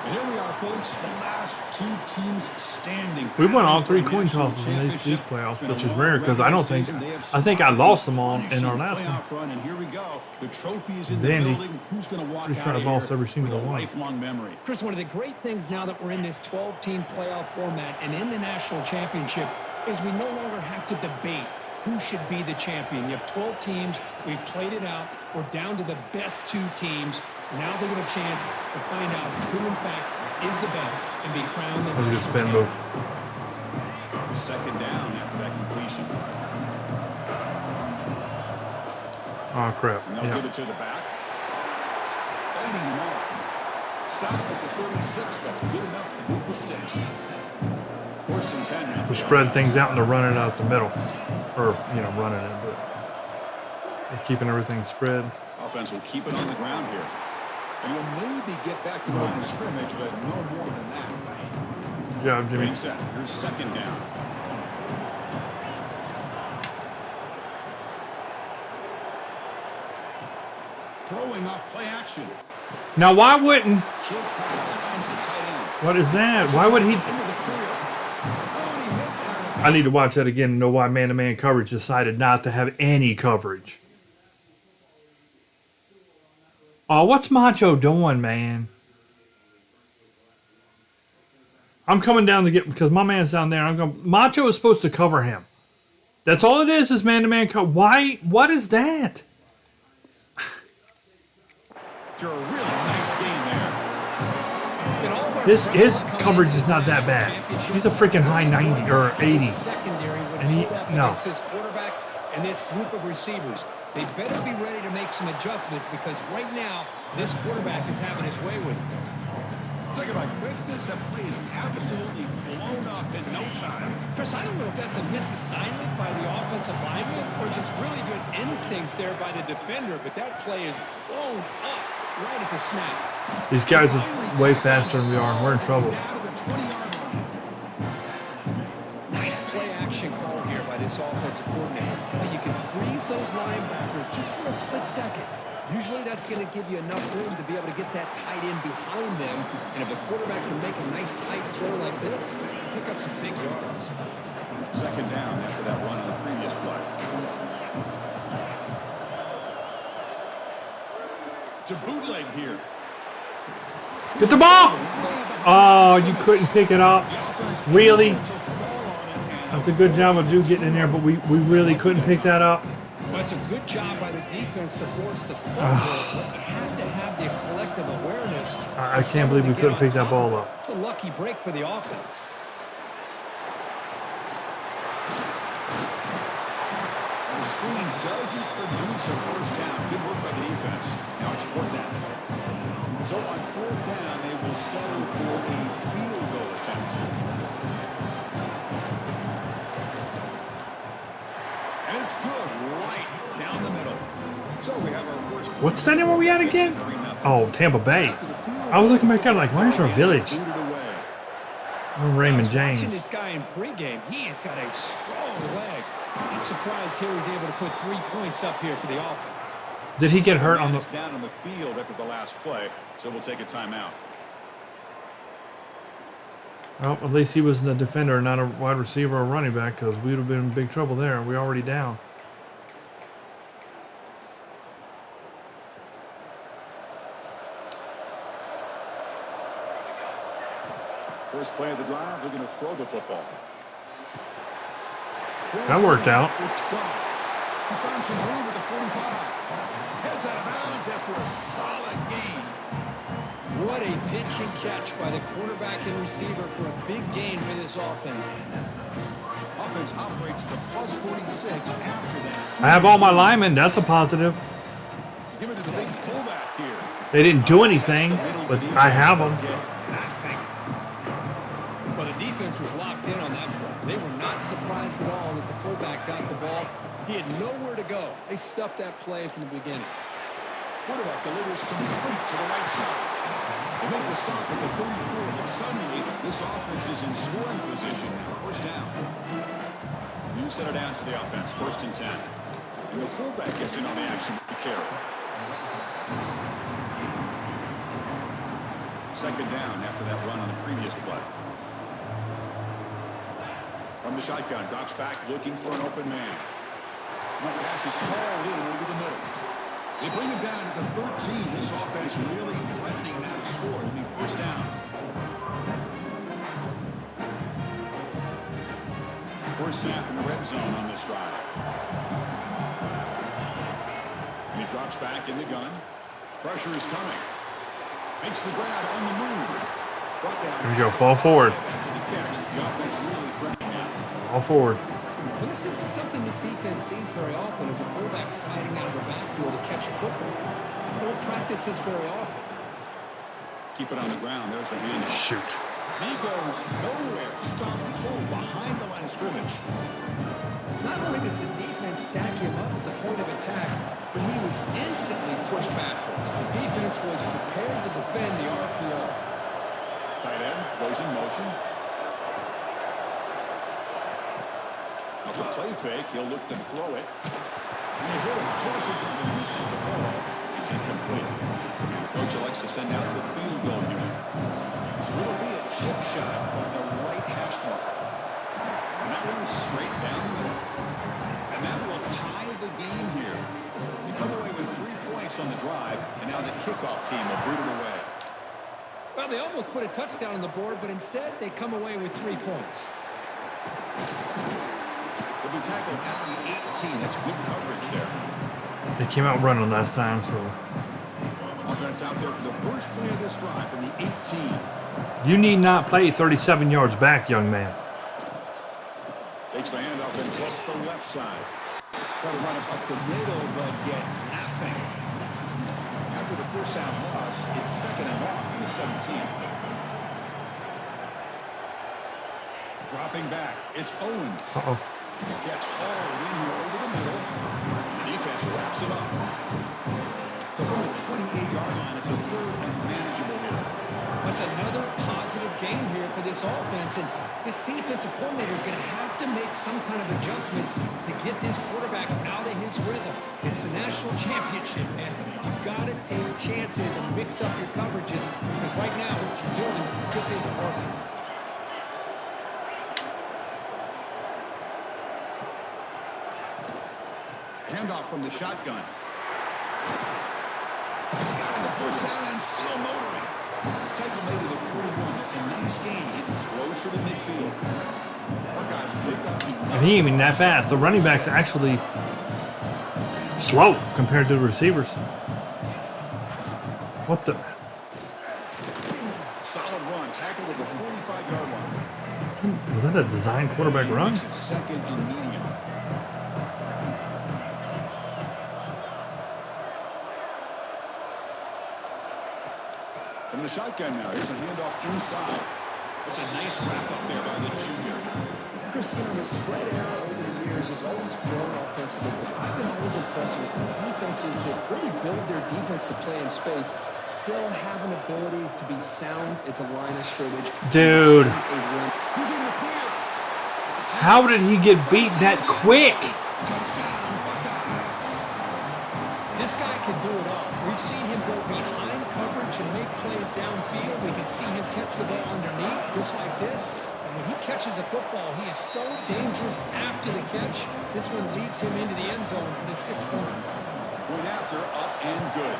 And here we are, folks, the last two teams standing. We won all three coin tosses in these playoffs, which is rare because I think I lost them all in our last one. And here we go. The trophy is in Dandy. the building. Who's going to walk Pretty out sure of I've lost here every single with a one. lifelong memory? Chris, one of the great things now that we're in this 12-team playoff format and in the national championship is we no longer have to debate who should be the champion. You have 12 teams. We've played it out. We're down to the best two teams. Now they get a chance to find out who, in fact, is the best and be crowned the That was a good national spin champion. move. Second down after that completion. Oh, crap. And they'll Yeah. give it to the back. Fighting him off. Stop at the 36. That's good enough to move the sticks. First and 10 now. We spread things out and they're running out the middle. Or, running it, but they're keeping everything spread. Offense will keep it on the ground here. And you'll maybe get back to the line of scrimmage, but no more than that. Good job, Jimmy. Being set. Here's second down. Throwing off play action. Now, why wouldn't... Short pass finds the tight end. What is that? Why would he... Into the clear. Oh, and he hits it out of the I need to watch that again and know why man-to-man coverage decided not to have any coverage. Oh, what's Macho doing, man? I'm coming down to get... Because my man's down there. I'm going... Macho is supposed to cover him. That's all it is man-to-man coverage. Why? What is that? After a really nice game there. His coverage is not that bad. He's a freaking high 90 or 80. And he... No. This quarterback and this group of receivers, they better be ready to make some adjustments because right now, this quarterback is having his way with it. Talk about quickness, that play is absolutely blown up in no time. Chris, I don't know if that's a misassignment by the offensive lineman or just really good instincts there by the defender, but that play is blown up right at the snap. These guys are way faster than we are, and we're in trouble. Down to the 20-yard line. Nice play action call here by this offensive coordinator. You can freeze those linebackers just for a split second. Usually that's going to give you enough room to be able to get that tight end behind them. And if a quarterback can make a nice tight throw like this, pick up some big yards. Second down after that run on the previous play. To bootleg here. Get the ball! Oh, you couldn't pick it up. Really? That's a good job of Duke getting in there, but we really couldn't pick that up. Well, it's a good job by the defense to force the fumble, but you have to have the collective awareness. I can't believe we couldn't pick that ball up. It's a lucky break for the offense. screen doesn't produce a first down. Good work by the defense. Now it's fourth down. So on fourth down, they will settle for a field goal attempt. And it's good right down the middle. So we have our first. What stadium are we at again? Oh, Tampa Bay. I was looking back at it like, where's our village? Oh, Raymond James. Watching this guy in pregame, he has got a strong leg. I'm surprised he was able to put 3 points up here for the offense. Did he get hurt on the... down on the field after the last play, so we'll take a timeout. Well, at least he was a defender, not a wide receiver or running back, because we would have been in big trouble there. We're already down. First play of the drive, they're going to throw the football. That worked out. It's Clark. He's found some room at the 45. Heads out of bounds after a solid gain. What a pitch and catch by the quarterback and receiver for a big gain for this offense. Offense operates the plus 46 after that. I have all my linemen. That's a positive. Give it to the big fullback here. They didn't do anything, but I have them. Well, the defense was locked in on that play. They were not surprised at all that the fullback got the ball. He had nowhere to go. They stuffed that play from the beginning. Quarterback delivers complete to the right side. They make the stop at the 34, but suddenly this offense is in scoring position. First down. New set of downs for the offense. First and 10. And the fullback gets in on the action with the carry. Second down after that run on the previous play. From the shotgun, drops back looking for an open man. That pass is called in over the middle. They bring him down at the 13. This offense really threatening that score. It'll be first down. First snap in the red zone on this drive. And he drops back in the gun. Pressure is coming. Makes the grab on the move. Here we go. Fall forward. After the catch, the offense really threatening now. Fall forward. Well, this isn't something this defense sees very often as a fullback sliding out of the backfield to catch a football. They don't practice this very often. Keep it on the ground. There's the handoff. Shoot. He goes nowhere. Stop pull behind the line of scrimmage. Not only does the defense stack him up at the point of attack, but he was instantly pushed backwards. The defense was prepared to defend the RPO. Tight end goes in motion. Off the play fake, he'll look to throw it. And they hit him, chases and releases the ball. It's incomplete. And the coach elects to send out the field goal unit. So it'll be a chip shot from the right hash mark. And that one's straight down the middle. And that will tie the game here. They come away with 3 points on the drive, and now the kickoff team will boot it away. Well, they almost put a touchdown on the board, but instead they come away with 3 points. Will be tackled at the 18. That's good coverage there. They came out running last time, so... Offense out there for the first play of this drive from the 18. You need not play 37 yards back, young man. Takes the handoff and tests the left side. Try to run it up the middle, but get nothing. After the first down loss, it's second and long from the 17. Dropping back, it's Owens. Uh-oh. Gets hauled in here over the middle. The defense wraps it up. So from the 28-yard line, it's a third and manageable here. That's another positive game here for this offense, and this defensive coordinator is going to have to make some kind of adjustments to get this quarterback out of his rhythm. It's the national championship, man. You've got to take chances and mix up your coverages, because right now what you're doing just isn't working. Handoff from the shotgun. Got the first down and still motoring. Tackle made to the 41. That's a nice gain. Getting closer to midfield. Buckeyes pick up. And he ain't even that fast. The running back's actually slow compared to the receivers. What the? Solid run. Tackle to the 45-yard line. Was that a design quarterback run? Second and medium. From the shotgun now, here's a handoff inside. It's a nice wrap up there by the junior. Chris, the spread era over the years has always grown offensively, but I've been always impressed with defenses that really build their defense to play in space, still have an ability to be sound at the line of scrimmage. Dude. Who's in the clear? How did he get beat that quick? Touchdown, Buckeyes. This guy can do it all. We've seen him go behind coverage and make plays downfield. We can see him catch the ball underneath, just like this. And when he catches a football, he is so dangerous after the catch. This one leads him into the end zone for the 6 points. Point after, up and good.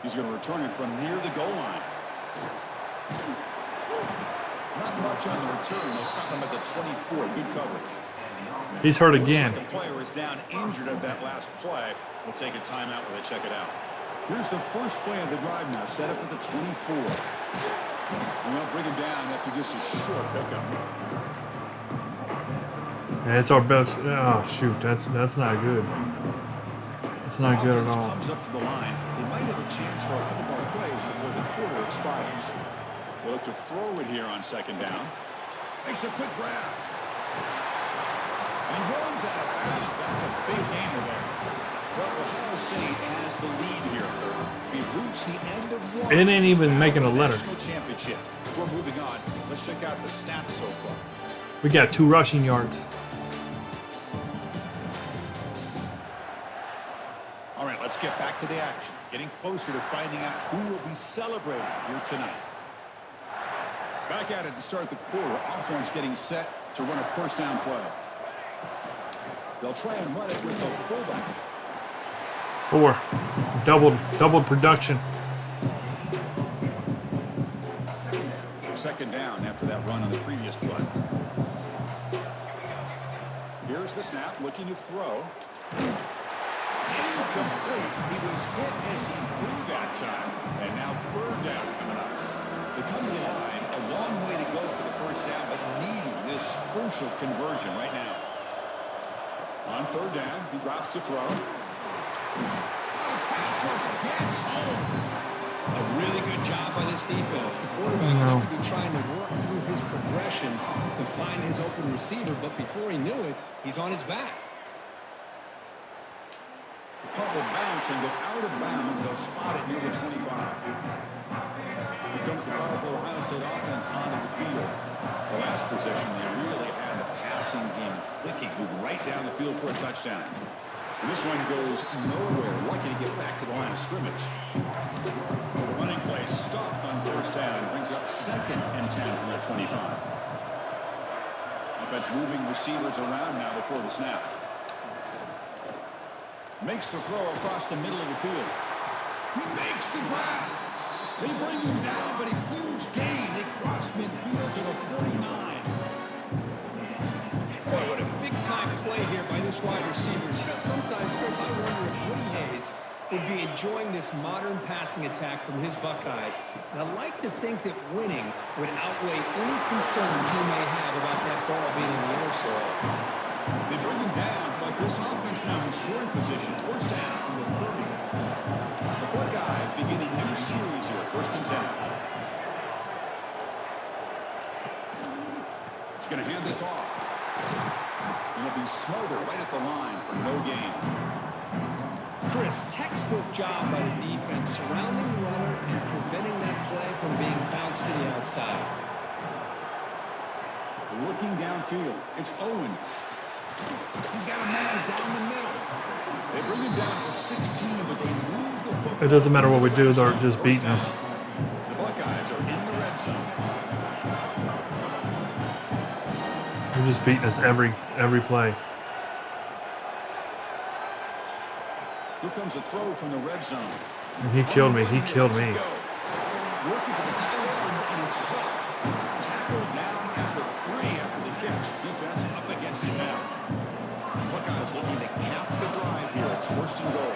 He's going to return it from near the goal line. Not much on the return. They'll stop him at the 24. Good coverage. He's hurt again. Looks like the player is down injured at that last play. We'll take a timeout while they check it out. Here's the first play of the drive now, set up at the 24. And they'll bring him down after just a short pickup. Yeah, it's our best. Oh shoot, that's not good. It's not good at Offense all. comes up to the line. They might have a chance for a couple more plays before the quarter expires. They look to throw it here on second down. Makes a quick grab. And he runs out of bounds. That's a big gainer there. Well, Ohio State has the lead here. We've reached the end of one. It ain't even making a letter. National championship. Before moving on, let's check out the stats so far. We got 2 rushing yards. All right, let's get back to the action. Getting closer to finding out who will be celebrating here tonight. Back at it to start the quarter. Offense getting set to run a first down play. They'll try and run it with the fullback. 4. Doubled production. Second down after that run on the previous play. Here's the snap, looking to throw. Incomplete. He was hit as he threw that time. And now third down coming up. They come to the line, a long way to go for the first down, but needing this crucial conversion right now. On third down, he drops to throw. Pass rush gets home. A really good job by this defense. The quarterback looked to be trying to work through his progressions to find his open receiver, but before he knew it, he's on his back. The puck will bounce and go out of bounds. They'll spot it near the 25. Here comes the powerful Ohio State offense onto the field. The last possession, they really had the passing game clicking, move right down the field for a touchdown. And this one goes nowhere. Lucky to get back to the line of scrimmage. So the running play stopped on first down. Brings up 2nd and 10 from their 25. Offense moving receivers around now before the snap. Makes the throw across the middle of the field. He makes the grab. They bring him down, but a huge gain. They cross midfield to the 49. Boy, what a big-time play here by this wide receiver. Sometimes, Chris, I wonder if Woody Hayes would be enjoying this modern passing attack from his Buckeyes. And I'd like to think that winning would outweigh any concerns he may have about that ball being in the air so often. They bring him down, but this offense now in scoring position. First down from the 30. The Buckeyes begin a new series here. 1st and 10. He's going to hand this off. And it'll be smothered right at the line for no gain. Chris, textbook job by the defense surrounding the runner and preventing that play from being bounced to the outside. Looking downfield, it's Owens. He's got a man down the middle. They bring him down to the 16, but they move the football. It doesn't matter what we do, they're just beating us. The Buckeyes are in the red zone. They're just beating us every play. Here comes a throw from the red zone. And he killed me. He killed me. Working for the tight end, and it's caught. Tackled down after 3 after the catch. Defense up against him now. Buckeyes looking to cap the drive here. It's 1st and goal.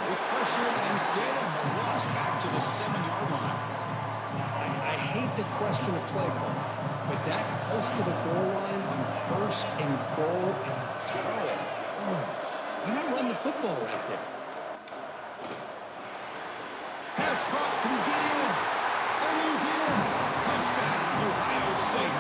They pressure and get him. The loss back to the 7-yard line. I hate to question a play call, but that close to the goal line on 1st and goal and throw it. Oh, Why not run the football right there? Pass caught. Can he get in? And he's in. Touchdown, Ohio State.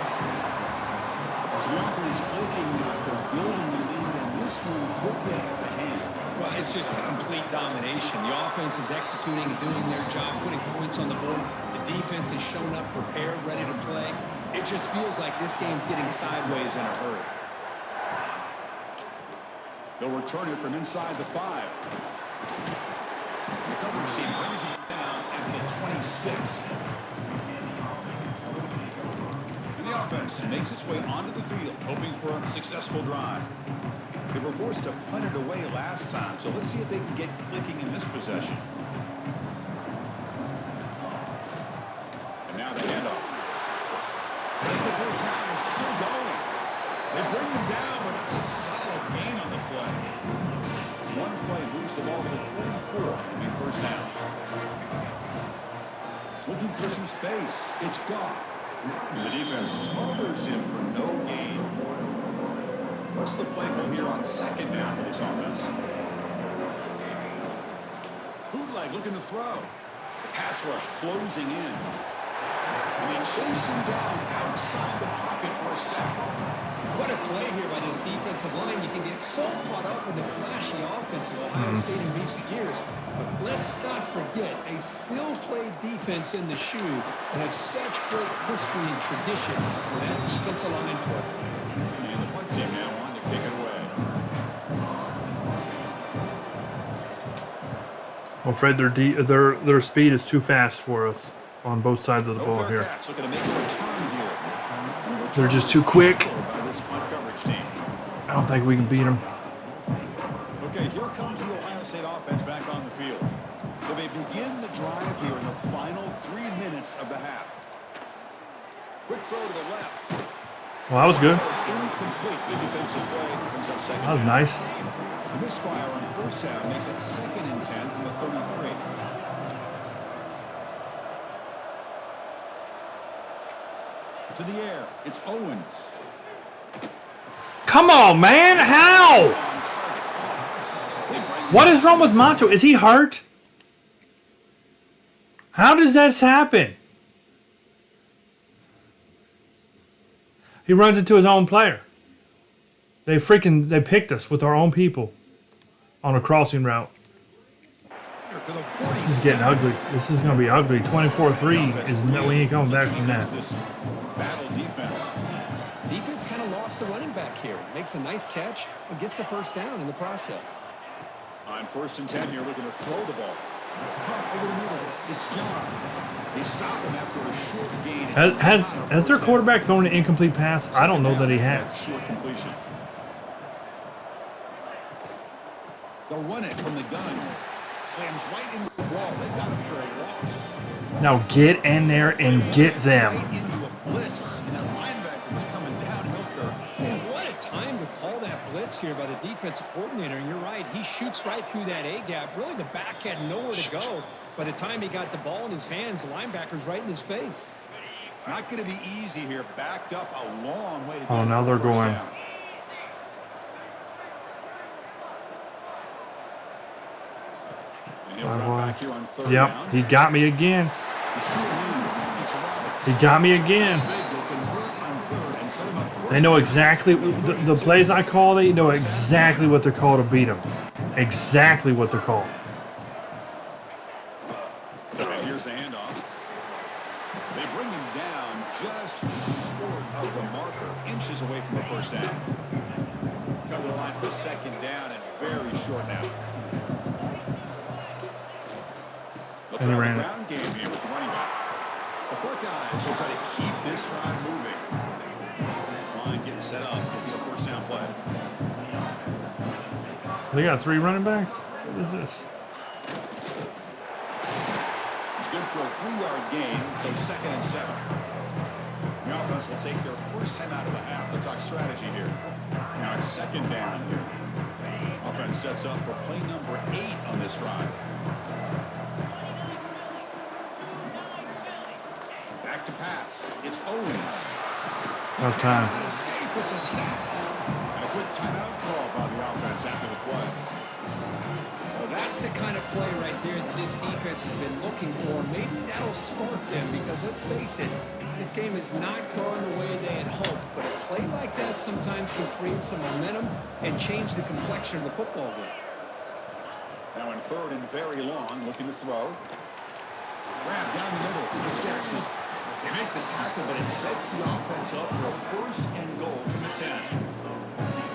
So the offense clicking now. They're building the lead, and this one could get out of hand. Well, it's just complete domination. The offense is executing and doing their job, putting points on the board. The defense has shown up prepared, ready to play. It just feels like this game's getting sideways in a hurry. They'll return it from inside the 5. The coverage team brings it down at the 26. And the offense makes its way onto the field, hoping for a successful drive. They were forced to punt it away last time, so let's see if they can get clicking in this possession. And now the handoff. As the first half is still going. They bring them down, but it's a solid gain on the play. One play moves the ball to 44 in the first down. Looking for some space. It's Goff. The defense smothers him for no gain. What's the play call here on second down for this offense? Bootleg looking to throw. The pass rush closing in. And they chase him down outside the pocket for a sack. What a play here by this defensive line. You can get so caught up in the flashy offense of Ohio State in recent years. But let's not forget, a still play defense in the shoe and have such great history and tradition with that defensive line play. And the punt team now on to kick it away. I'm afraid their speed is too fast for us on both sides of the ball here. Looking to make a return here. They're just too quick. By this punt coverage team. I don't think we can beat them. Okay, here comes the Ohio State offense back on the field. So they begin the drive here in the final 3 minutes of the half. Quick throw to the left. Well, that was good. Incomplete. The defensive play brings up second. That was nice. Misfire on first down makes it 2nd and 10 from the 33. To the air, it's Owens. Come on, man. How? What is wrong with Macho? Is he hurt? How does that happen? He runs into his own player. They picked us with our own people on a crossing route. This is getting ugly. This is going to be ugly. 24-3 is no, we ain't coming back from that. Battle defense. Defense kind of lost the running back here. Makes a nice catch and gets the first down in the process. On 1st and 10 here, looking to throw the ball. Pump over the middle. It's John. They stop him after a short gain. Has their quarterback thrown an incomplete pass? I don't know that he has. Short completion. They'll run it from the gun. Slams right into the wall. They got him for a loss. Now get in there and get them. Right into a blitz. And that linebacker was coming downhill curve. Man, what a time to call that blitz here by the defensive coordinator. And you're right, he shoots right through that A-gap. Really, the back had nowhere to go. By the time he got the ball in his hands, the linebacker's right in his face. Not going to be easy here. Backed up a long way to go. Oh, now they're going. Down. Back here on third Yep, down. he got me again. He got me again. They know exactly the plays I call. They know exactly what they're called to beat them. Exactly what they're called. And here's the handoff. They bring him down just short of the marker, inches away from the first down. Come to the line for 2nd down and very short now. Let's try the ground game here with the running back. The Buckeyes will try to keep this drive moving. This line getting set up. It's a first down play. They got 3 running backs? What is this? It's good for a 3-yard gain, so 2nd and 7. The offense will take their first time out of the half. They'll talk strategy here. Now it's 2nd down here. Offense sets up for play number 8 on this drive. Back to pass. It's Owens. Tough time. Escape. It's a sack. And a quick timeout call by the offense after the play. Well, that's the kind of play right there that this defense has been looking for. Maybe that'll spark them because, let's face it, this game has not gone the way they had hoped. But a play like that sometimes can create some momentum and change the complexion of the football game. Now in third and very long, looking to throw. Grab down the middle. It's Jackson. They make the tackle, but it sets the offense up for a first and goal from the 10.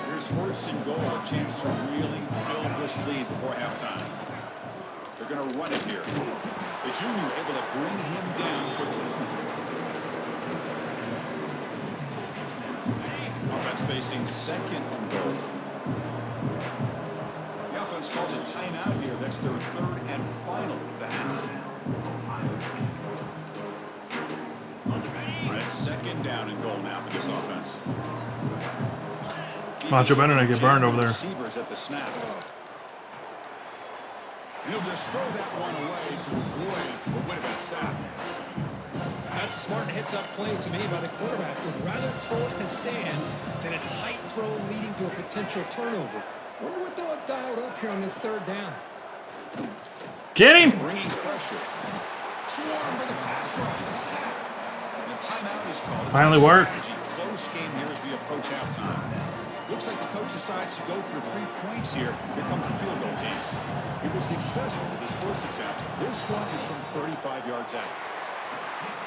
Here's first and goal, a chance to really build this lead before halftime. They're going to run it here. The junior able to bring him down quickly. Offense facing second and goal. The offense calls a timeout here. That's their third and final of the half. All right, second down and goal now for this offense. Macho better not get burned over there. Receivers at the snap. He'll just throw that one away to avoid what would have been a sack. That's a smart heads-up play to me by the quarterback. Would rather throw it in the stands than a tight throw leading to a potential turnover. Wonder what they'll have dialed up here on this third down. Get him! Bringing pressure. Swarm with the pass rush. A sack. And a timeout is called. Finally worked. Close game here as we approach halftime. Looks like the coach decides to go for 3 points here. Here comes the field goal team. He was successful with his first attempt. This one is from 35 yards out.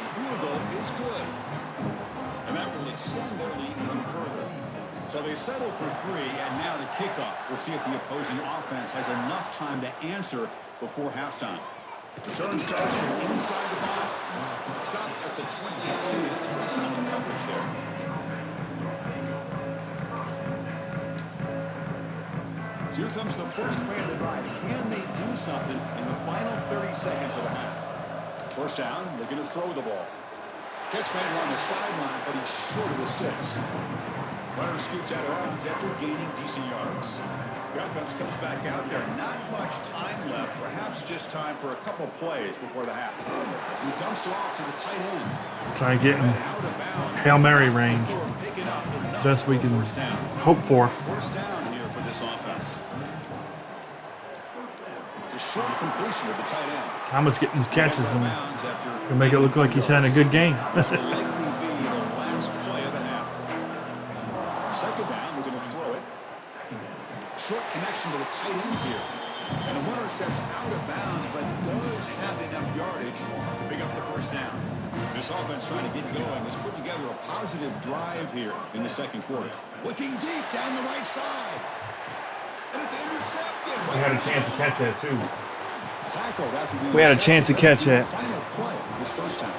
The field goal is good. And that will extend their lead even further. So they settle for 3, and now the kickoff. We'll see if the opposing offense has enough time to answer before halftime. Return starts from inside the 5. Stop at the 22. That's pretty solid coverage there. So here comes the first play of the drive. Can they do something in the final 30 seconds of the half? First down, they're going to throw the ball. Catch made on the sideline, but he's short of the sticks. Runner scoots out of bounds after gaining decent yards. The offense comes back out there. Not much time left. Perhaps just time for a couple plays before the half. He dumps it off to the tight end. Try and get in Hail Mary range. Best we can hope for. First down here for this offense. The short completion of the tight end. Thomas getting his catches and to make it look like he's having a good game. This will likely be the last play of the half. Second down, we're going to throw it. Short connection to the tight end here. And the runner steps out of bounds, but does have enough yardage to pick up the first down. This offense trying to get going is putting together a positive drive here in the second quarter. Looking deep down the right side. And it's intercepted. We had a chance to catch that too. Tackled after the We had a chance to catch that. final play this first time.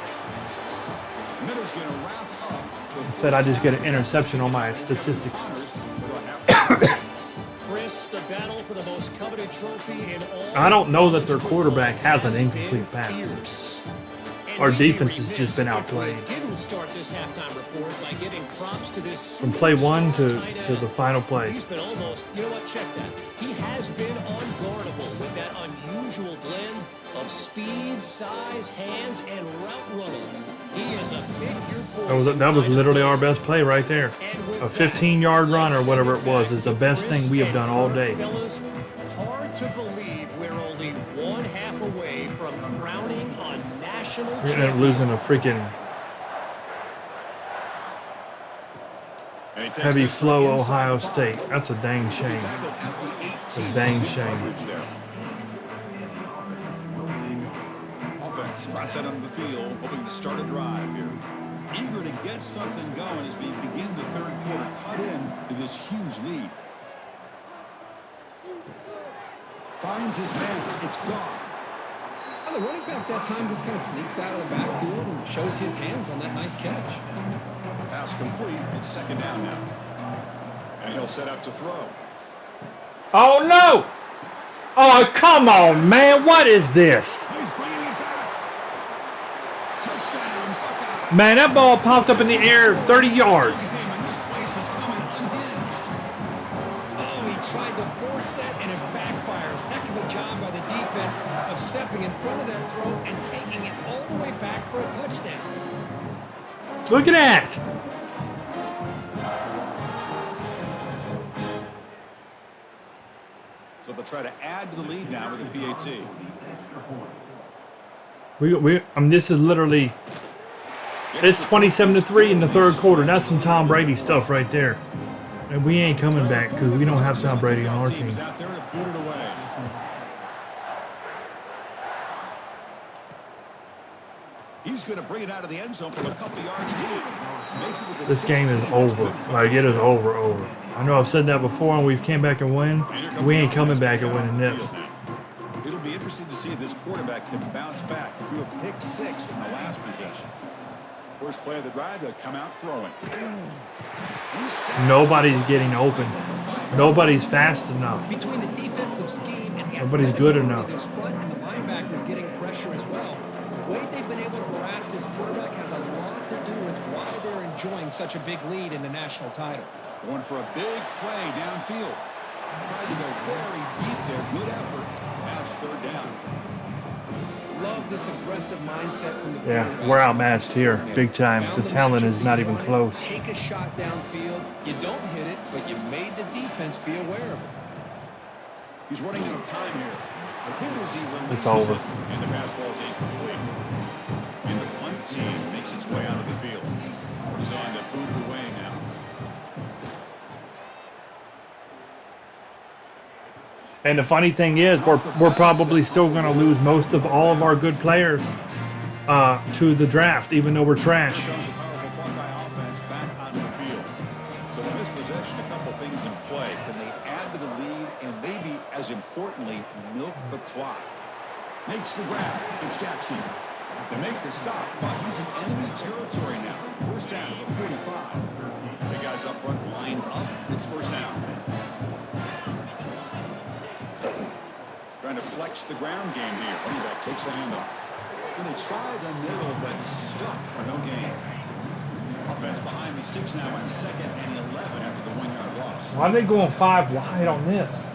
Miller's going to wrap up. Said I just get an interception on my statistics. Chris, the battle for the most coveted trophy in all. I don't know that their quarterback has an incomplete pass. Fierce. And Our maybe defense has we just been missed if we outplayed. Didn't start this halftime report by giving props to this From play 1 superstar tight to end. the final play. He's been almost, you know what, check that. He has been unguardable with that unusual blend of speed, size, hands, and route running. He is a figure. That was literally our best play right there. A 15-yard run or whatever it was is the best thing we have done all day. Fellas, hard to believe we're only one half away from crowning a national We're gonna end up champion. losing a freaking heavy flow Ohio State. That's a dang shame. It's a dang shame. Offense trots out onto the field, hoping to start a drive here. Eager to get something going as we begin the third quarter, cut in to this huge lead. Finds his man. It's Goff. Well, the running back that time just kind of sneaks out of the backfield and shows his hands on that nice catch. Pass complete. It's second down now. And he'll set up to throw. Oh no! Oh come on, man! What is this? He's bringing it back. Touchdown, Buckeye. Man, that ball popped up in the air 30 yards. And this place is coming unhinged. Oh, he tried to force that and it backfires. Heck of a job by the defense of stepping in front of that throw and taking it all the way back for a touchdown. Look at that! they'll try to add to the lead now with a PAT. This is literally, it's 27-3 in the third quarter. That's some Tom Brady stuff right there. And we ain't coming back because we don't have Tom Brady on our team. Out there to boot it away. He's going to bring it out of the end zone from a couple yards deep. Makes it with the This game is over. Like, it is over. I know I've said that before, and we've came back and win. We ain't coming back and winning this. It'll be interesting to see if this quarterback can bounce back. He threw a pick 6 in the last possession. First play of the drive, they'll come out throwing. Nobody's getting open. Nobody's fast enough. Between the defensive scheme and nobody's good enough. This front and the linebackers getting pressure as well. The way they've been able to harass this quarterback has a lot to do with why they're enjoying such a big lead in the national title. Going for a big play downfield. Tried to go very deep there. Good effort. Now it's third down. Love this aggressive mindset from the quarterback. Yeah, we're outmatched here, big time. The talent is not even close. Take a shot downfield. You don't hit it, but you made the defense be aware of it. He's running out of time here. Hit as he releases it's over. It, and the pass ball is incomplete. And the punt team makes its way out of the field. He's on to boot it away now. And the funny thing is, we're probably still going to lose most of all of our good players to the draft, even though we're trash. Here comes a powerful Buckeye offense back onto the field. So in this possession, a couple things in play. Can they add to the lead and maybe, as importantly, milk the clock? Makes the grab. It's Jackson. They make the stop, but he's in enemy territory now. First down to the 45. The guys up front line up. It's first down. Trying to flex the ground game here. Running back takes the handoff. And they try the middle, but stuck for no gain. Offense behind the 6 now on 2nd and 11 after the 1-yard loss. Why are they going 5 wide on this?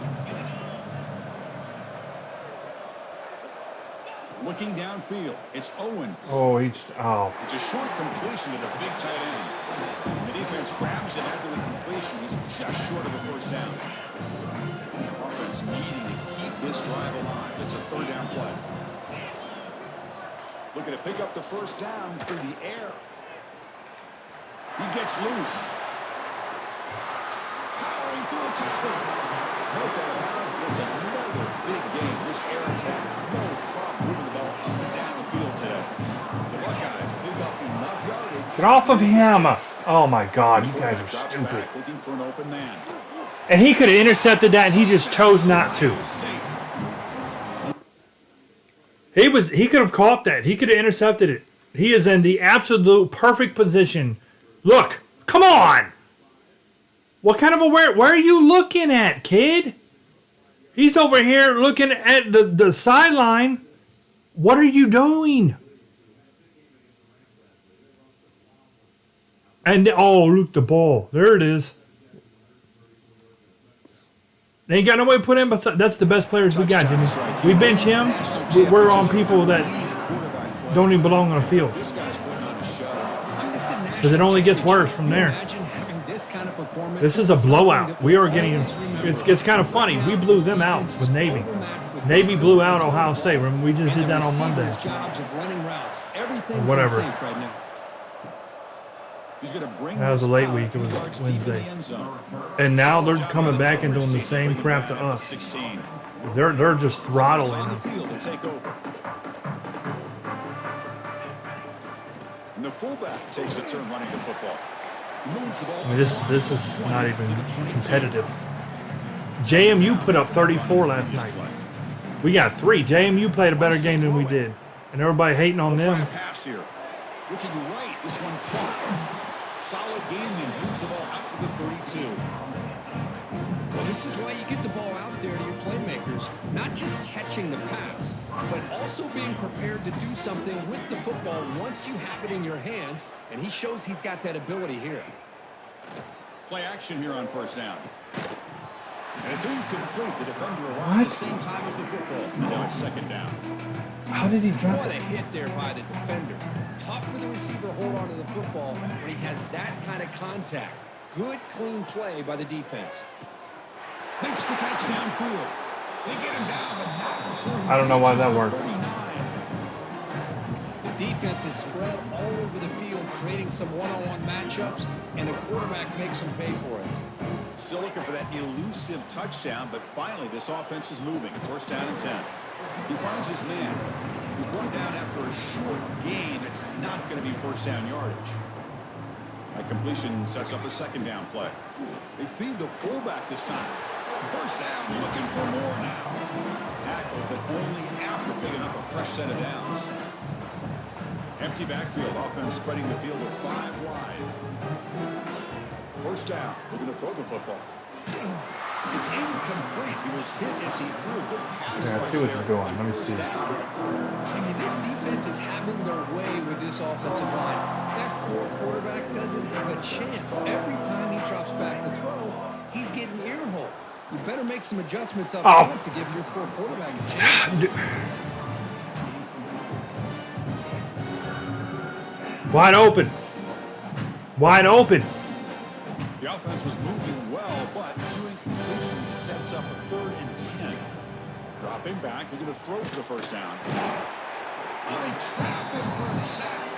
Looking downfield, it's Owens. It's a short completion to the big tight end. The defense grabs it after the completion. He's just short of a first down. Offense needing to keep this drive alive. It's a third down play. Looking to pick up the first down through the air. He gets loose. Powering through a tackle. Broke out of bounds, but it's another big game. This air attack, no problem moving the ball up and down the field today. The Buckeyes pick up enough yardage. Get off of him! Oh my God, you guys are stupid. Looking for an open man. And he could have intercepted that, and he just chose not to. He could have caught that. He could have intercepted it. He is in the absolute perfect position. Look, come on! What kind of where are you looking at, kid? He's over here looking at the sideline. What are you doing? And look, the ball. There it is. They ain't got no way to put him, but that's the best players we got, Jimmy. We bench him. We're on people that don't even belong on the field. Because it only gets worse from there. This is a blowout. We are getting. It's kind of funny. We blew them out with Navy. Navy blew out Ohio State. We just did that on Monday. Whatever. That was a late week. It was Wednesday. And now they're coming back and doing the same crap to us. They're just throttling us. And the fullback takes a turn running the football. I mean, this is not even competitive. JMU put up 34 last night. We got 3. JMU played a better game than we did. And everybody hating on them. Looking right, this one caught. Solid game there. Moves the ball out to the 32. Well, this is why you get the ball out there to your playmakers. Not just catching the pass, but also being prepared to do something with the football once you have it in your hands. And he shows he's got that ability here. Play action here on first down. And it's incomplete. The defender arrived at the same time as the football. And now it's second down. How did he drop What a hit there by the defender. Tough for the receiver to hold on to the football when he has that kind of contact. Good, clean play by the defense. Makes the catch downfield. They get him down, but not before he I don't know why reaches that the worked. 39. The defense is spread all over the field, creating some one-on-one matchups, and the quarterback makes them pay for it. Still looking for that elusive touchdown, but finally this offense is moving. First down and 10. He finds his man. He's brought down after a short gain. It's not going to be first down yardage. That completion sets up a second down play. They feed the fullback this time. First down, looking for more now. Tackle, but only after picking up a fresh set of downs. Empty backfield, offense spreading the field of 5 wide. First down, looking to throw the football. It's incomplete. He was hit as he threw a good pass. Yeah, I see what you're doing. Let me see. I mean, this defense is having their way with this offensive line. That poor quarterback doesn't have a chance. Every time he drops back to throw, he's getting ear-hole. You better make some adjustments up front to give your poor quarterback a chance. Wide open. Wide open. The offense was moving well, but 2 incompletions sets up a 3rd and 10. Dropping back, looking to throw for the first down. They trap him for a sack.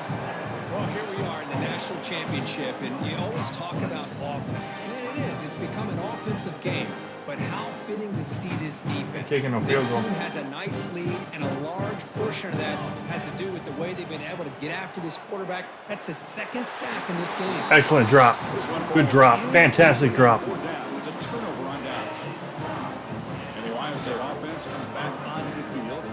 Well, here we are in the national championship, and you always talk about offense. And it is. It's become an offensive game. But how fitting to see this defense. Kicking a This field goal. team has a nice lead, and a large portion of that has to do with the way they've been able to get after this quarterback. That's the 2nd sack in this game. Excellent drop. Good drop. Fantastic drop. It's a turnover on downs. And the Ohio State offense comes back onto the field.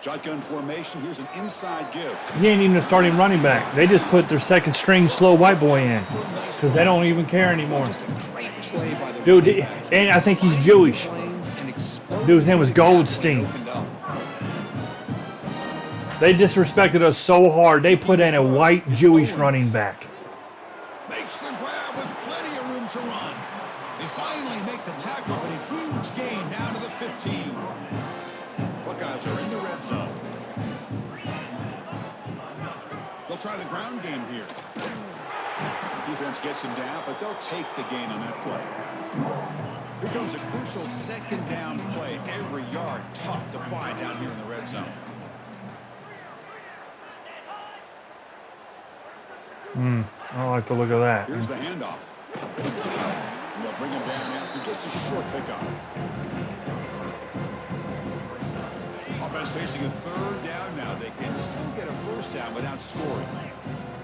Shotgun formation. Here's an inside give. He ain't even a starting running back. They just put their second string slow white boy in because they don't even care anymore. Just a great play by the Dude, quarterback. and I think he's Jewish. Dude's name was Goldstein. They disrespected us so hard. They put in a white Jewish running back. Makes the grab with plenty of room to run. They finally make the tackle, but a huge gain down to the 15. Buckeyes are in the red zone. They'll try the ground game here. Defense gets him down, but they'll take the gain on that play. Here comes a crucial 2nd down play. Every yard tough to find down here in the red zone. I don't like the look of that. Here's the handoff. And they'll bring him down after just a short pickup. Offense facing a 3rd down now. They can still get a first down without scoring.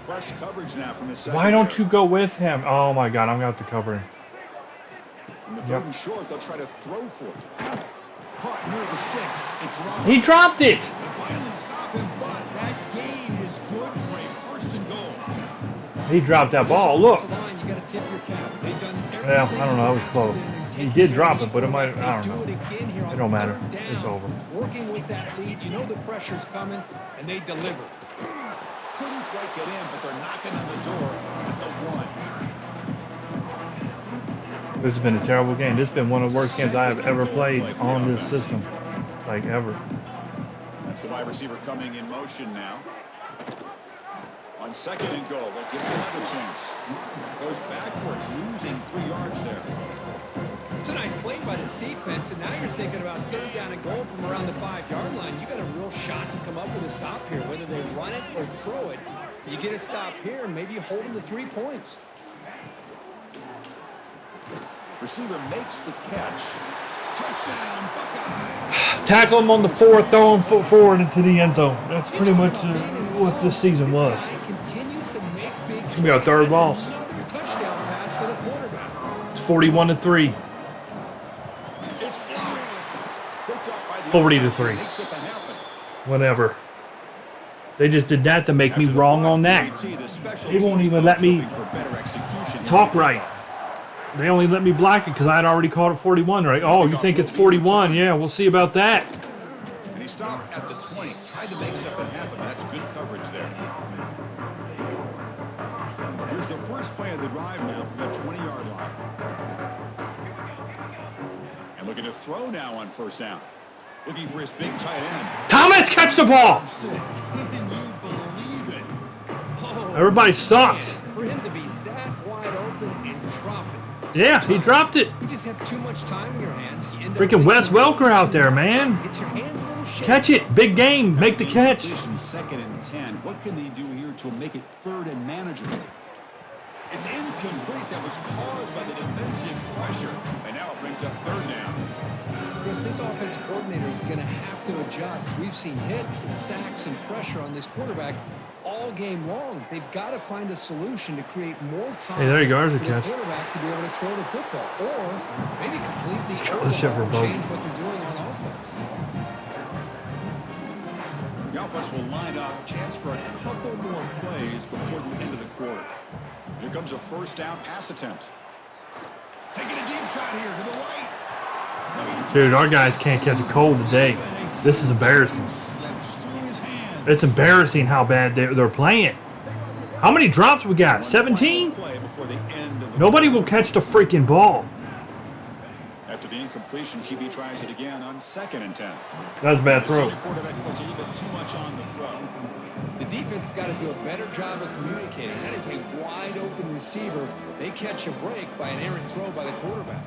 Press coverage now from the second. Why don't you go with him? Oh my God, I'm going to have to cover him. In the 3rd and short, they'll try to throw for it. Caught near the sticks. It's wrong. He dropped it. They finally stop him, but that gain is good for a 1st and goal. He dropped that ball. Look. You got to tip your cap. They've done Yeah, I don't know. That was close. He did drop it, but it might. I don't know. It It don't matter. It's over. Working with that lead, you know the pressure's coming, and they deliver. Couldn't quite get in, but they're knocking on the door at the 1. This has been a terrible game. This has been one of the worst games I have ever played on this system. Like, ever. That's the wide receiver coming in motion now. On 2nd and goal, they'll give him another chance. Goes backwards, losing 3 yards there. It's a nice play by this defense, and now you're thinking about 3rd down and goal from around the 5-yard line. You got a real shot to come up with a stop here, whether they run it or throw it. You get a stop here, maybe you hold them to 3 points. Receiver makes the catch. Touchdown, Buckeyes. Tackle him on the 4th, throw him foot forward into the end zone. That's pretty much what this season was. It's It's gonna be our 3rd loss. Another touchdown pass for the quarterback. It's 41-3. It's blocked. Picked up by the 40-3. Makes it to happen. Whatever. They just did that to make me After the wrong block, on that. the special They won't teams even coach let me looking for better execution. talk right. They only let me block it because I had already called it 41, right? Oh, you think it's 41? Yeah, we'll see about that. And he stopped at the 20. Tried to make something happen. That's good coverage there. Here's the first play of the drive now from the 20-yard line. And looking to throw now on 1st down. Looking for his big tight end. Thomas, catch the ball! Can you believe it? Oh, Everybody sucks. For him to be that wide open and drop it. Yeah, he dropped it. You just have too much time in your hands. You end up Freaking Wes thinking Welker out there, man. Get your hands a little shaky. Catch it. Big game. Make the catch. Second and 10. What can they do here to make it third and manageable? It's incomplete. That was caused by the defensive pressure. And now it brings up third down. Chris, this offensive coordinator is going to have to adjust. We've seen hits and sacks and pressure on this quarterback all game long. They've got to find a solution to create more time Hey, there you go. There's a for the catch. quarterback to be able to throw the football, or maybe completely Scholarship overhaul and revoke. change what they're doing on offense. The offense will line up. Chance for a couple more plays before the end of the quarter. Here comes a first down pass attempt. Taking a deep shot here to the right. Dude, our guys can't catch a cold today. This is embarrassing. Slips through his hands. It's embarrassing how bad they're playing. How many drops we got? 17? Play before the end of the Nobody will catch the freaking ball. After the incompletion, QB tries it again on second and 10. That was a bad throw. The quarterback puts a little bit too much on the throw. The defense has got to do a better job of communicating. That is a wide open receiver. They catch a break by an errant throw by the quarterback.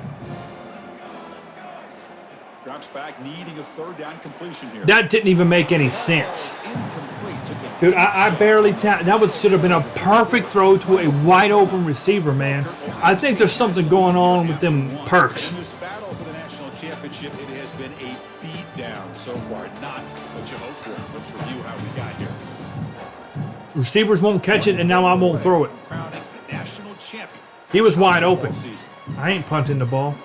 Drops back, needing a third down completion here. That didn't even make any sense. Incomplete. Took a Dude, I barely tapped. That should have been a perfect throw to a wide open receiver, man. I think there's something going on with them perks. In this battle for the national championship, it has been a beatdown so far. Not what you hoped for. Let's review how we got here. Receivers won't catch it, and now I won't throw it. Crowning the national champion. He was wide open. Season. I ain't punting the ball.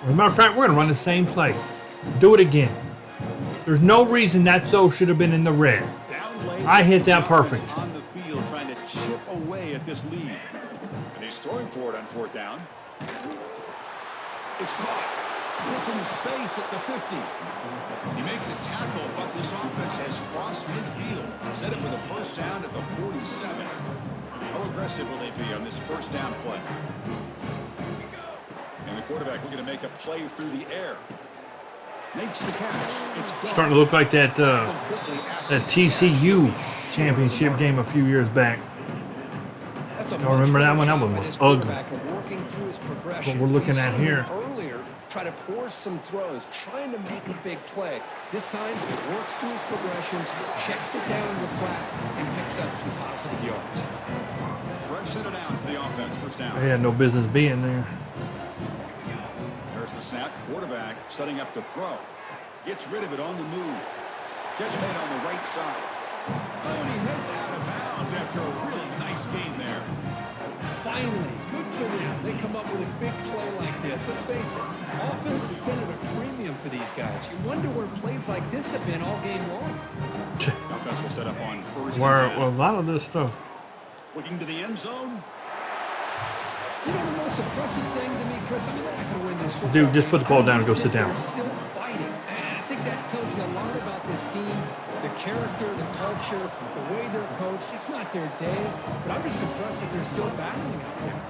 As a matter of fact, we're going to run the same play. Do it again. There's no reason that throw should have been in the red. Down late, I hit that perfect. on the field trying to chip away at this lead. And he's throwing for it on fourth down. It's caught. It's in the space at the 50. He made the tackle, but this offense has crossed midfield. Set it with a first down at the 47. How aggressive will they be on this first down play? And the quarterback looking to make a play through the air. Makes the catch. It's gone. Starting to look like that TCU championship game a few years back. That's a Y'all remember that one? That one much was better job ugly. by this quarterback of working through his progressions. What we're looking We at saw him here. Earlier, try to force some throws, trying to make a big play. This time, works through his progressions, checks it down in the flat, and picks up some positive yards. Fresh set it down for the offense. First down. They had no business being there. There's the snap. Quarterback setting up to throw. Gets rid of it on the move. Catch made on the right side. Oh, and he heads out of bounds after a really nice game there. Finally, good for them. They come up with a big play like this. Let's face it, offense has been at a premium for these guys. You wonder where plays like this have been all game long. The offense will set up on first and Where 10. a lot of this stuff. Looking to the end zone. You know the most impressive thing to me, Chris? I mean, they're not going to win this football Dude, just game. put the ball down and go I sit think down. They're still fighting. And I think that tells you a lot about this team, the character, the culture, the way they're coached. It's not their day, but I'm just impressed that they're still battling out there.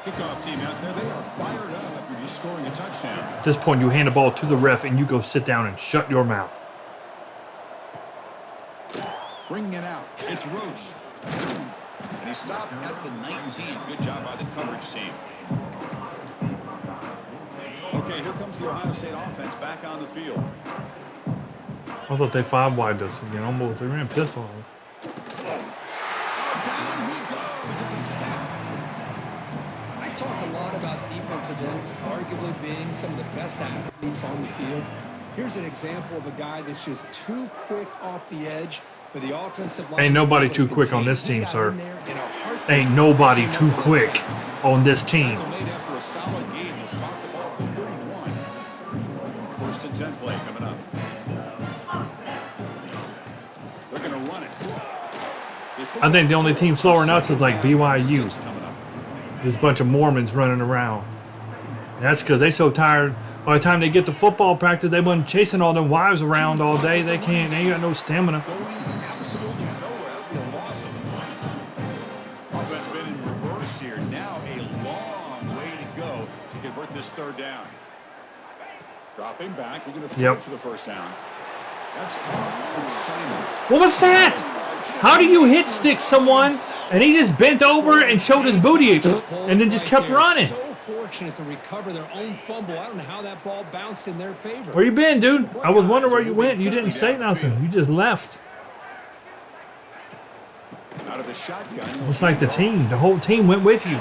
Kickoff team out there. They are fired up after just scoring a touchdown. At this point, you hand the ball to the ref and you go sit down and shut your mouth. Bringing it out. It's Roche. And he stopped at the 19. Good job by the coverage team. Okay, here comes the Ohio State offense back on the field. I thought they five wide us again. Almost. They ran pistol. Down he goes. It's a sack. I talk a lot about defensive ends arguably being some of the best athletes on the field. Here's an example of a guy that's just too quick off the edge for the offensive line. Ain't nobody too quick on this team, sir. Ain't nobody too quick on this team. Made after a solid game. He'll spot the ball for 31. First and 10 play coming up. They're going to run it. I think the only team slower than us is like BYU. Coming up. Just a bunch of Mormons running around. That's because they so tired. By the time they get to football practice, they wasn't chasing all them wives around all day. They can't. They ain't got no stamina. Going absolutely nowhere. That'd be a loss of the point. Offense been in reverse here. Now a long way to go to convert this third down. Dropping back. Looking to throw Yep. for the first down. That's caught. Simon. What was that? How do you hit stick someone and he just bent over and showed his booty and then just kept running? So fortunate to recover their own fumble. I don't know how that ball bounced in their favor. Where you been, dude? I was wondering where you went. You didn't say nothing. You just left. Out of the shotgun. It's like the whole team went with you.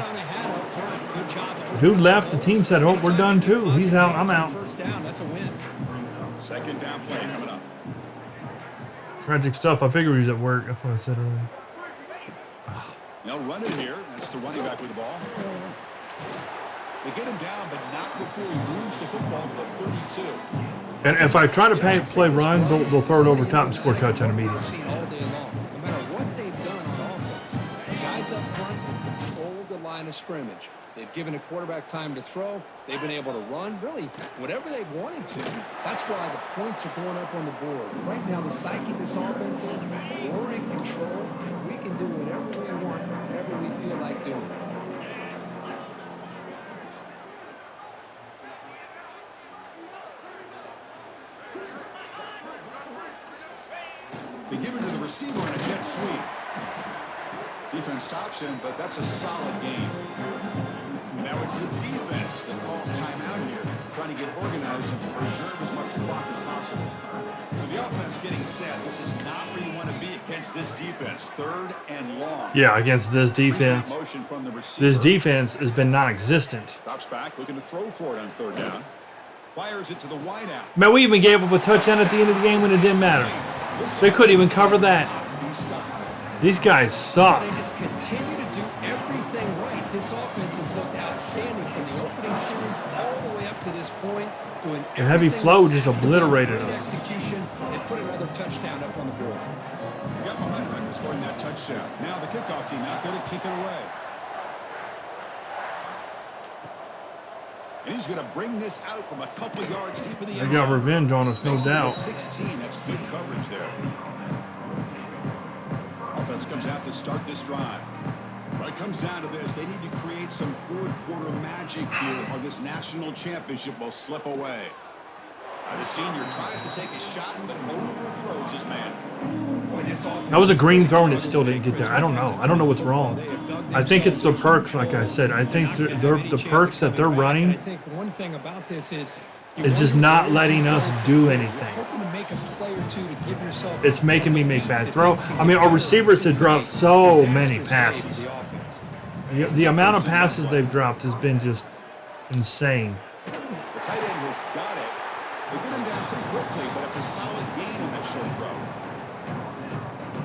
Dude left. The team said, "Oh, we're done too. He's out. I'm out." First down. That's a win. Second down play coming up. Tragic stuff. I figured he was at work. That's what I said earlier. They'll run it here. That's the running back with the ball. They get him down, but not before he moves the football to the 32. And if I try to play run, they'll throw it over top and score a touchdown immediately. Seen all day long. No matter what they've done on offense, the guys up front have controlled the line of scrimmage. They've given a quarterback time to throw. They've been able to run, really, whatever they wanted to. That's why the points are going up on the board. Right now, the psyche of this offense is we're in control, and we can do whatever we want, whatever we feel like doing. They give it to the receiver in a jet sweep. Defense stops him, but that's a solid game. Now it's the defense that calls timeout here, trying to get organized and preserve as much clock as possible. So the offense getting set. This is not where you want to be against this defense. Third and long. Yeah, against this defense. This defense has been non-existent. Drops back, looking to throw for it on third down. Fires it to the wideout. Man, we even gave up a touchdown at the end of the game when it didn't matter. They couldn't even cover that. These guys suck. They just continue to do everything right. This offense has looked outstanding from the opening series all the way up to this point. Doing The heavy flow just obliterated us. Execution and put another touchdown up on the board. Got momentum after scoring that touchdown. Now the kickoff team out there to kick it away. And he's going to bring this out from a couple yards deep in the end zone. They got revenge on us, no doubt. 16, that's good coverage there. Offense comes out to start this drive. Well, it comes down to this. They need to create some fourth-quarter magic here, or this national championship will slip away. The senior tries to take a shot, but overthrows his man. That was a green throw and it still didn't get there. I don't know. I don't know what's wrong. I think it's the perks, like I said. I think the perks that they're running I think one thing about this is it's just not letting us do anything. hoping to make a play or two to give yourself. It's making me make bad throws. I mean, our receivers have dropped so many passes. The amount of passes they've dropped has been just insane. The tight end has got it. They get him down pretty quickly, but it's a solid gain in that short throw.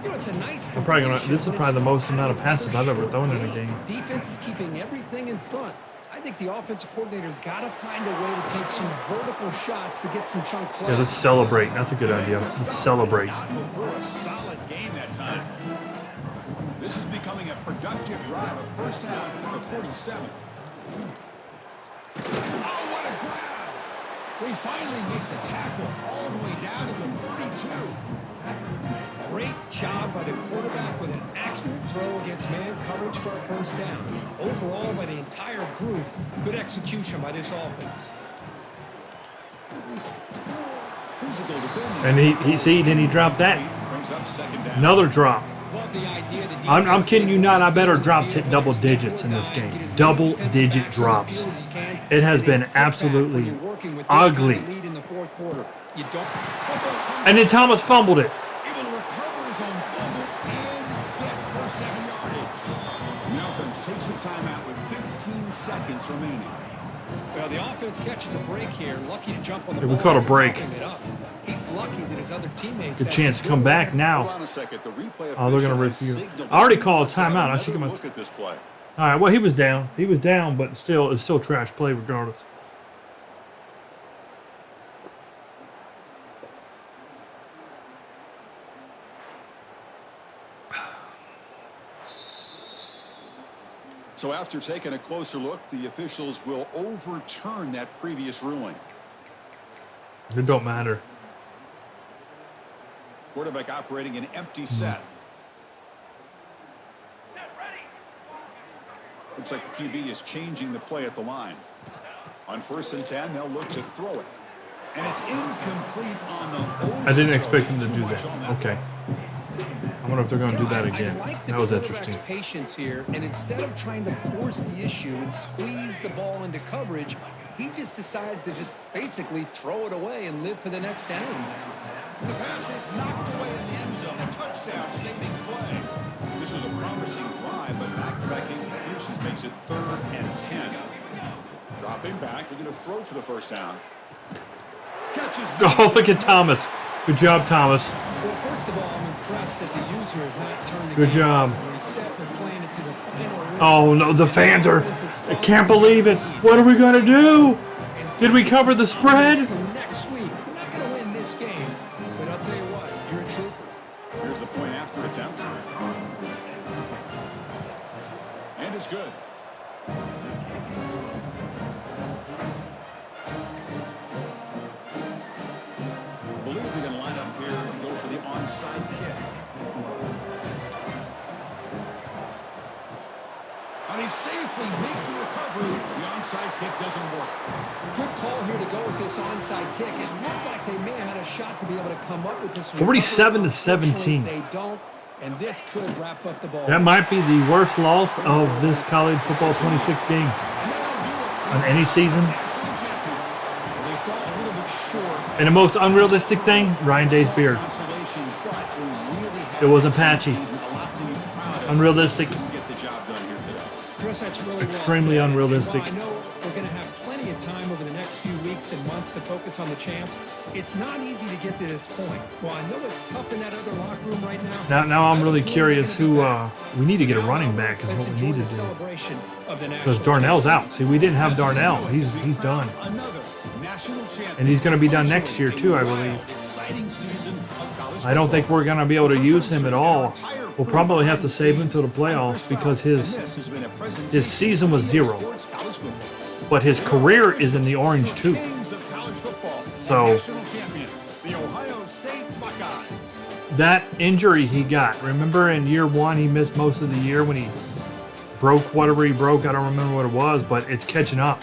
You know, it's a nice I'm probably gonna, this is probably the most amount of passes I've ever thrown in a game. Defense is keeping everything in front. I think the offensive coordinator's got to find a way to take some vertical shots to get some chunk play. Yeah, let's celebrate. That's a good idea. Let's celebrate. Not before a solid game that time. This is becoming a productive drive. A first down from the 47. Oh, what a grab! We finally make the tackle all the way down to the 32. Great job by the quarterback with an accurate throw against man coverage for a first down. Overall, by the entire group, good execution by this offense. Physical defending. And then he dropped that. Brings up second down. Another drop. Love the idea the I'm kidding you not. I bet our drops hit double digits in this game. Double-digit drops. It has been absolutely ugly. And then Thomas fumbled it. Able to recover his own fumble and get first down yardage. The offense takes a timeout with 15 seconds remaining. Well, the offense catches a break here. Lucky to jump on the Yeah, ball. we caught a break. He's lucky that his other teammates. Good chance to come back Hold now. on a second. The replay Oh, they're going to official has review. signaled I already that called he wants to have timeout. I should another come. look at this play. All right, well, he was down. He was down, but still, it's still trash play regardless. So after taking a closer look, the officials will overturn that previous ruling. It don't matter. Quarterback operating an empty set. Looks like the QB is changing the play at the line. On 1st and 10, they'll look to throw it. And it's incomplete on the I didn't expect him to do that. Okay. wonder if they're going to do that I again. like the That was quarterback's interesting. patience here, and instead of trying to force the issue and squeeze the ball into coverage, he just decides to just basically throw it away and live for the next down. The pass is knocked away in the end zone. A touchdown saving play. This was a promising drive, but back-to-back incompletions makes it 3rd and 10. Dropping back, looking to throw for the first down. Catches. Oh, look at Thomas. Good job, Thomas. Well, first of all, I'm impressed that the user has not turned the Good game job. off and reset and playing it to the final whistle. Oh, no, the fans are... I can't believe it. What are we going to do? Did we cover the spread? For next week, we're not going to win this game, but I'll tell you what, you're a trooper. Here's the point after attempt. And it's good. I believe they're going to line up here and go for the onside kick. And he safely makes the recovery. The onside kick doesn't work. Good call here to go with this onside kick. It looked like they may have had a shot to be able to come up with this. 47 to recovery. 17. They don't, and this could wrap up the ball. That might be the worst loss of this college football 26 game on any season. National champion. They fell a little bit short. And the most unrealistic thing, Ryan Day's beard. Consolation, but they really had It wasn't a patchy. season, a lot to be proud of. Unrealistic. Couldn't get the job done here today. Chris, that's really Extremely well said. unrealistic. And while I know we're going to have plenty of time over the next few weeks and months to focus on the champs. It's not easy to get to this point. Well, I know it's tough in that other locker room right now. Now I'm really curious who we need to get a running back is Let's what we enjoy need the to do. celebration of the Because national Darnell's championship. out. See, we didn't have Darnell. He's done. Another national champion. And he's going to be done next year too, I believe. Exciting season of college I don't think we're going to be able to use him at all. We'll probably have to save him until the playoffs because his season was 0. But his career is in the orange too. So that injury he got, remember in year 1 he missed most of the year when he broke whatever he broke. I don't remember what it was, but it's catching up.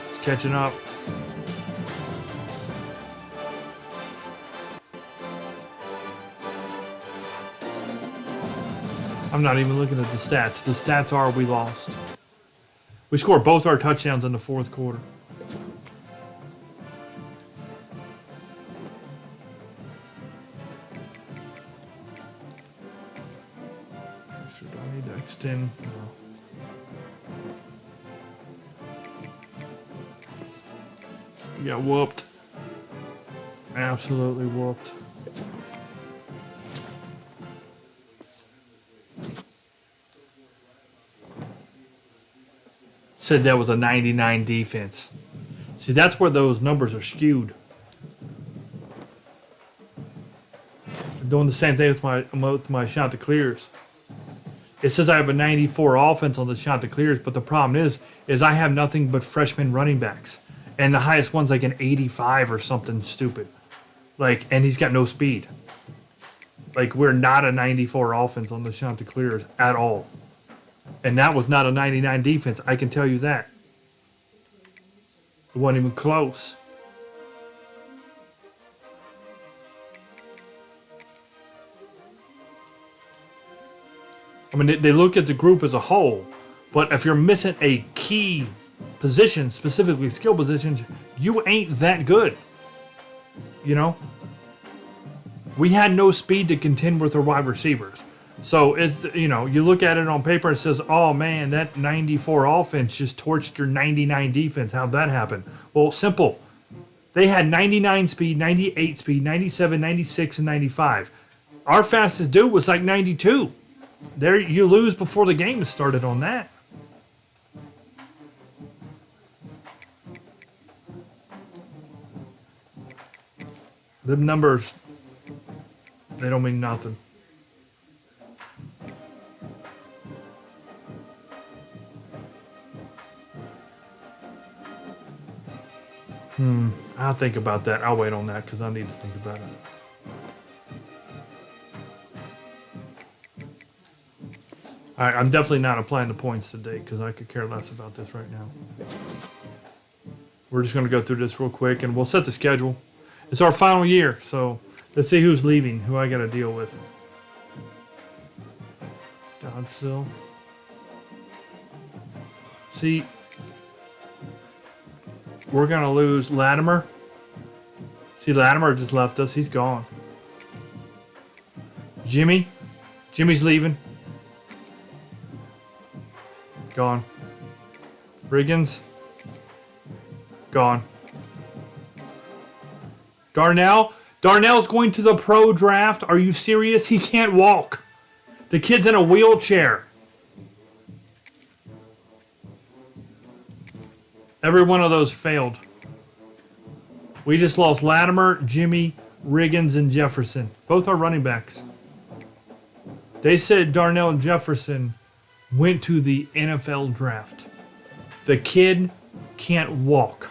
It's catching up. I'm not even looking at the stats. The stats are we lost. We scored both our touchdowns in the fourth quarter. Do I need to extend? No. We got whooped. Absolutely whooped. Said that was a 99 defense. See, that's where those numbers are skewed. I'm doing the same thing with my shot to clears. It says I have a 94 offense on the shot to clears, but the problem is I have nothing but freshman running backs, and the highest one's like an 85 or something stupid. Like, and he's got no speed. Like, we're not a 94 offense on the shot to clears at all. And that was not a 99 defense. I can tell you that. It wasn't even close. I mean, they look at the group as a whole. But if you're missing a key position, specifically skill positions, you ain't that good. You know? We had no speed to contend with our wide receivers. So, it's, you know, you look at it on paper, it says, oh man, that 94 offense just torched your 99 defense. How'd that happen? Well, simple. They had 99 speed, 98 speed, 97, 96, and 95. Our fastest dude was like 92. There, you lose before the game started on that. The numbers, they don't mean nothing. I'll think about that. I'll wait on that because I need to think about it. All right, I'm definitely not applying the points today because I could care less about this right now. we're just going to go through this real quick, and we'll set the schedule. It's our final year, so let's see who's leaving, who I got to deal with. Godsill. See, we're going to lose Latimer. See, Latimer just left us. He's gone. Jimmy's leaving. Gone. Riggins. Gone. Darnell's going to the pro draft. Are you serious? He can't walk. The kid's in a wheelchair. Every one of those failed. We just lost Latimer, Jimmy, Riggins, and Jefferson. Both are running backs. They said Darnell and Jefferson went to the NFL draft. The kid can't walk.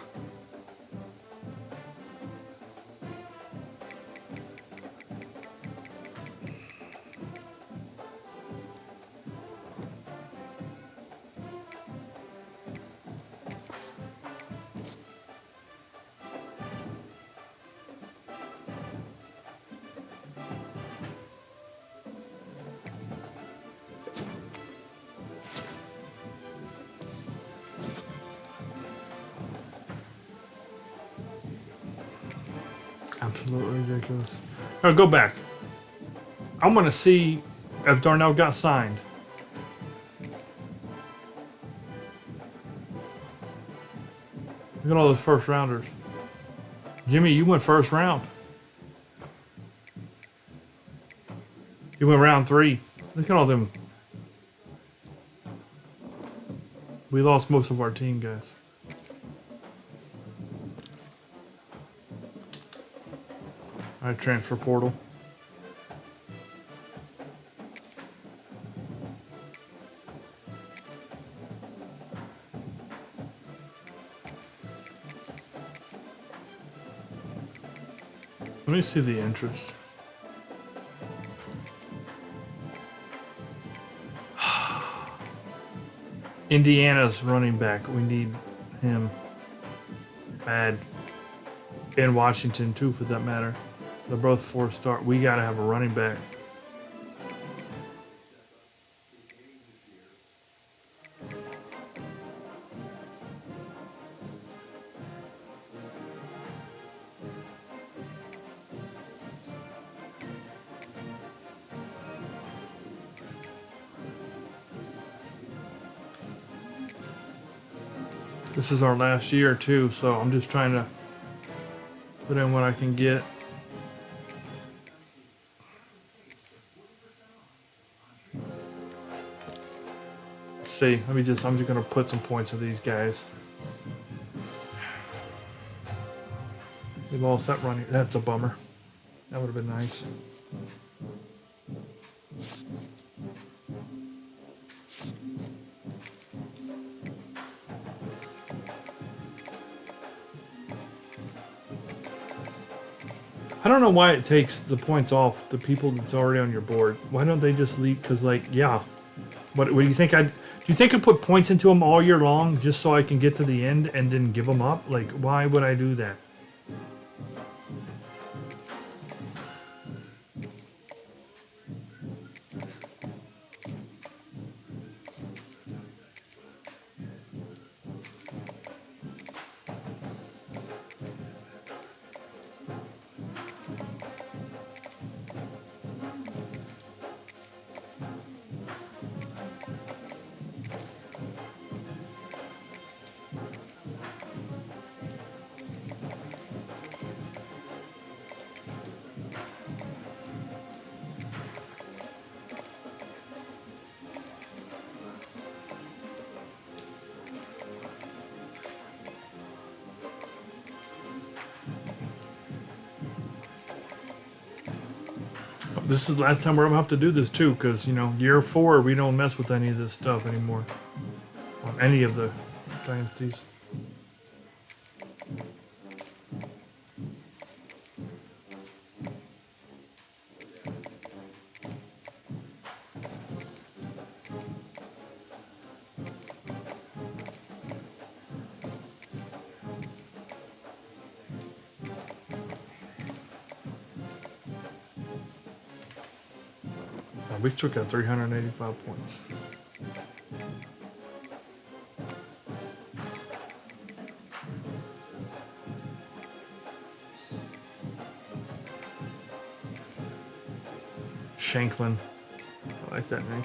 Absolutely ridiculous. Now go back. I want to see if Darnell got signed. Look at all those first rounders. Jimmy, you went first round. You went round 3. Look at all them. We lost most of our team, guys. All right, transfer portal. Let me see the interest. Indiana's running back. We need him bad. And Washington, too, for that matter. They're both 4-star. We got to have a running back. This is our last year too, so I'm just trying to put in what I can get. Let's see. I'm just gonna put some points of these guys. We lost that running. That's a bummer. That would have been nice. I don't know why it takes the points off the people that's already on your board. Why don't they just leave? Because, like, yeah. What do you think? Do you think I put points into them all year long just so I can get to the end and then give them up? Like, why would I do that? This is the last time we're gonna have to do this too, because, you know, year 4 we don't mess with any of this stuff anymore on any of the dynasties. We still got 385 points. Shanklin. I like that name.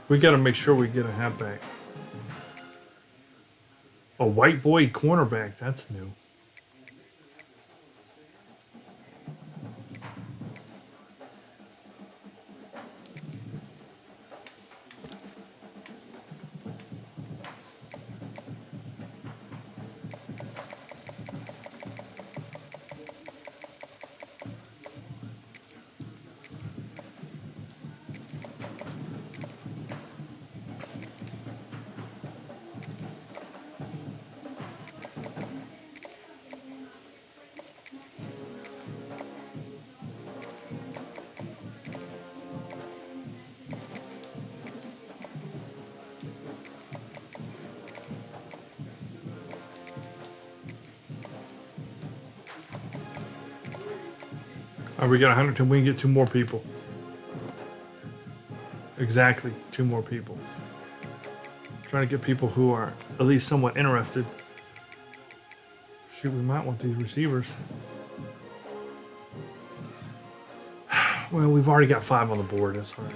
We got to make sure we get a halfback. A white boy cornerback. That's new. All right, we got 110. We can get 2 more people. Exactly, 2 more people. Trying to get people who are at least somewhat interested. Shoot, we might want these receivers. Well, we've already got 5 on the board. That's all right.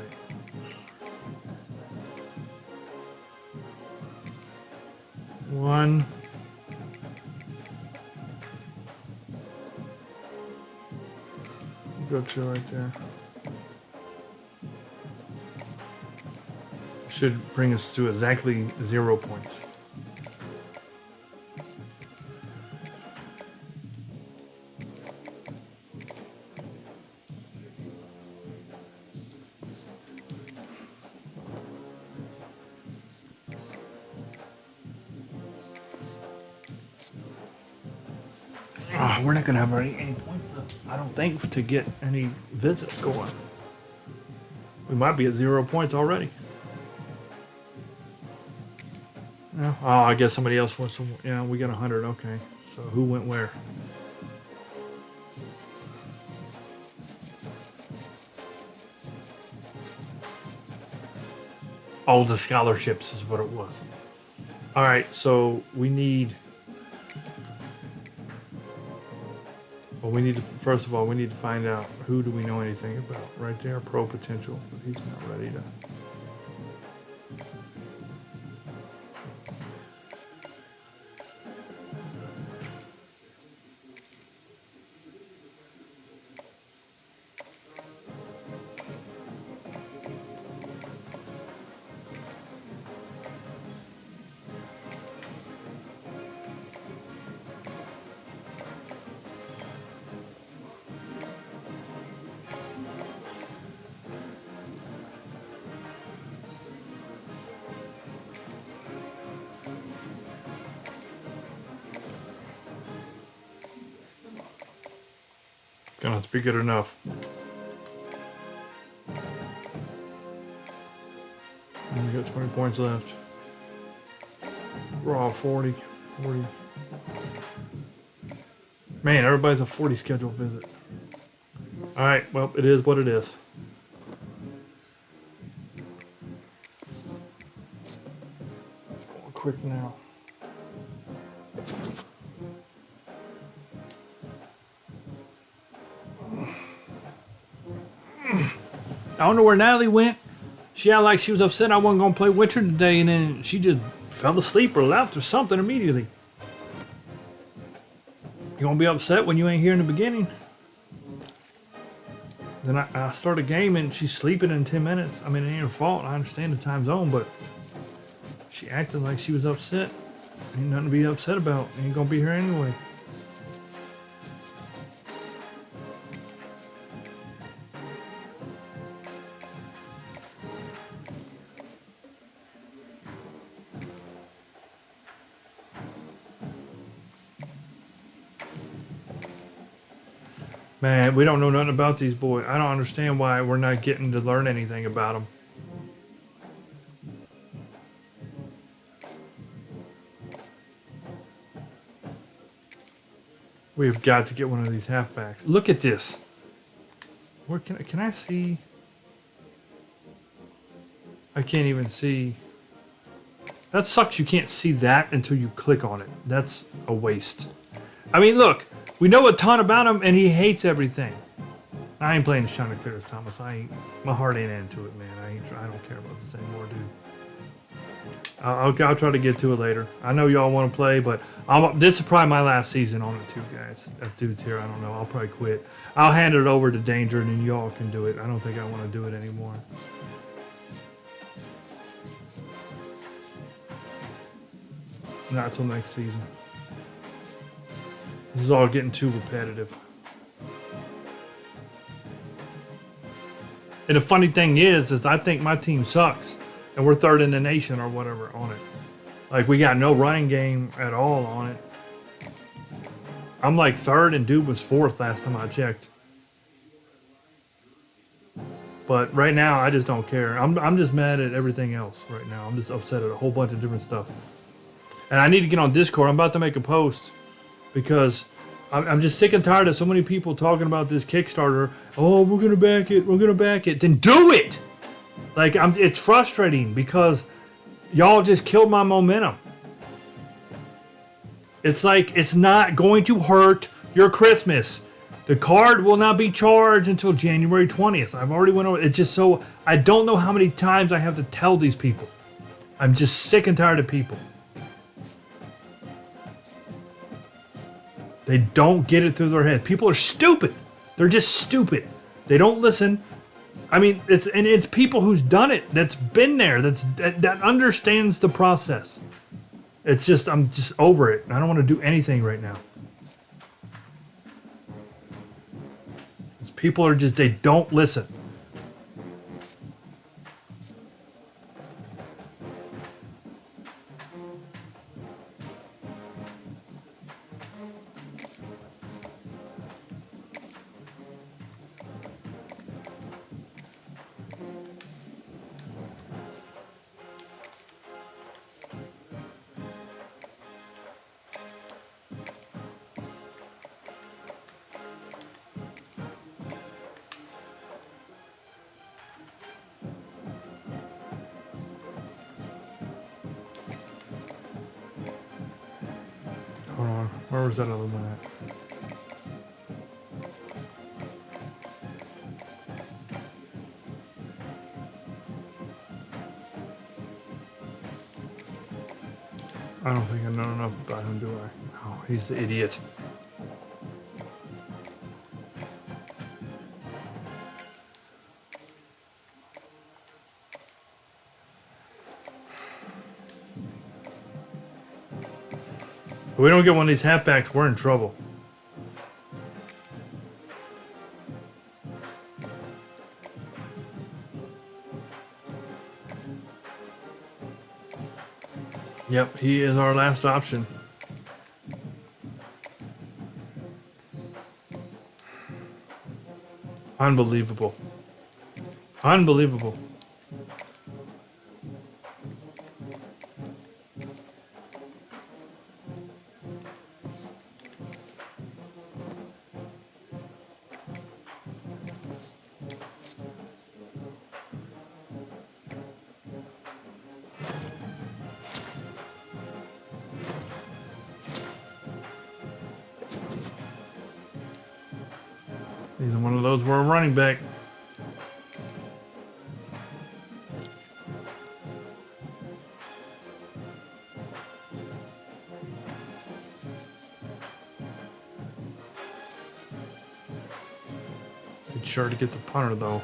One. Go to right there. Should bring us to exactly 0 points. We're not going to have any points left, I don't think, to get any visits going. We might be at 0 points already. Yeah. Oh, I guess somebody else went some. Yeah, we got 100. Okay. So who went where? Oh, the scholarships is what it was. All right. So we need. Well, we need to, first of all, we need to find out who do we know anything about. Right there, pro potential, but he's not ready to. Gonna have to be good enough. And we got 20 points left. We're all 40. Man, everybody's a 40 scheduled visit. Alright, well, it is what it is. Going quick now. I don't know where Natalie went. She acted like she was upset I wasn't going to play Winter today, and then she just fell asleep or left or something immediately. You going to be upset when you ain't here in the beginning? Then I start a game and she's sleeping in 10 minutes. I mean, it ain't her fault. I understand the time zone, but she acted like she was upset. Ain't nothing to be upset about. Ain't going to be here anyway. Man, we don't know nothing about these boys. I don't understand why we're not getting to learn anything about them. We've got to get one of these halfbacks. Look at this. Where can I see? I can't even see. That sucks. You can't see that until you click on it. That's a waste. I mean, look, we know a ton about him, and he hates everything. I ain't playing Sean McPherson, Thomas. My heart ain't into it, man. I don't care about this anymore, dude. I'll try to get to it later. I know y'all want to play, but this is probably my last season on it too, guys. If dude's here, I don't know. I'll probably quit. I'll hand it over to Danger, and then y'all can do it. I don't think I want to do it anymore. Not till next season. This is all getting too repetitive. And the funny thing is I think my team sucks. And we're third in the nation or whatever on it. Like, we got no running game at all on it. I'm like third and dude was fourth last time I checked. But right now, I just don't care. I'm just mad at everything else right now. I'm just upset at a whole bunch of different stuff. And I need to get on Discord. I'm about to make a post because I'm just sick and tired of so many people talking about this Kickstarter. Oh, we're going to back it. We're going to back it. Then do it. Like, it's frustrating because y'all just killed my momentum. It's like, it's not going to hurt your Christmas. The card will not be charged until January 20th. I've already went over. It's just so, I don't know how many times I have to tell these people. I'm just sick and tired of people. They don't get it through their head. People are stupid. They're just stupid. They don't listen. I mean, it's people who's done it, that's been there, that understands the process. It's just, I'm just over it. I don't want to do anything right now. People are just, they don't listen. Hold on, where was that other one at? I don't think I know enough about him, do I? Oh, he's the idiot. If we don't get one of these halfbacks, we're in trouble. Yep, he is our last option. Unbelievable. Unbelievable. Either one of those were a running back. It's sure to get the punter though.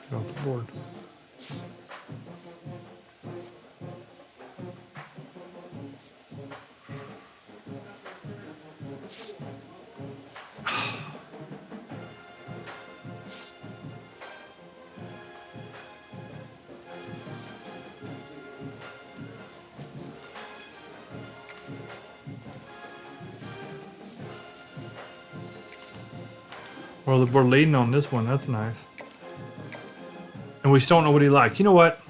Get off the board. Well, we're leading on this one. That's nice. And we still don't know what he likes. You know what?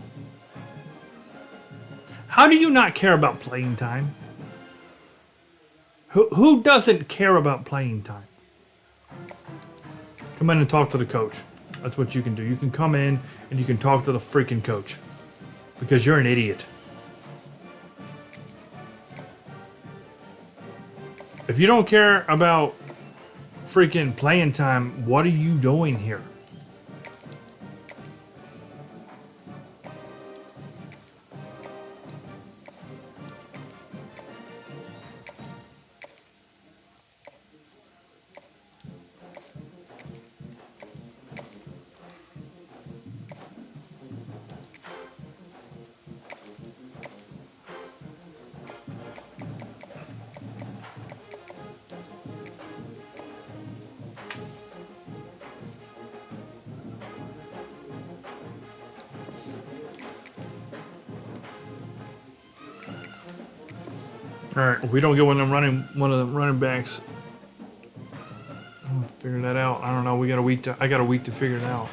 How do you not care about playing time? Who doesn't care about playing time? Come in and talk to the coach. That's what you can do. You can come in and you can talk to the freaking coach. Because you're an idiot. If you don't care about freaking playing time, what are you doing here? All right, if we don't get one of the running backs, figure that out. I don't know. We got a week to. I got a week to figure it out.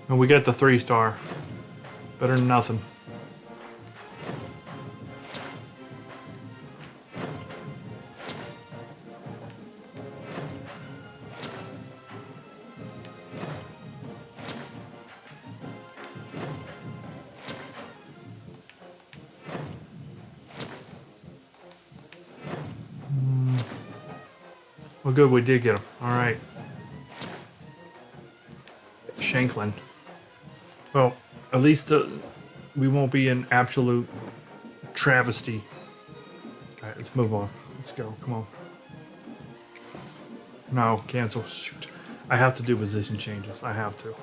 And we got the 3-star. Better than nothing. Well, good, we did get him. All right. Shanklin. Well, at least we won't be an absolute travesty. All right, let's move on. Let's go. Come on. No, cancel. Shoot. I have to do position changes. I have to.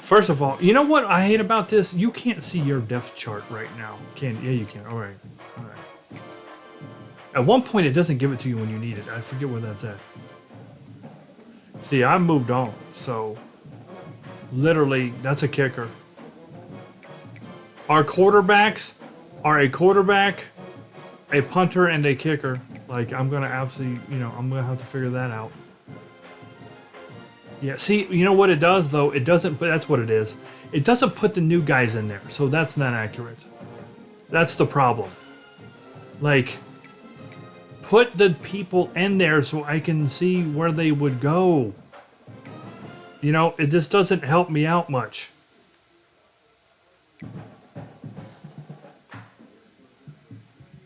First of all, you know what I hate about this? You can't see your depth chart right now. Can? Yeah, you can. All right. All right. At one point, it doesn't give it to you when you need it. I forget where that's at. See, I moved on, so literally, that's a kicker. Our quarterbacks are a quarterback, a punter, and a kicker. Like, I'm gonna absolutely, I'm gonna have to figure that out. Yeah, see, you know what it does though? It doesn't. But that's what it is. It doesn't put the new guys in there, so that's not accurate. That's the problem. Like, put the people in there so I can see where they would go. It just doesn't help me out much.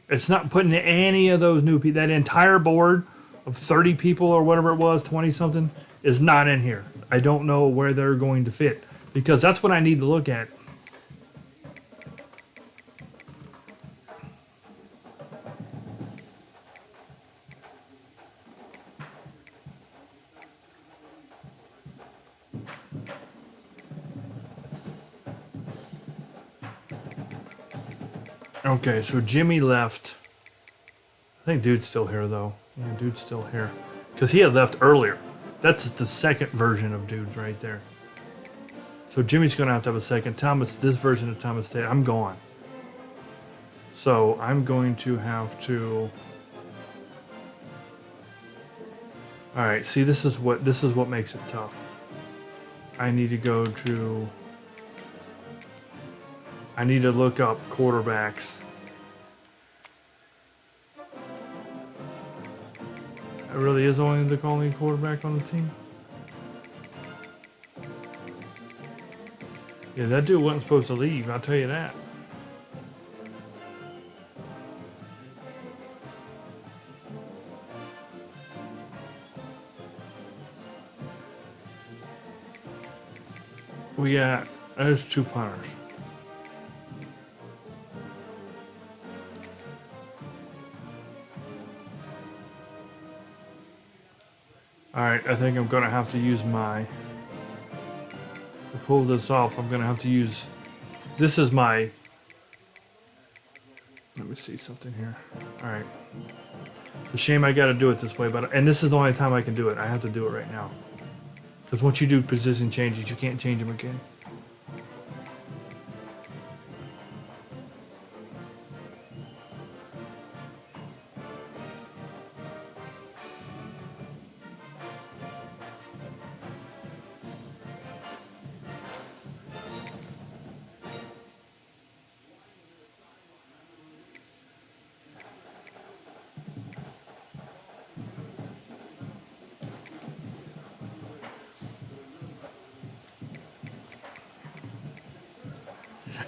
It's not putting any of those new people. That entire board of 30 people or whatever it was, 20 something, is not in here. I don't know where they're going to fit because that's what I need to look at. Okay, so Jimmy left. I think dude's still here though. Yeah, dude's still here. Because he had left earlier. That's the second version of dude right there. So Jimmy's going to have a second. Thomas, this version of Thomas Day, I'm gone. So I'm going to have to... Alright, see, this is what makes it tough. I need to go to... I need to look up quarterbacks. It really is only the only quarterback on the team. Yeah, that dude wasn't supposed to leave, I'll tell you that. There's 2 punters. Alright, I think I'm going to have to use to pull this off, I'm going to have to use, this is my, let me see something here. Alright. It's a shame I got to do it this way, and this is the only time I can do it. I have to do it right now. Because once you do position changes, you can't change them again.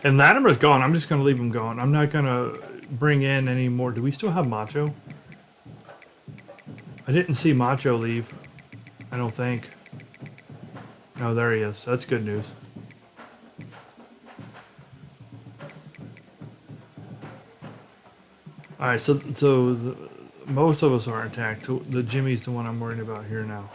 And Latimer's gone. I'm just going to leave him gone. I'm not going to bring in any more. Do we still have Macho? I didn't see Macho leave. I don't think. No, there he is. That's good news. Alright, so most of us are intact. The Jimmy's the one I'm worried about here now.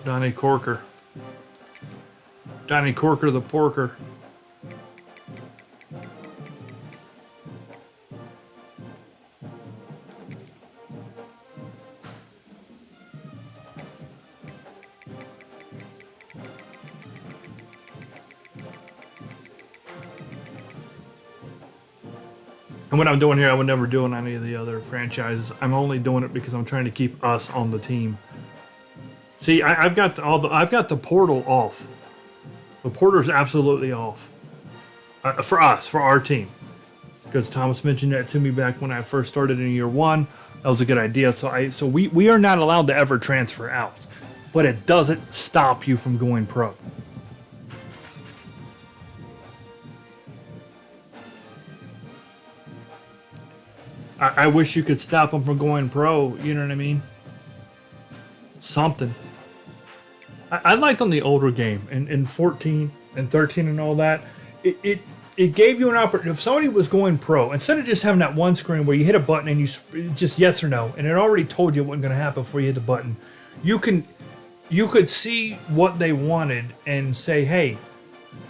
Donnie Corker. Donnie Corker the Porker. And what I'm doing here, I would never do in any of the other franchises. I'm only doing it because I'm trying to keep us on the team. See, I've got the portal off. The portal's absolutely off for us, for our team, because Thomas mentioned that to me back when I first started in year one. That was a good idea. So we are not allowed to ever transfer out, but it doesn't stop you from going pro. I wish you could stop them from going pro. You know what I mean? Something. I liked on the older game in 14 and 13 and all that. It gave you an opportunity. If somebody was going pro, instead of just having that one screen where you hit a button and you just yes or no, and it already told you what was going to happen before you hit the button, you could see what they wanted and say, hey,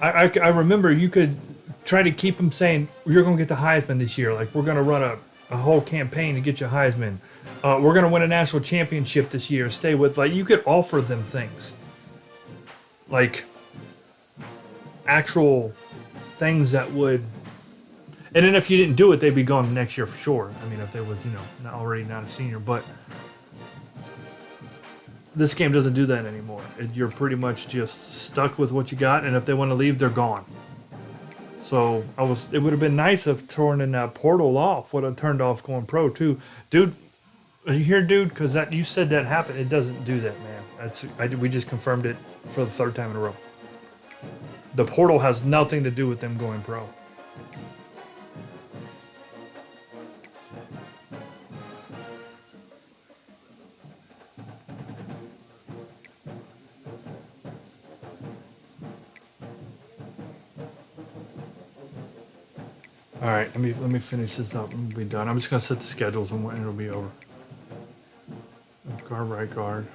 I remember you could try to keep them saying, you're going to get the Heisman this year. Like, we're going to run a whole campaign to get you a Heisman. We're going to win a national championship this year. Stay with, like, you could offer them things. Like, actual things that would, and then if you didn't do it, they'd be gone next year for sure. I mean, if they was, already not a senior, but this game doesn't do that anymore. You're pretty much just stuck with what you got, and if they want to leave, they're gone. So it would have been nice if turning that portal off would have turned off going pro too, dude. Are you here, dude? Because you said that happened. It doesn't do that, man. We just confirmed it for the third time in a row. The portal has nothing to do with them going pro. All right, let me finish this up and we'll be done. I'm just gonna set the schedules and it'll be over. Left guard,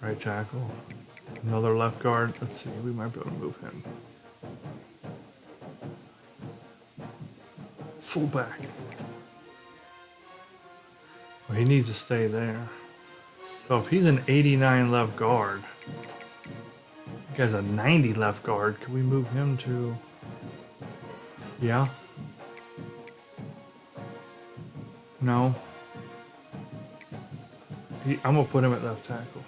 right tackle, another left guard. Let's see, we might be able to move him. Fullback. Well, he needs to stay there. So if he's an 89 left guard, he guy's a 90 left guard. Can we move him to? Yeah. No. I'm gonna put him at left tackle.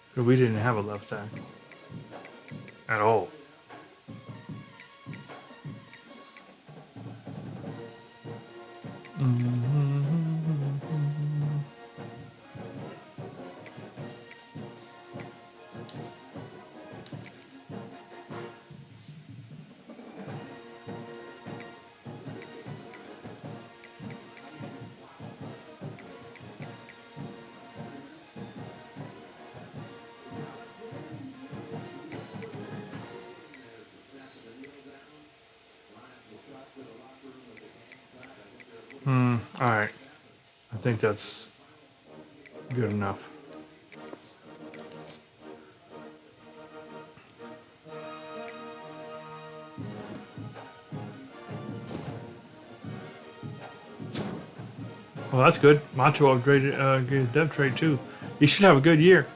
Because we didn't have a left tackle at all. Alright. I think that's good enough. Well, that's good. Macho upgraded depth trade too. He should have a good year.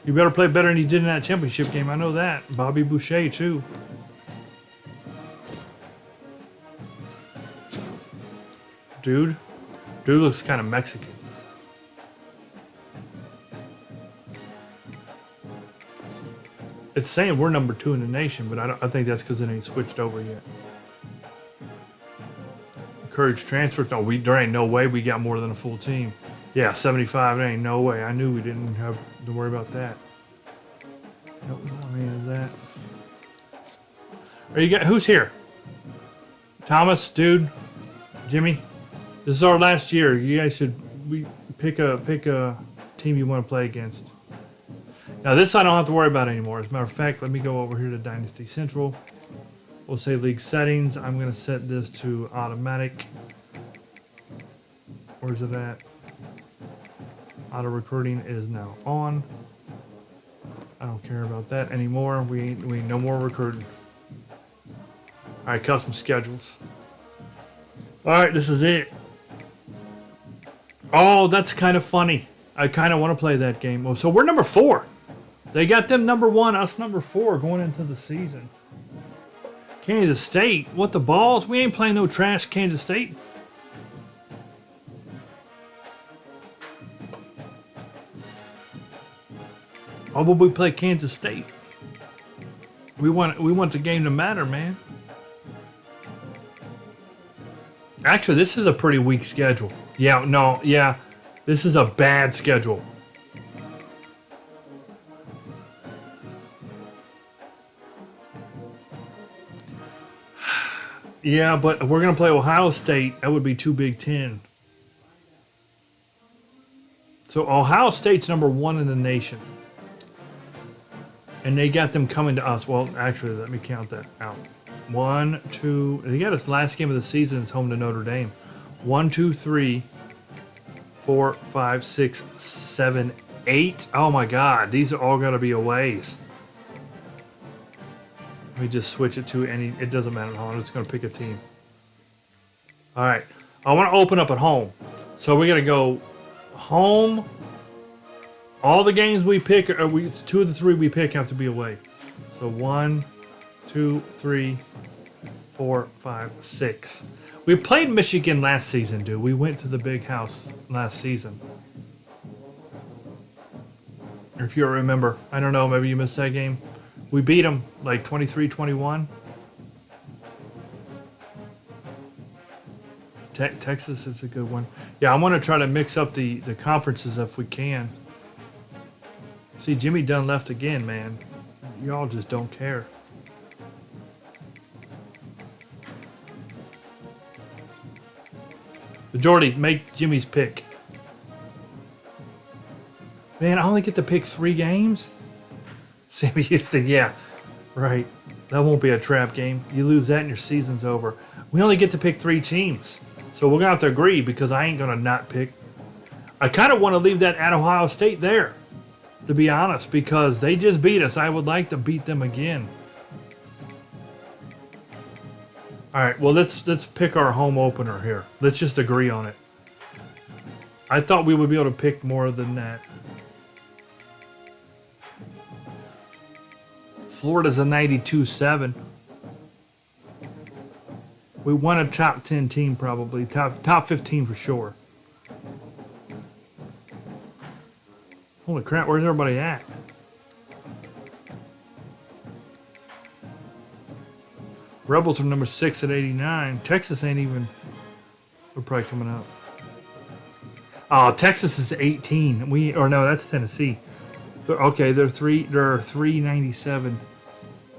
You better play better than he did in that championship game. I know that. Bobby Boucher too. Dude looks kind of Mexican. It's saying we're number 2 in the nation, but I think that's because it ain't switched over yet. Encourage transfers. No, there ain't no way we got more than a full team. Yeah, 75. There ain't no way. I knew we didn't have to worry about that. Nope, I mean that. Are you got who's here? Thomas, dude, Jimmy. This is our last year. You guys should pick a team you want to play against. Now this I don't have to worry about anymore. As a matter of fact, let me go over here to Dynasty Central. We'll say league settings. I'm going to set this to automatic. Where's it at? Auto recruiting is now on. I don't care about that anymore. We ain't no more recruiting. All right, custom schedules. All right, this is it. Oh, that's kind of funny. I kind of want to play that game. Oh, so we're number 4. They got them number 1, us number 4 going into the season. Kansas State, what the balls? We ain't playing no trash Kansas State. Why would we play Kansas State? We want the game to matter, man. Actually, this is a pretty weak schedule. Yeah, this is a bad schedule. Yeah, but if we're going to play Ohio State, that would be 2 Big Ten. So Ohio State's number 1 in the nation. And they got them coming to us. Well, actually, let me count that out. 1, 2. They got us last game of the season. It's home to Notre Dame. 1, 2, 3, 4, 5, 6, 7, 8. Oh my God, these are all got to be aways. Let me just switch it to any. It doesn't matter. I'm just going to pick a team. All right, I want to open up at home. So we're going to go home. All the games we pick, 2 of the 3 we pick have to be away. So 1, 2, 3, 4, 5, 6. We played Michigan last season, dude. We went to the big house last season. If you remember, I don't know, maybe you missed that game. We beat them like 23-21. Texas is a good one. Yeah, I want to try to mix up the conferences if we can. See, Jimmy Dunn left again, man. Y'all just don't care. Jordy, make Jimmy's pick. Man, I only get to pick 3 games? Sammy Houston, yeah. Right. That won't be a trap game. You lose that and your season's over. We only get to pick 3 teams. So we're going to have to agree because I ain't going to not pick. I kind of want to leave that at Ohio State there, to be honest, because they just beat us. I would like to beat them again. All right, well, let's pick our home opener here. Let's just agree on it. I thought we would be able to pick more than that. Florida's a 92-7. We won a top 10 team probably. Top 15 for sure. Holy crap, where's everybody at? Rebels are number 6 at 89. Texas ain't even. We're probably coming up. Oh, Texas is 18. No, that's Tennessee. Okay, they're 397.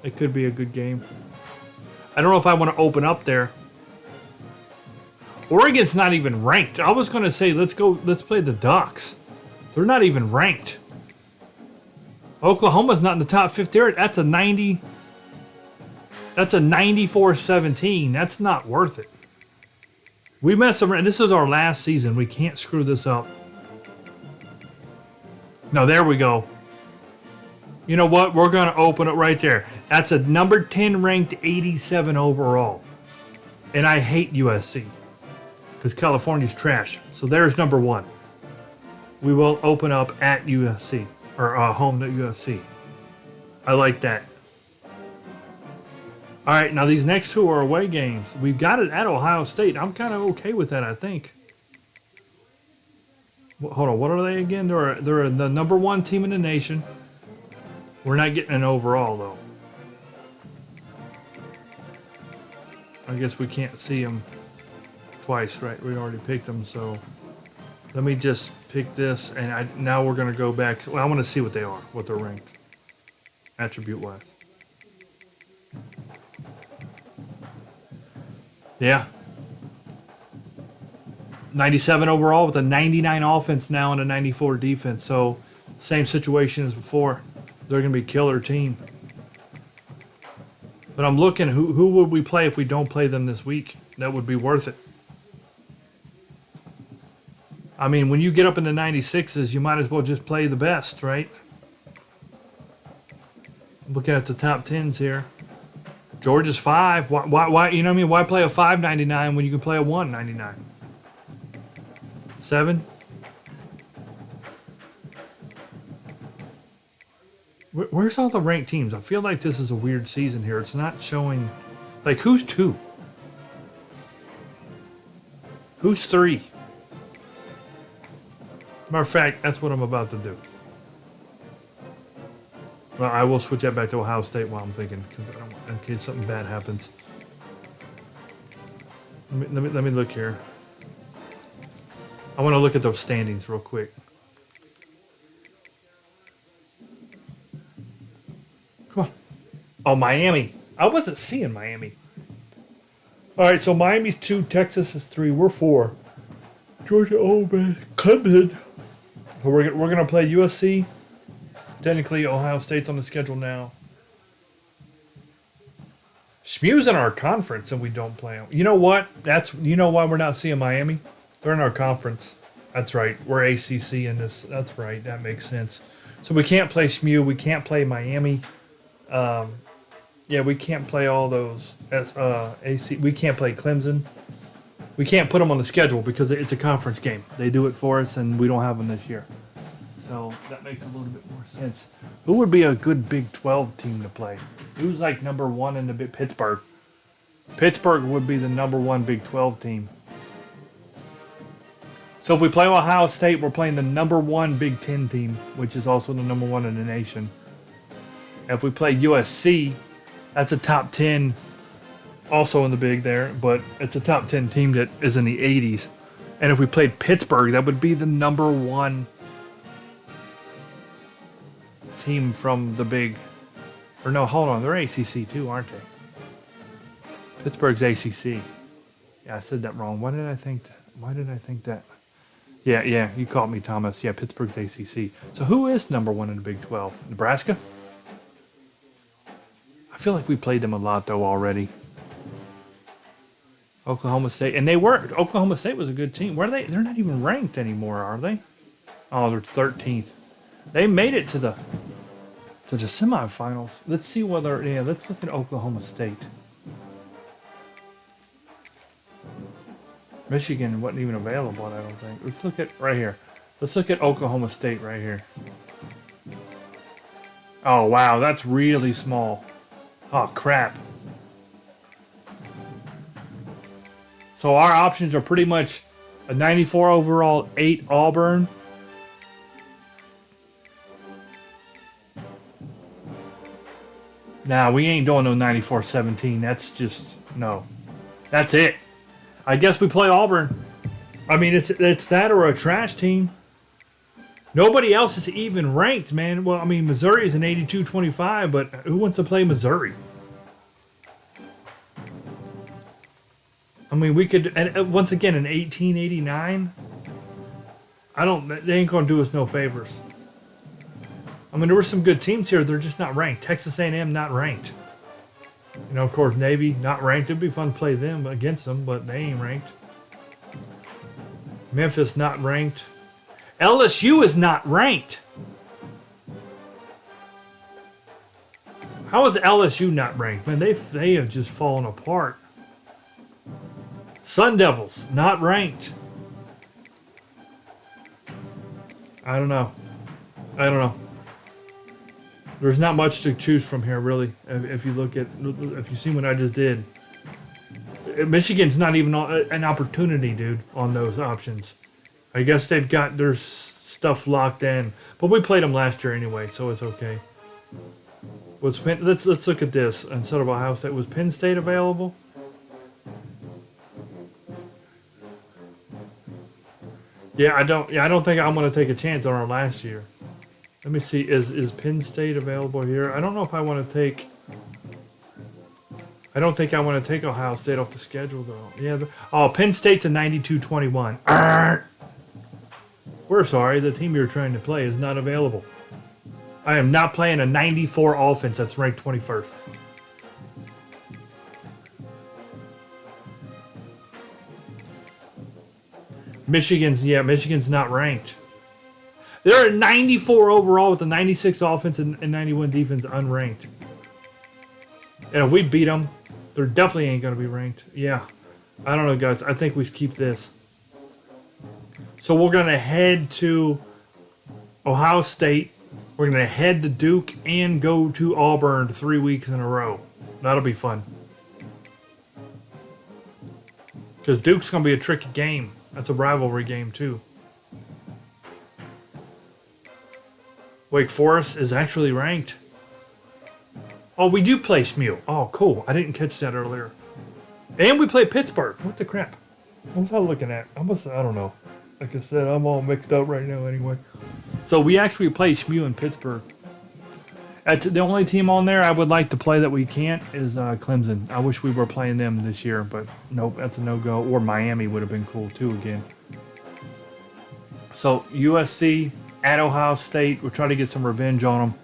It could be a good game. I don't know if I want to open up there. Oregon's not even ranked. I was going to say let's play the Ducks. They're not even ranked. Oklahoma's not in the top 50. That's a 90. That's a 94-17. That's not worth it. We messed around. This is our last season. We can't screw this up. No, there we go. You know what? We're going to open it right there. That's a number 10 ranked 87 overall. And I hate USC because California's trash. So there's number 1. We will open up at USC or home to USC. I like that. All right, now these next two are away games. We've got it at Ohio State. I'm kind of okay with that, I think. Hold on, what are they again? They're the #1 team in the nation. We're not getting an overall, though. I guess we can't see them twice, right? We already picked them, so let me just pick this, and now we're going to go back. Well, I want to see what they are, what they're ranked, attribute-wise. Yeah. 97 overall with a 99 offense now and a 94 defense. So, same situation as before. They're going to be a killer team. But I'm looking, who would we play if we don't play them this week? That would be worth it. I mean, when you get up in the 96s, you might as well just play the best, right? Looking at the top 10s here. Georgia's 5. Why? You know what I mean? Why play a 5.99 when you can play a 1.99? 7. Where's all the ranked teams? I feel like this is a weird season here. It's not showing. Like, who's 2? Who's 3? Matter of fact, that's what I'm about to do. Well, I will switch that back to Ohio State while I'm thinking, because in case something bad happens. Let me look here. I want to look at those standings real quick. Come on. Oh, Miami. I wasn't seeing Miami. All right, so Miami's 2, Texas is 3. We're 4. Georgia, oh man, Clemson. So we're gonna play USC. Technically, Ohio State's on the schedule now. SMU's in our conference, and we don't play them. You know what? You know why we're not seeing Miami? They're in our conference. That's right. We're ACC in this. That's right. That makes sense. So we can't play SMU. We can't play Miami. Yeah, we can't play all those. AC. We can't play Clemson. We can't put them on the schedule because it's a conference game. They do it for us, and we don't have them this year. So that makes a little bit more sense. Who would be a good Big 12 team to play? Who's like #1 in the Pittsburgh? Pittsburgh would be the #1 Big 12 team. So if we play Ohio State, we're playing the #1 Big 10 team, which is also the #1 in the nation. If we play USC, that's a top 10, also in the big there, but it's a top 10 team that is in the 80s. And if we played Pittsburgh, that would be the #1 team from the big, or no, hold on, they're ACC too, aren't they? Pittsburgh's ACC. Yeah, I said that wrong. Why did I think that? Yeah, you caught me, Thomas. Yeah, Pittsburgh's ACC. So who is #1 in the Big 12? Nebraska? I feel like we played them a lot, though, already. Oklahoma State. And Oklahoma State was a good team. Where are they? They're not even ranked anymore, are they? Oh, they're 13th. They made it to the semifinals. Let's see whether, let's look at Oklahoma State. Michigan wasn't even available, I don't think. Let's look at right here. Let's look at Oklahoma State right here. Oh, wow, that's really small. Oh, crap. So our options are pretty much a 94 overall, 8 Auburn. Nah, we ain't doing no 94-17. That's just, no. That's it. I guess we play Auburn. I mean, it's that or a trash team. Nobody else is even ranked, man. Well, I mean, Missouri is an 82-25, but who wants to play Missouri? I mean, we could, and once again, an 1889. They ain't gonna do us no favors. I mean, there were some good teams here. They're just not ranked. Texas A&M not ranked. You know, of course, Navy not ranked. It'd be fun to play them against them, but they ain't ranked. Memphis not ranked. LSU is not ranked. How is LSU not ranked? Man, they have just fallen apart. Sun Devils not ranked. I don't know. There's not much to choose from here, really. If you see what I just did. Michigan's not even an opportunity, dude, on those options. I guess they've got their stuff locked in. But we played them last year anyway, so it's okay. Let's look at this. Instead of Ohio State, was Penn State available? Yeah, I don't think I'm going to take a chance on our last year. Let me see. Is Penn State available here? I don't know if I want to take. I don't think I want to take Ohio State off the schedule though. Yeah. Penn State's a 92-21. We're sorry. The team you're trying to play is not available. I am not playing a 94 offense that's ranked 21st. Michigan's not ranked. They're at 94 overall with a 96 offense and 91 defense unranked. And if we beat them, they're definitely ain't going to be ranked. Yeah. I don't know, guys. I think we keep this. So we're going to head to Ohio State. We're going to head to Duke and go to Auburn 3 weeks in a row. That'll be fun. Because Duke's going to be a tricky game. That's a rivalry game, too. Wake Forest is actually ranked. Oh, we do play SMU. Oh, cool. I didn't catch that earlier. And we play Pittsburgh. What the crap? What was I looking at? I don't know. Like I said, I'm all mixed up right now anyway. So we actually play SMU in Pittsburgh. The only team on there I would like to play that we can't is Clemson. I wish we were playing them this year, but nope, that's a no-go. Or Miami would have been cool too again. So USC at Ohio State. We'll try to get some revenge on them.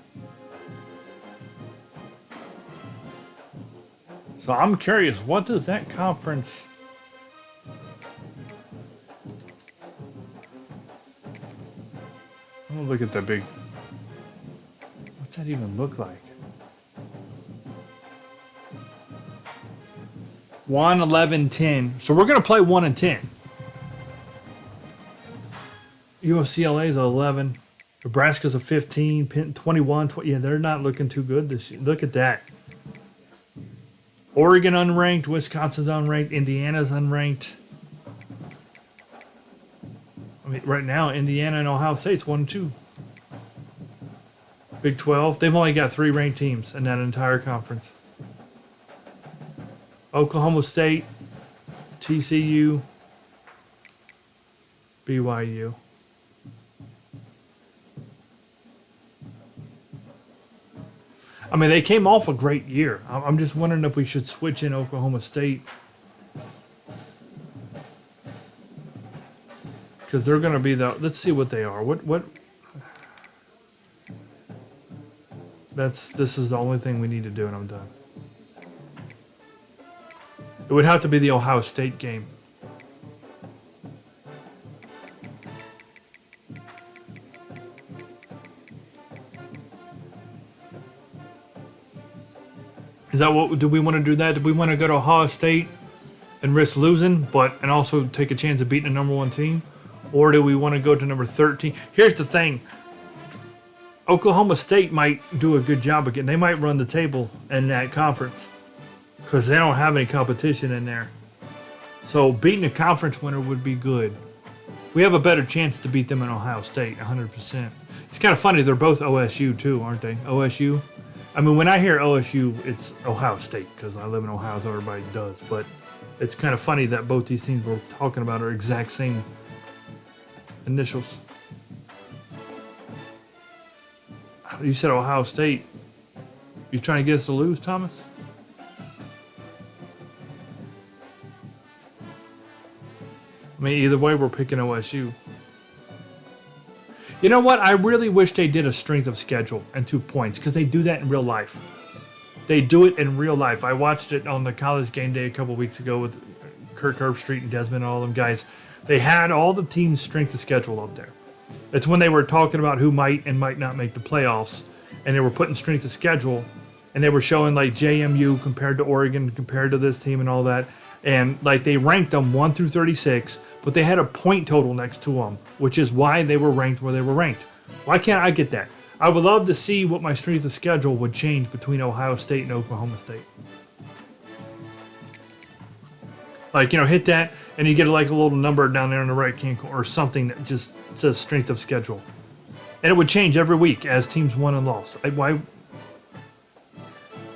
So I'm curious, what does that conference... I'm gonna look at that big... What's that even look like? 1, 11, 10. So we're gonna play 1 and 10. UCLA is 11. Nebraska's a 15. Penn 21. Yeah, they're not looking too good this year. Look at that. Oregon unranked. Wisconsin's unranked. Indiana's unranked. I mean, right now, Indiana and Ohio State's 1 and 2. Big 12. They've only got 3 ranked teams in that entire conference. Oklahoma State, TCU, BYU. I mean, they came off a great year. I'm just wondering if we should switch in Oklahoma State. Because they're going to be the... Let's see what they are. What? This is the only thing we need to do, and I'm done. It would have to be the Ohio State game. Is that what, do we want to do that? Do we want to go to Ohio State and risk losing, and also take a chance of beating the number 1 team? Or do we want to go to number 13? Here's the thing. Oklahoma State might do a good job again. They might run the table in that conference because they don't have any competition in there. So beating a conference winner would be good. We have a better chance to beat them in Ohio State, 100%. It's kind of funny. They're both OSU too, aren't they? OSU? I mean, when I hear OSU, it's Ohio State because I live in Ohio, so everybody does. But it's kind of funny that both these teams we're talking about are exact same initials. You said Ohio State. You trying to get us to lose, Thomas? I mean, either way, we're picking OSU. You know what? I really wish they did a strength of schedule and 2 points because they do that in real life. They do it in real life. I watched it on the College Game Day a couple weeks ago with Kirk Herbstreit and Desmond and all them guys. They had all the teams' strength of schedule up there. It's when they were talking about who might and might not make the playoffs, and they were putting strength of schedule, and they were showing like JMU compared to Oregon, compared to this team and all that. And like they ranked them 1 through 36, but they had a point total next to them, which is why they were ranked where they were ranked. Why can't I get that? I would love to see what my strength of schedule would change between Ohio State and Oklahoma State. Like, hit that, and you get like a little number down there in the right-hand corner or something that just says strength of schedule. And it would change every week as teams won and lost.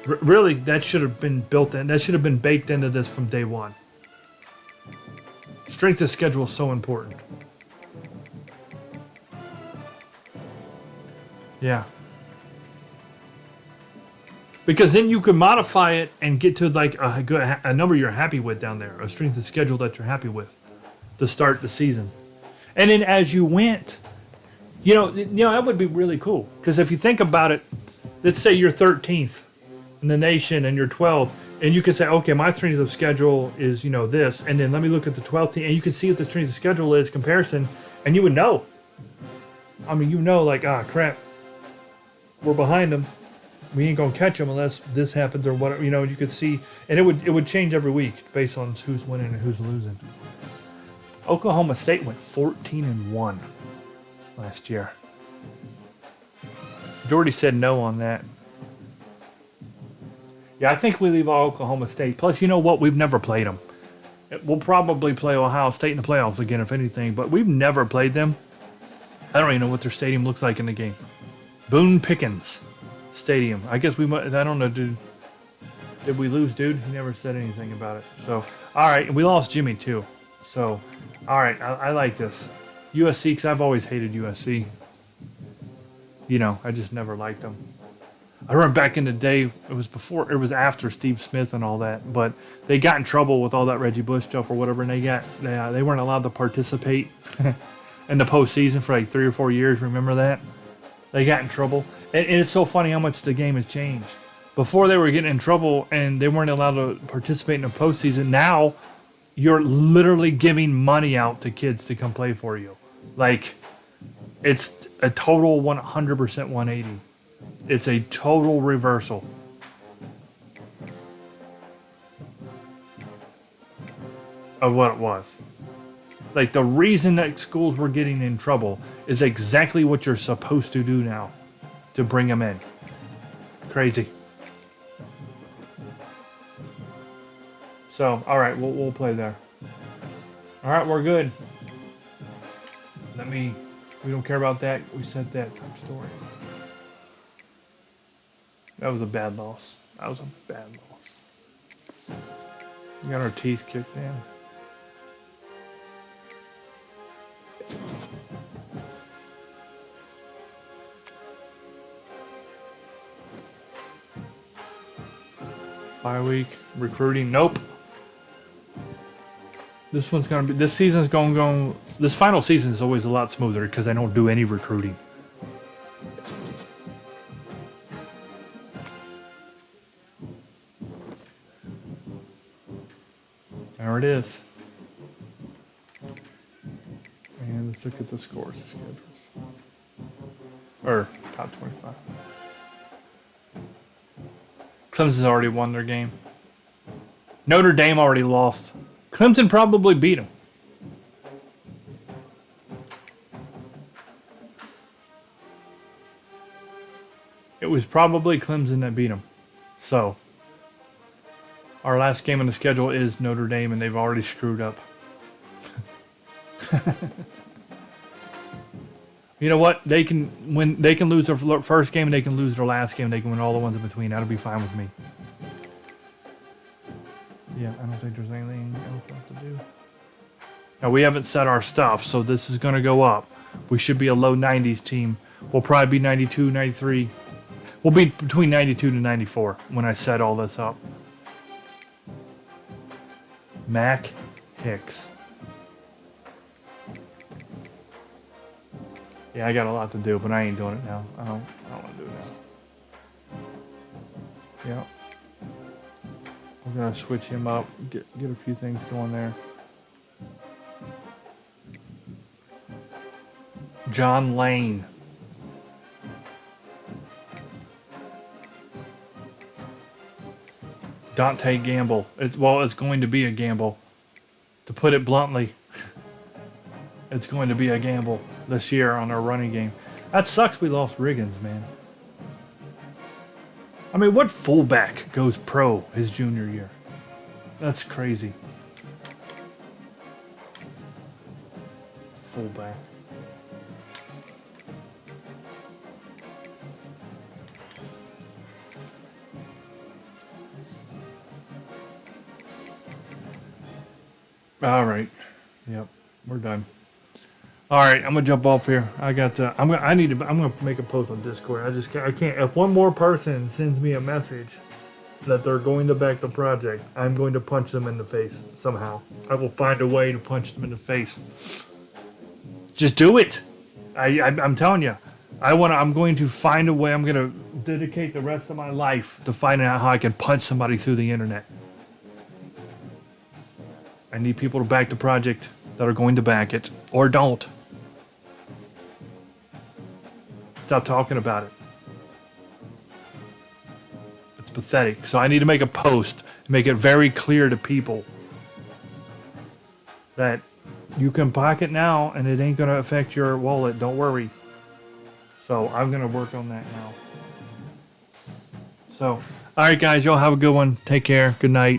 Really, that should have been built in. That should have been baked into this from day one. Strength of schedule is so important. Yeah. Because then you could modify it and get to like a number you're happy with down there, a strength of schedule that you're happy with to start the season. And then as you went, that would be really cool. Because if you think about it, let's say you're 13th in the nation and you're 12th, and you could say, okay, my strength of schedule is, this, and then let me look at the 12th team, and you can see what the strength of schedule is comparison, and you would know. I mean, like, crap, we're behind them. We ain't gonna catch them unless this happens or whatever. You could see, and it would change every week based on who's winning and who's losing. Oklahoma State went 14-1 last year. Jordy said no on that. Yeah, I think we leave Oklahoma State. Plus, you know what? We've never played them. We'll probably play Ohio State in the playoffs again, if anything, but we've never played them. I don't even know what their stadium looks like in the game. Boone Pickens Stadium. I guess we might. I don't know, dude. Did we lose, dude? He never said anything about it. So, all right. And we lost Jimmy, too. So, all right. I like this. USC, because I've always hated USC. I just never liked them. I remember back in the day, it was after Steve Smith and all that, but they got in trouble with all that Reggie Bush stuff or whatever, and they weren't allowed to participate in the postseason for like 3 or 4 years. Remember that? They got in trouble. And it's so funny how much the game has changed. Before they were getting in trouble and they weren't allowed to participate in the postseason. Now you're literally giving money out to kids to come play for you. Like, it's a total 100% 180. It's a total reversal. Of what it was. Like, the reason that schools were getting in trouble is exactly what you're supposed to do now to bring them in. Crazy. So, all right, we'll play there. All right, we're good. We don't care about that. We sent that top stories. That was a bad loss. We got our teeth kicked in. Bye week, recruiting, nope. This season's going, this final season is always a lot smoother because I don't do any recruiting. There it is. And let's look at the scores and schedules. Or top 25. Clemson's already won their game. Notre Dame already lost. Clemson probably beat them. It was probably Clemson that beat them. So, our last game on the schedule is Notre Dame, and they've already screwed up. You know what? They can lose their first game, and they can lose their last game. They can win all the ones in between. That'll be fine with me. Yeah, I don't think there's anything else left to do. Now, we haven't set our stuff, so this is going to go up. We should be a low 90s team. We'll probably be 92, 93. We'll be between 92 to 94 when I set all this up. Mac Hicks. Yeah, I got a lot to do, but I ain't doing it now. I don't want to do it now. Yeah. We're going to switch him up, get a few things going there. John Lane. Dante Gamble. It's going to be a gamble. To put it bluntly, it's going to be a gamble this year on our running game. That sucks we lost Riggins, man. I mean, what fullback goes pro his junior year? That's crazy. Fullback. All right. Yep, we're done. All right, I'm gonna jump off here. I'm gonna make a post on Discord. I can't. If one more person sends me a message that they're going to back the project, I'm going to punch them in the face somehow. I will find a way to punch them in the face. Just do it. I'm telling you. I'm going to find a way. I'm going to dedicate the rest of my life to finding out how I can punch somebody through the internet. I need people to back the project that are going to back it or don't. Stop talking about it. It's pathetic. So I need to make a post, make it very clear to people that you can back it now and it ain't going to affect your wallet. Don't worry. So I'm going to work on that now. So, all right, guys, y'all have a good one. Take care. Good night.